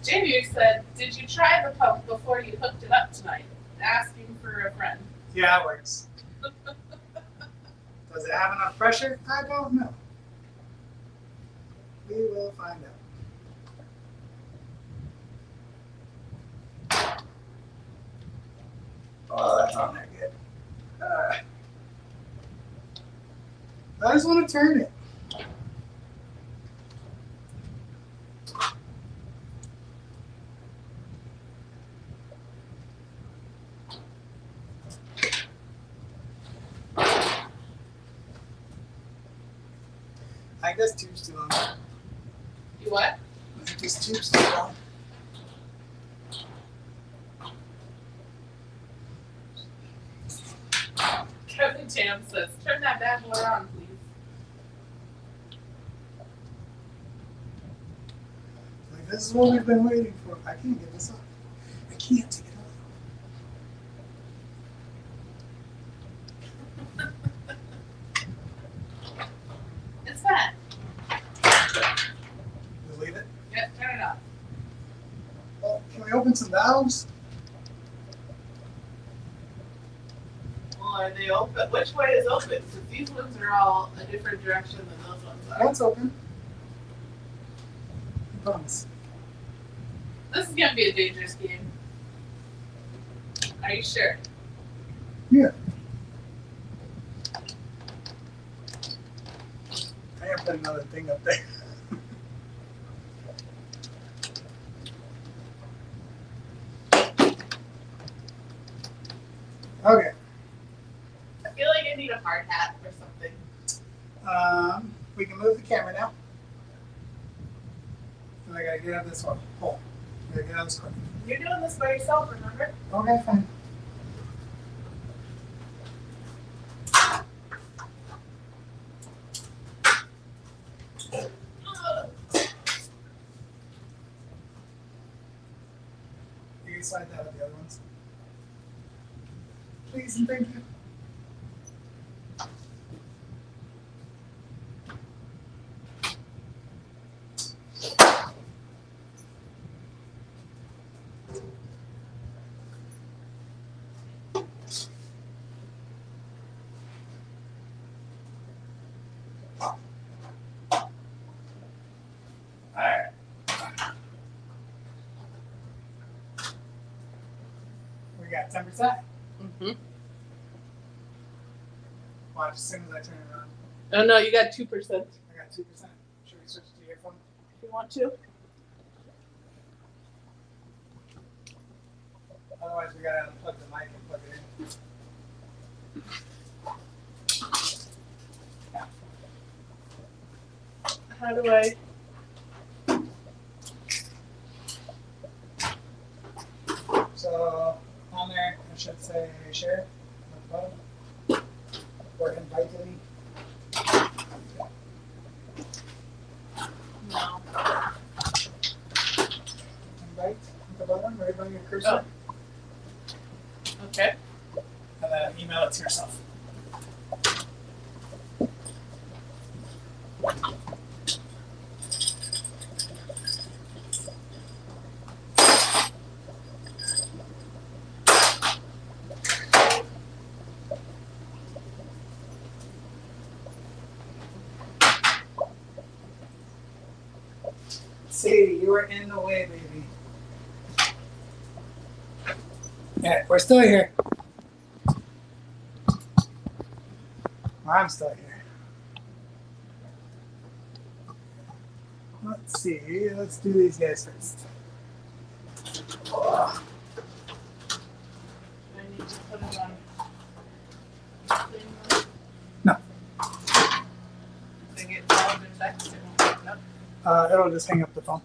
Jamie said, did you try the pump before you hooked it up tonight? Asking for a friend. Yeah, it works. Does it have enough pressure? I don't know. We will find out. Oh, that's on there good. I just want to turn it. I think this tube's too long. You what? I think this tube's too long. Kevin Tam says, turn that bad boy on, please. Like, this is what we've been waiting for. I can't get this off. I can't take it off. It's fine. Just leave it. Yep, turn it off. Well, can we open some valves? Well, Are they open? Which way is open? Because these ones are all a different direction than those ones are. That's open. I promise. This is gonna be a dangerous game. Are you sure? Yeah. I have put another thing up there. Okay. I feel like I need a hard hat or something. We can move the camera now. And I gotta get out of this one. Hole. I gotta get out of this one. You're doing this by yourself, remember? Okay, fine. You can slide that with the other ones. Please and thank you. Alright. We got 10%. Mm-hmm. Watch as soon as I turn it on. Oh no, you got 2%. If I got 2%. Should we switch to your phone? you want to. Otherwise, we gotta unplug the mic and plug it in. How do I? So on there, I should say share at the bottom or invite to me. No. Invite at the bottom, right by your cursor, Okay. and then email it to yourself. Sadie, you are in the way, baby. Yeah, we're still here. I'm still here. Let's see. Let's do these guys first. Oh, I need to put it on. No. They get called or text. It won't pick it up. it'll just hang up the phone.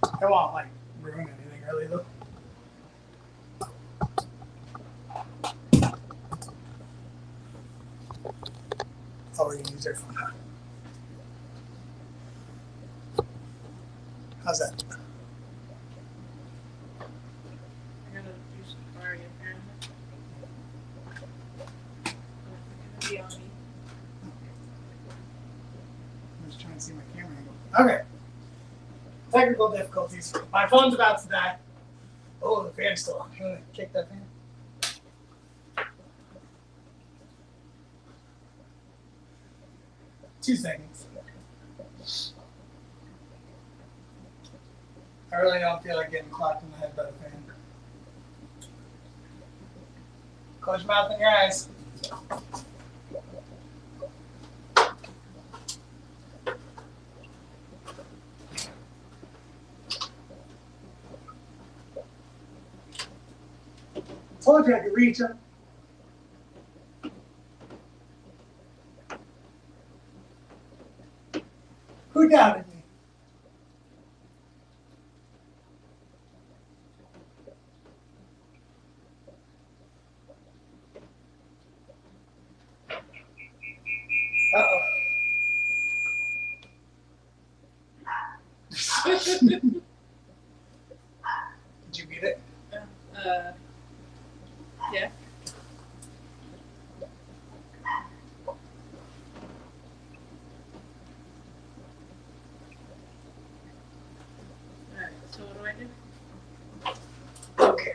It won't like ruin anything really though. Oh, we're gonna use their phone, huh? How's that? I'm gonna do Safari apparently. It's gonna be on me. I'm just trying to see my camera angle. Okay. Technical difficulties. My phone's about to die. Oh, the fan's still on. You wanna kick that fan? Two seconds. I really don't feel like getting clocked in the head by the fan. Close your mouth and your eyes. Told you I could reach him. Who doubted me? Uh-oh. Did you beat it? Yeah. Alright, so what do I do? Okay.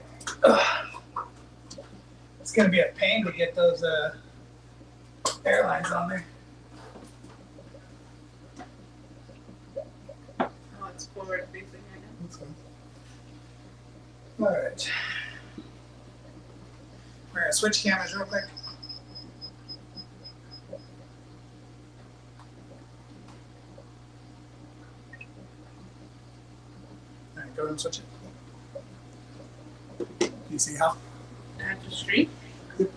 It's gonna be a pain to get those airlines on there. Oh, it's forward facing right now. That's fine. All right. We're gonna switch cameras real quick. All right, go ahead and switch it. Do you see how? Add to stream. Okay.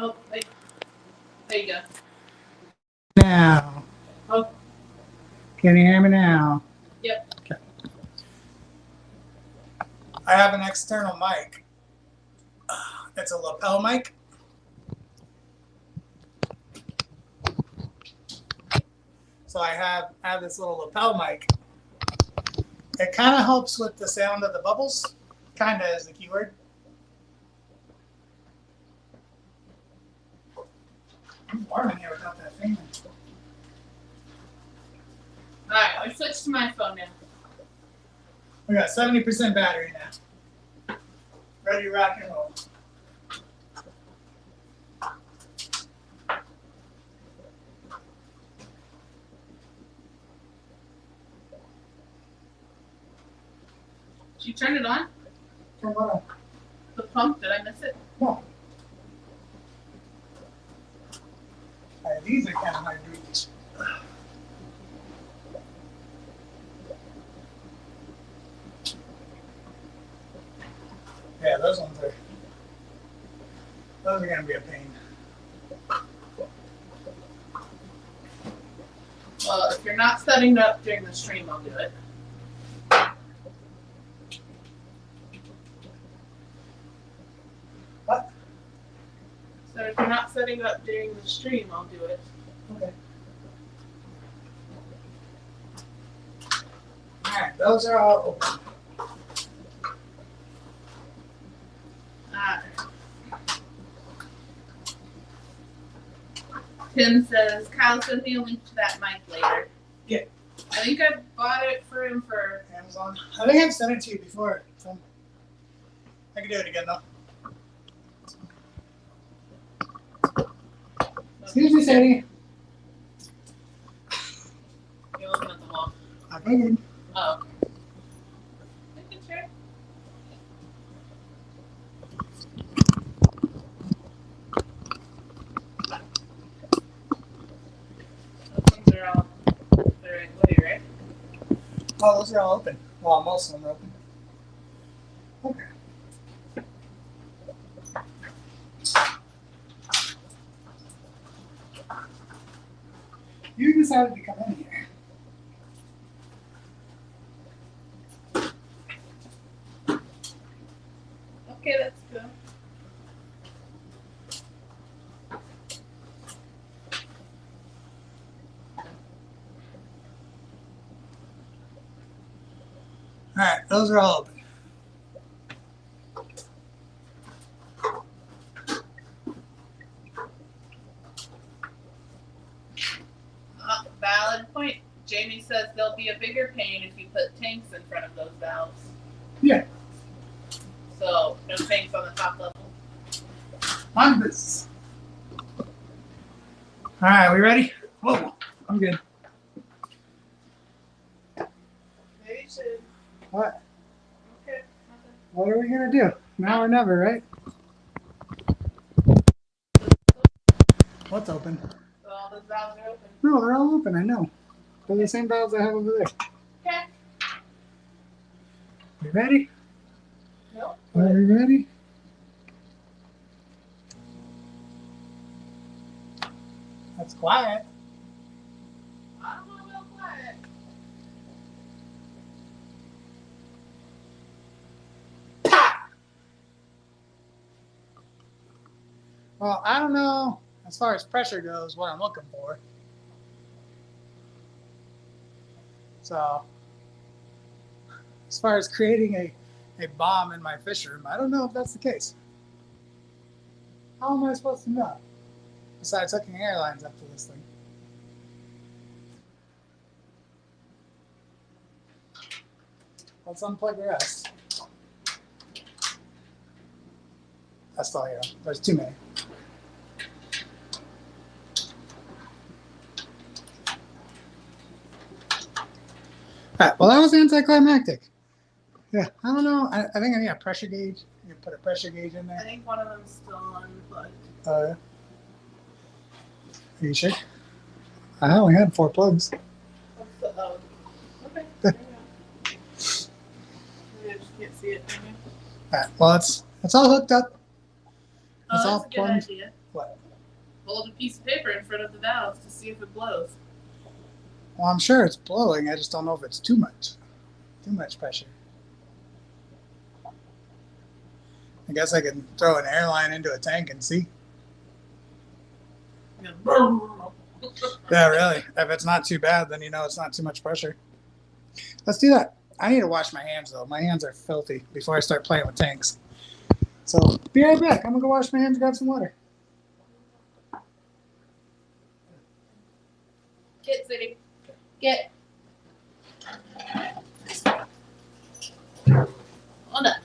Oh, wait. There you go. Now. Oh. Can you hear me now? Yep. Okay. I have an external mic. It's a lapel mic. So I have this little lapel mic. It kind of helps with the sound of the bubbles. Kind of is the keyword. I'm warm in here without that thing. Alright, I switched to my phone now. We got 70% battery now. Ready to rock and roll. Did you turn it on? Turn what on? The pump? Did I miss it? No. These are kind of hard to reach. Yeah, those are gonna be a pain. Well, if you're not setting it up during the stream, I'll do it. What? So if you're not setting it up during the stream, I'll do it. Okay. Alright, those are all open. Tim says, Kyle sent me a link to that mic later. Yeah. I think I bought it for him for Amazon. I think I've sent it to you before. So I can do it again though. Excuse me, Sadie. You're looking at the wall. I figured. Oh. Take a chair. Those ones are all they're in glue, right? Oh, those are all open. Well, most of them are open. Okay. You decided to come in here. Okay, that's good. right, those are all open. Valid point. Jamie says there'll be a bigger pain if you put tanks in front of those valves. Yeah. So no tanks on the top level. On business. All right, we ready? Whoa, I'm good. Maybe you should. What? Okay. Nothing. What are we gonna do? Now or never, right? What's open? All those valves are open. No, they're all open. I know. They're the same valves I have over there. Okay. You ready? Nope. Are we ready? That's quiet. I don't know about quiet. Well, I don't know as far as pressure goes what I'm looking for. So, as far as creating a bomb in my fish room, I don't know if that's the case. How am I supposed to know? Besides hooking airlines up to this thing. Let's unplug the rest. That's all here. There's too many. All right, well, that was anticlimactic. Yeah, I don't know. I think I need a pressure gauge. You can put a pressure gauge in I there. think one of them's still unplugged. Are you sure? I only had 4 plugs. Oh, okay. There you go. Maybe I just can't see it. Maybe. All right, well, it's all hooked up. Oh, It's all that's a good plumbed. idea. What? Hold a piece of paper in front of the valves to see if it blows. Well, I'm sure it's blowing. I just don't know if it's too much. Too much pressure. I guess I can throw an airline into a tank and see. Yeah, really. If it's not too bad, then you know it's not too much pressure. Let's do that. I need to wash my hands, though. My hands are filthy before I start playing with tanks. So, be right back. I'm going to go wash my hands and grab some water. Get, Sadie. Get. Hold up.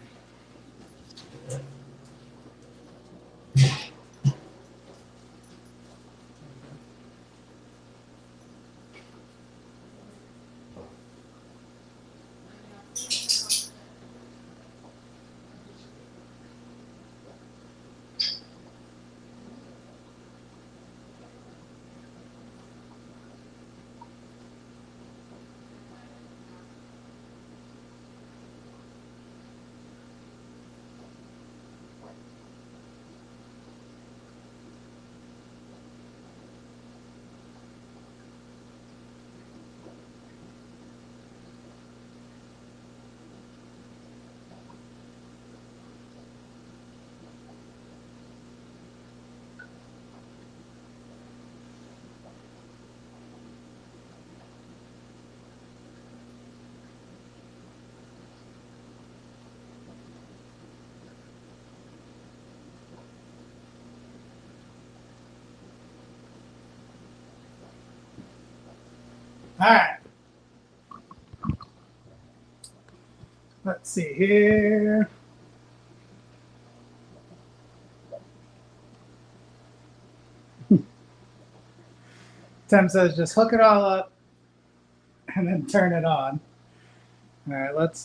All right. Let's see here. Tim says just hook it all up and then turn it on. All right, let's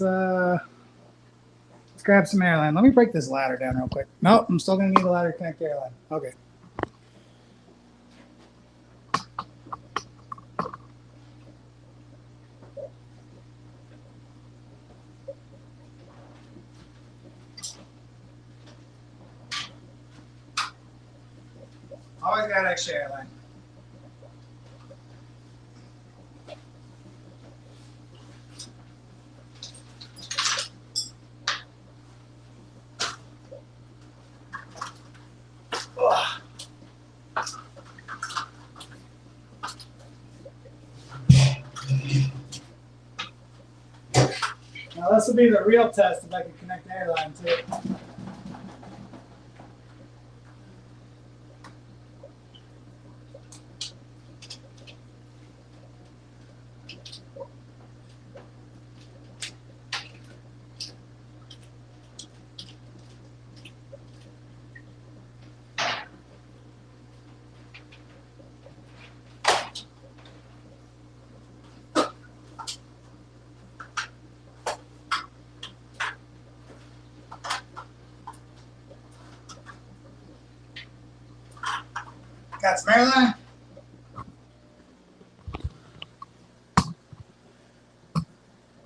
grab some airline. Let me break this ladder down real quick. Nope, I'm still gonna need a ladder to connect the airline. Okay. Always got extra airline. Ugh. Now this will be the real test if I can connect the airline to it. Got some airline?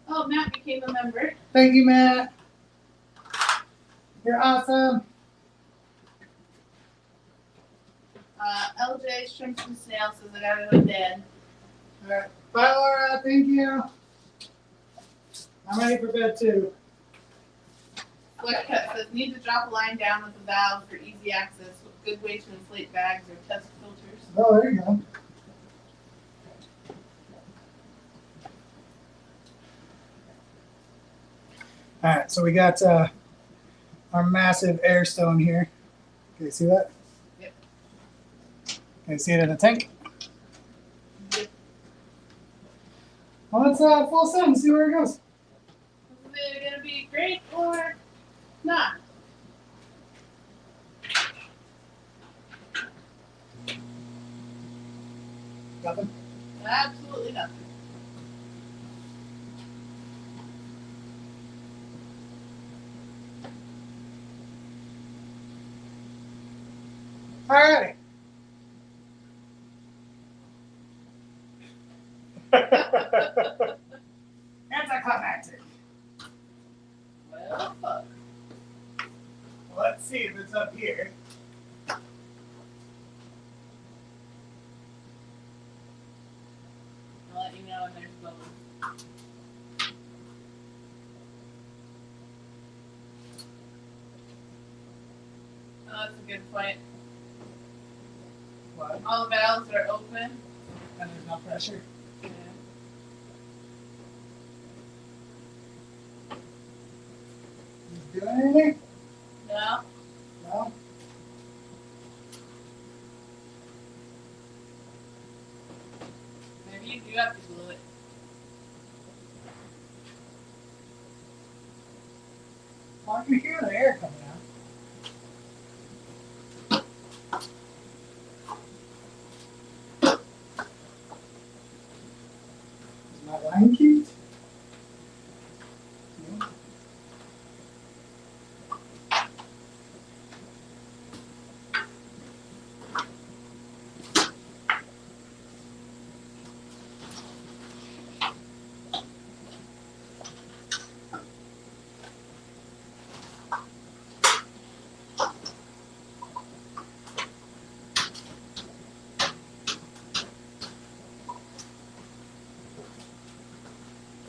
Oh, Matt became a member. Thank you, Matt. You're awesome. LJ Shrimps and Snails says I gotta go to bed. All right. Bye, Laura. Thank you. I'm ready for bed too. Quick Cut says need to drop a line down with a valve for easy access with good way to inflate bags or test filters. Oh, there you go. All right, so we got our massive air stone here. Can you see that? Yep. Can you see it in the tank? Yep. Well, let's full send, see where it goes. Is it gonna be great or not? Nothing. Absolutely nothing. Alrighty. Anticlimactic. Well, fuck. Let's see if it's up here. I'll let you know when there's bubbles. Oh, that's a good point. What? All the valves are open. And there's no pressure. Yeah. Is it doing anything? No? No. Maybe you do have to glue it. Well, you hear the air coming out. Is my line cute? No.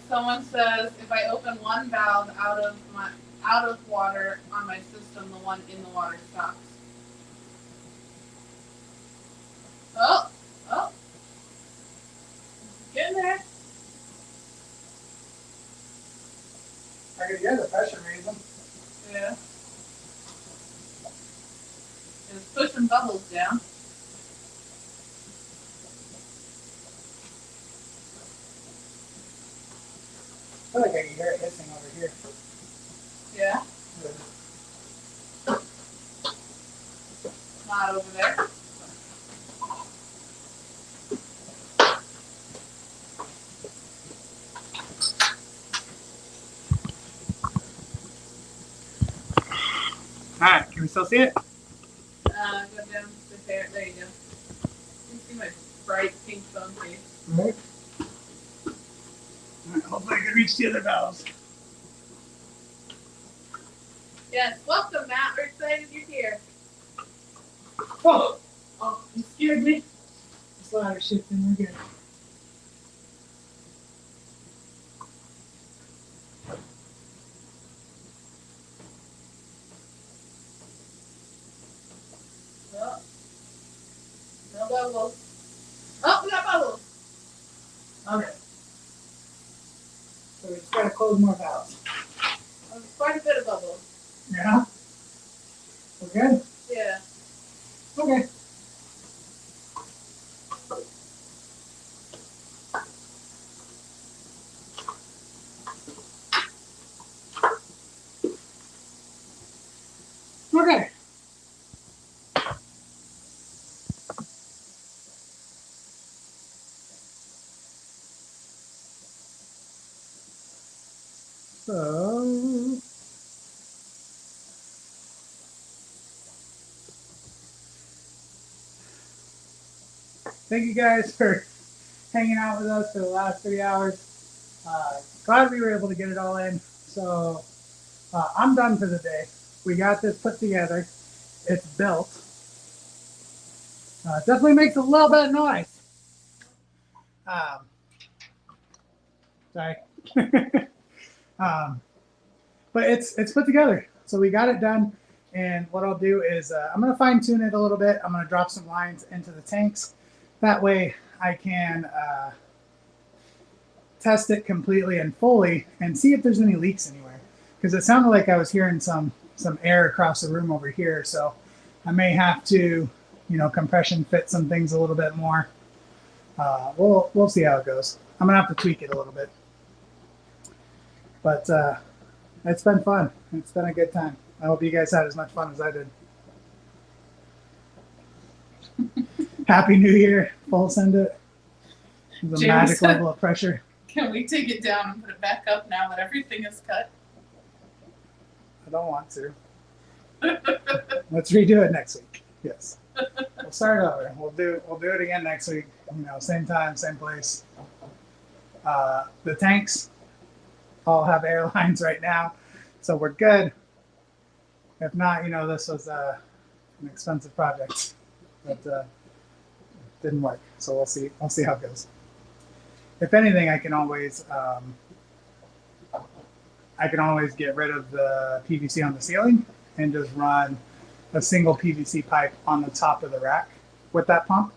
Someone says if I open one valve out of water on my system, the one in the water stops. Oh, oh, getting there. I could hear the pressure raising. Yeah, it's pushing bubbles down. I feel like I can hear it hissing over here. Yeah, not over there. Alright, can we still see it? Go down to there. There you go. You can see my bright pink phone case. Right. Alright, hopefully I can reach the other valves. Yes, welcome, Matt. We're excited you're here. Oh, Oh, you scared me. this ladder shifting, we're good. Oh, no bubbles. Oh, we got bubbles. Okay. So we just gotta close close more valves. Quite a bit of bubbles. Yeah? We're good? Yeah. Okay. Okay. So thank you guys for hanging out with us for the last 3 hours. Glad we were able to get it all in. So I'm done for the day. We got this put together. It's built. It definitely makes a little bit of noise. Sorry. But it's put together. So we got it done. And what I'll do is I'm going to fine tune it a little bit. I'm going to drop some lines into the tanks. That way I can test it completely and fully and see if there's any leaks anywhere. Because it sounded like I was hearing some air across the room over here. So I may have to, compression fit some things a little bit more. We'll see how it goes. I'm going to have to tweak it a little bit. But it's been fun. It's been a good time. I hope you guys had as much fun as I did. Happy New Year. Full send it. The James magic said- level of pressure. Can we take it down and put it back up now that everything is cut? I don't want to. Let's redo it next week. Yes. We'll start over. We'll do it again next week. Same time, same place. The tanks all have airlines right now, so we're good. If not, this was an expensive project, but didn't work. So we'll see. We'll see how it goes. If anything, I can always get rid of the PVC on the ceiling and just run a single PVC pipe on the top of the rack with that pump,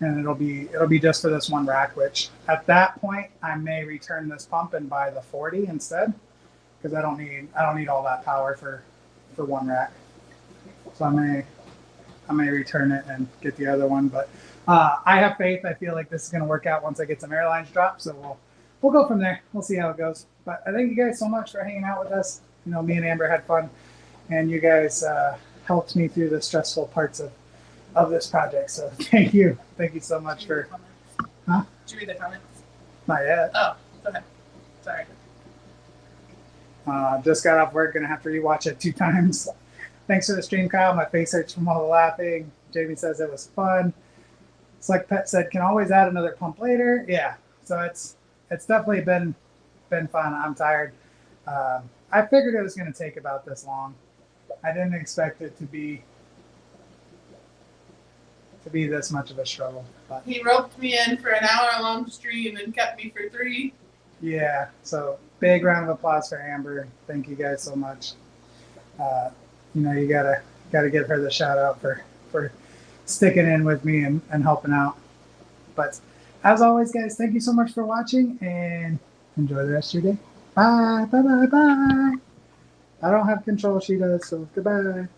and it'll be just for this one rack. Which at that point, I may return this pump and buy the 40 instead, because I don't need all that power for one rack. So I may return it and get the other one. But I have faith. I feel like this is going to work out once I get some airlines dropped. So we'll go from there. We'll see how it goes. But I thank you guys so much for hanging out with us. Me and Amber had fun, and you guys helped me through the stressful parts of this project. So thank you so much for. Huh? Did you read the comments? Not yet. Oh, go ahead. Sorry. Just got off work, gonna have to rewatch it 2 times. Thanks for the stream, Kyle. My face hurts from all the laughing. Jamie says it was fun. Select Pet said, can always add another pump later. Yeah, so it's definitely been fun. I'm tired. I figured it was gonna take about this long. I didn't expect it to be this much of a struggle. But He roped me in for an hour-long stream and kept me for 3. yeah, so big round of applause for Amber. Thank you guys so much. You gotta give her the shout out for sticking in with me and helping out. But as always, guys, thank you so much for watching and enjoy the rest of your day. Bye, bye, bye, bye. I don't have control, she does, so goodbye.